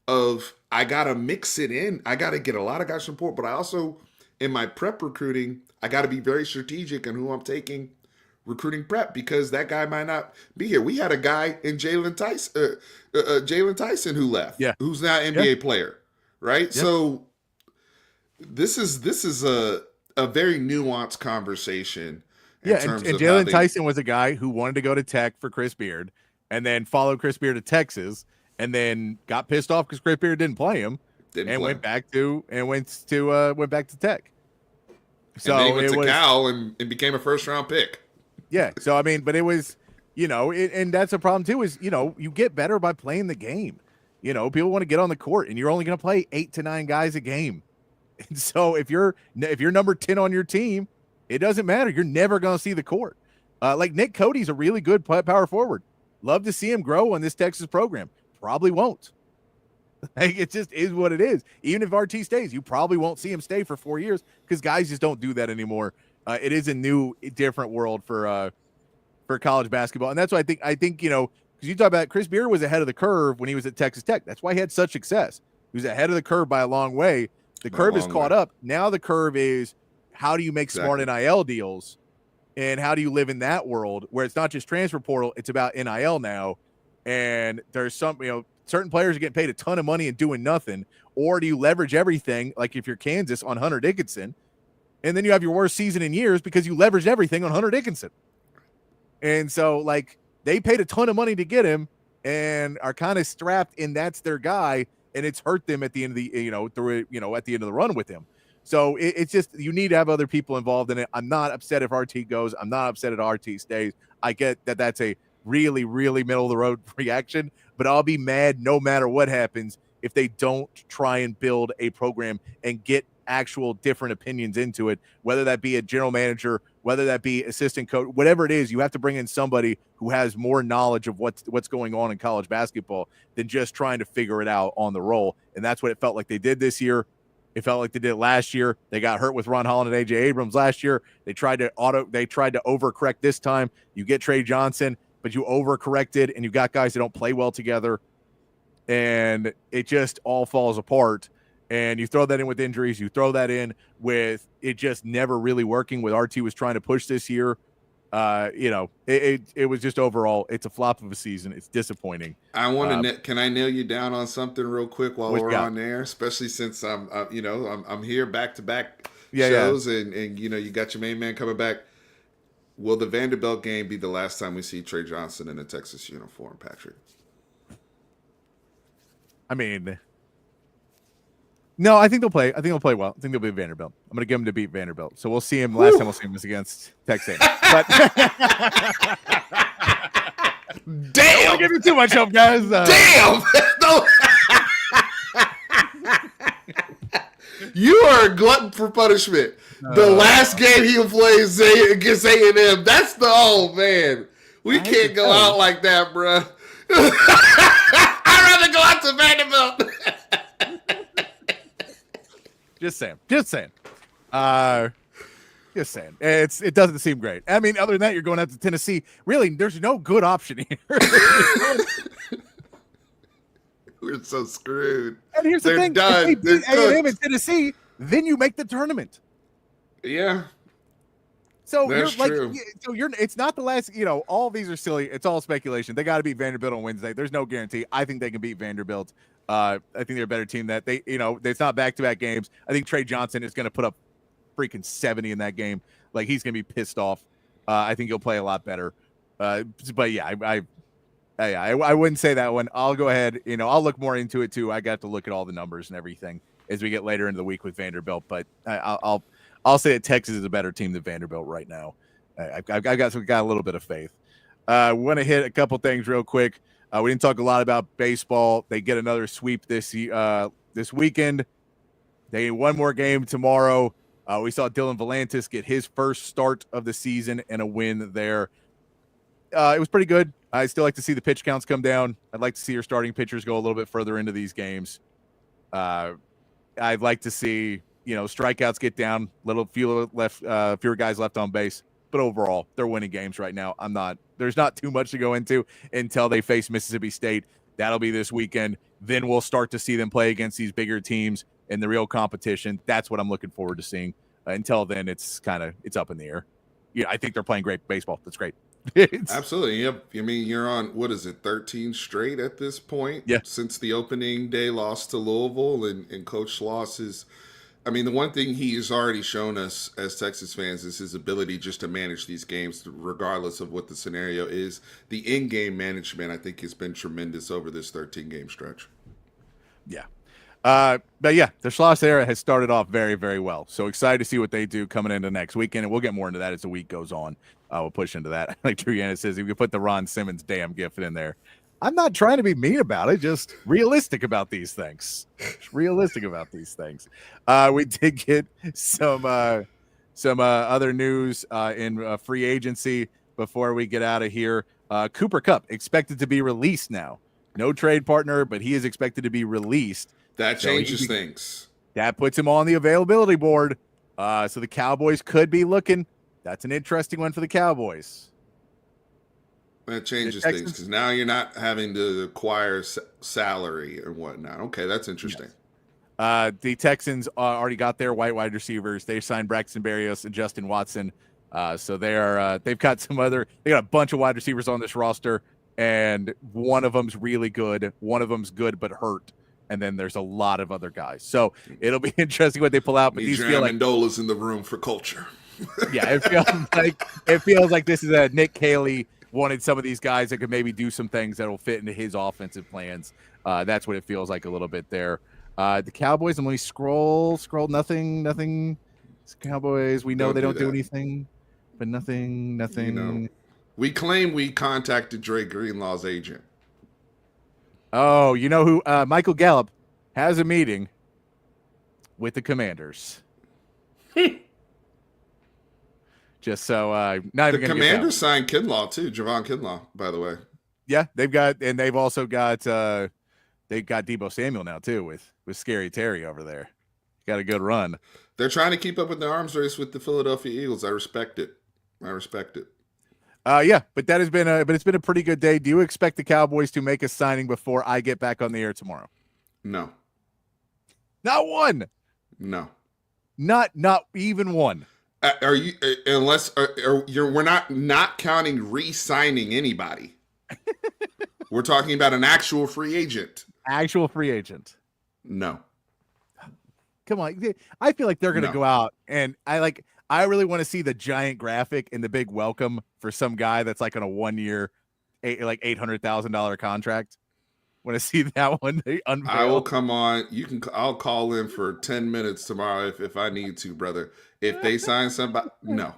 of I got to mix it in. I got to get a lot of guys support, but I also, in my prep recruiting, I got to be very strategic in who I'm taking recruiting prep because that guy might not be here. We had a guy in Jalen Tyson who left, who's now an NBA player, right? Yep. So this is a very nuanced conversation. And Jalen Tyson was a guy who wanted to go to Tech for Chris Beard and then followed Chris Beard to Texas and then got pissed off because Chris Beard didn't play him went back to Tech. So and then he went to Cal and became a first-round pick. Yeah. So, I mean, but it was, and that's a problem too is, you get better by playing the game. People want to get on the court and you're only going to play 8 to 9 guys a game. And so if you're number 10 on your team, it doesn't matter. You're never going to see the court. Like Nick Cody's a really good power forward. Love to see him grow on this Texas program. Probably won't. Like, it just is what it is. Even if RT stays, you probably won't see him stay for 4 years because guys just don't do that anymore. It is a new, different world for college basketball, and that's why I think because you talk about Chris Beard was ahead of the curve when he was at Texas Tech. That's why he had such success. He was ahead of the curve by a long way. The curve is caught up. Now the curve is how do you make smart NIL deals, and how do you live in that world where it's not just transfer portal, it's about NIL now, and there's some certain players are getting paid a ton of money and doing nothing, or do you leverage everything like if you're Kansas on Hunter Dickinson? And then you have your worst season in years because you leveraged everything on Hunter Dickinson. And so, they paid a ton of money to get him and are kind of strapped, and that's their guy, and it's hurt them at the end of the, at the end of the run with him. So it's just, you need to have other people involved in it. I'm not upset if RT goes. I'm not upset if RT stays. I get that that's a really, really middle of the road reaction, but I'll be mad no matter what happens if they don't try and build a program and get actual different opinions into it, whether that be a general manager, whether that be assistant coach, whatever it is. You have to bring in somebody who has more knowledge of what's going on in college basketball than just trying to figure it out on the roll. And that's what it felt like they did this year. It felt like they did last year. They got hurt with Ron Holland and AJ Abrams last year. They tried to overcorrect this time. You get Trey Johnson, but you overcorrected and you got guys that don't play well together, and it just all falls apart. And you throw that in with injuries. You throw that in with it just never really working. With RT was trying to push this year. It was just overall, it's a flop of a season. It's disappointing. I want to. Can I nail you down on something real quick while we're on there? Especially since I'm here back to back shows, and you got your main man coming back. Will the Vanderbilt game be the last time we see Trey Johnson in a Texas uniform, Patrick? I mean. No, I think they'll play. I think they'll play well. I think they'll beat Vanderbilt. I'm going to give them to beat Vanderbilt. So we'll see him. Last time we'll see him was against Texas. But damn! Don't give me too much hope, guys. Damn! No. You are a glutton for punishment. The last game he'll play is against A&M. That's man. We can't go out like that, bro. I'd rather go out to Vanderbilt. Just saying. Just saying. It doesn't seem great. I mean, other than that, you're going out to Tennessee. Really, there's no good option here. We're so screwed. And here's the thing: done. if they beat A&M in Tennessee, then you make the tournament. Yeah. So that's true. It's not the last. All of these are silly. It's all speculation. They got to beat Vanderbilt on Wednesday. There's no guarantee. I think they can beat Vanderbilt. I think they're a better team. That it's not back-to-back games. I think Trey Johnson is going to put up freaking 70 in that game. Like, he's going to be pissed off. I think he'll play a lot better. But yeah, I wouldn't say that one. I'll go ahead. I'll look more into it too. I got to look at all the numbers and everything as we get later into the week with Vanderbilt. But I'll say that Texas is a better team than Vanderbilt right now. I've got a little bit of faith. Want to hit a couple things real quick. We didn't talk a lot about baseball. They get another sweep this weekend. They get one more game tomorrow. We saw Dylan Volantis get his first start of the season and a win there. It was pretty good. I still like to see the pitch counts come down. I'd like to see your starting pitchers go a little bit further into these games. I'd like to see, strikeouts get down, fewer guys left on base. But overall, they're winning games right now. There's not too much to go into until they face Mississippi State. That'll be this weekend. Then we'll start to see them play against these bigger teams in the real competition. That's what I'm looking forward to seeing. Until then, it's up in the air. Yeah, I think they're playing great baseball. That's great. Absolutely. Yep. I mean, you're on, 13 straight at this point? Yeah. Since the opening day loss to Louisville, and Coach Schloss is, the one thing he has already shown us as Texas fans is his ability just to manage these games regardless of what the scenario is. The in-game management, I think, has been tremendous over this 13-game stretch. Yeah. But yeah, the Schloss era has started off very, very well. So excited to see what they do coming into next weekend, and we'll get more into that as the week goes on. We'll push into that. Like Triana says, if you put the Ron Simmons damn gift in there. I'm not trying to be mean about it, just realistic about these things. We did get some other news in free agency before we get out of here. Cooper Kupp expected to be released now. No trade partner, but he is expected to be released. That changes things. That puts him on the availability board. So the Cowboys could be looking. That's an interesting one for the Cowboys. That changes things because now you're not having to acquire salary and whatnot. Okay, that's interesting. Yes. The Texans already got their wide receivers. They signed Braxton Berrios and Justin Watson. So they've got they got a bunch of wide receivers on this roster, and one of them's really good. One of them's good but hurt. And then there's a lot of other guys. So it'll be interesting what they pull out. But these feel like Amendola's in the room for culture. Yeah, it feels like this is a Nick Caley wanted some of these guys that could maybe do some things that will fit into his offensive plans. That's what it feels like a little bit there. The Cowboys, I'm going to scroll, nothing. Cowboys, we know they don't do anything, but nothing. We claim we contacted Dre Greenlaw's agent. Oh, you know who? Michael Gallup has a meeting with the Commanders. Just so not even the Commanders signed Kinlaw too, Javon Kinlaw, by the way. Yeah, they've also got Deebo Samuel now too with Scary Terry over there. Got a good run. They're trying to keep up with the arms race with the Philadelphia Eagles. I respect it. Yeah, but it's been a pretty good day. Do you expect the Cowboys to make a signing before I get back on the air tomorrow? No. Not one. No. Not even one. Are you unless we're not counting re-signing anybody. We're talking about an actual free agent. No. Come on. I feel like they're going to go out, and I really want to see the giant graphic and the big welcome for some guy that's like on a 1 year, $800,000 contract. Want to see that one unveiled? I will come on. I'll call in for 10 minutes tomorrow if I need to, brother. If they sign somebody, no.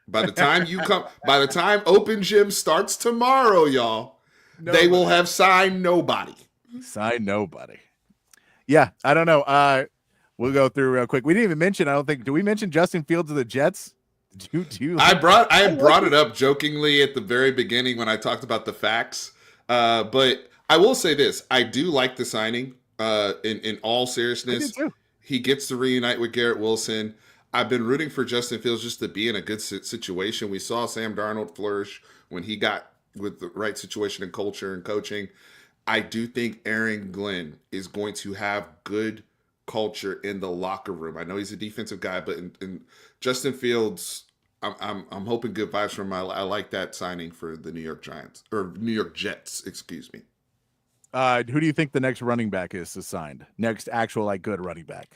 By the time Open Gym starts tomorrow, y'all, they will have signed nobody. Yeah, I don't know. We'll go through real quick. We didn't even mention, I don't think, do we mention Justin Fields of the Jets? I brought it up jokingly at the very beginning when I talked about the facts. But I will say this. I do like the signing in all seriousness. He gets to reunite with Garrett Wilson. I've been rooting for Justin Fields just to be in a good situation. We saw Sam Darnold flourish when he got with the right situation and culture and coaching. I do think Aaron Glenn is going to have good culture in the locker room. I know he's a defensive guy, but in Justin Fields, I'm hoping good vibes from him. I like that signing for the New York Jets, excuse me. Who do you think the next running back is signed? Next actual good running back?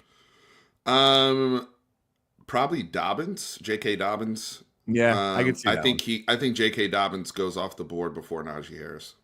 Probably Dobbins, J.K. Dobbins. Yeah, I can see that. I think J.K. Dobbins goes off the board before Najee Harris.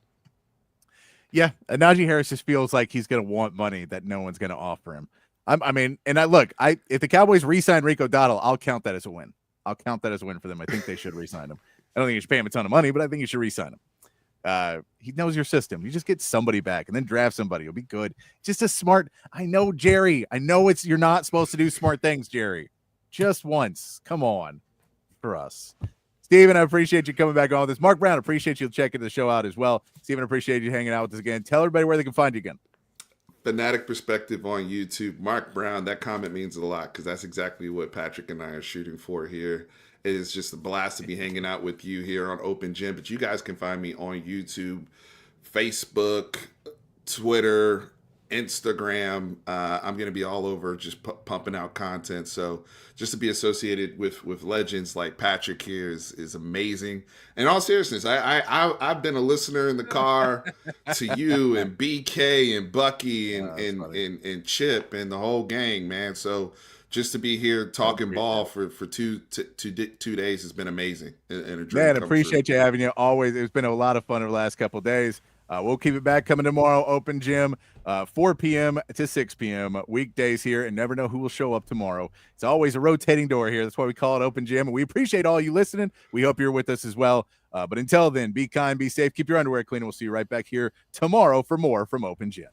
Yeah, Najee Harris just feels like he's going to want money that no one's going to offer him. If the Cowboys re-sign Rico Dottle, I'll count that as a win. I'll count that as a win for them. I think they should re-sign him. I don't think you should pay him a ton of money, but I think you should re-sign him. He knows your system. You just get somebody back and then draft somebody. It'll be good. Just a smart. I know, Jerry. I know you're not supposed to do smart things, Jerry. Just once. Come on. For us. Steven, I appreciate you coming back on with us. Mark Brown, appreciate you checking the show out as well. Steven, appreciate you hanging out with us again. Tell everybody where they can find you again. Fanatic Perspective on YouTube. Mark Brown, that comment means a lot because that's exactly what Patrick and I are shooting for here. It is just a blast to be hanging out with you here on Open Gym. But you guys can find me on YouTube, Facebook, Twitter, Instagram. I'm going to be all over just pumping out content. So just to be associated with legends like Patrick here is amazing. In all seriousness, I've been a listener in the car to you and BK and Bucky and Chip and the whole gang, man. So just to be here talking ball for two days has been amazing. And a dream man, appreciate you having you. Always, it's been a lot of fun over the last couple of days. We'll keep it back coming tomorrow. Open Gym, 4 p.m. to 6 p.m. weekdays here, and never know who will show up tomorrow. It's always a rotating door here. That's why we call it Open Gym. And we appreciate all you listening. We hope you're with us as well. But until then, be kind, be safe, keep your underwear clean, and we'll see you right back here tomorrow for more from Open Gym.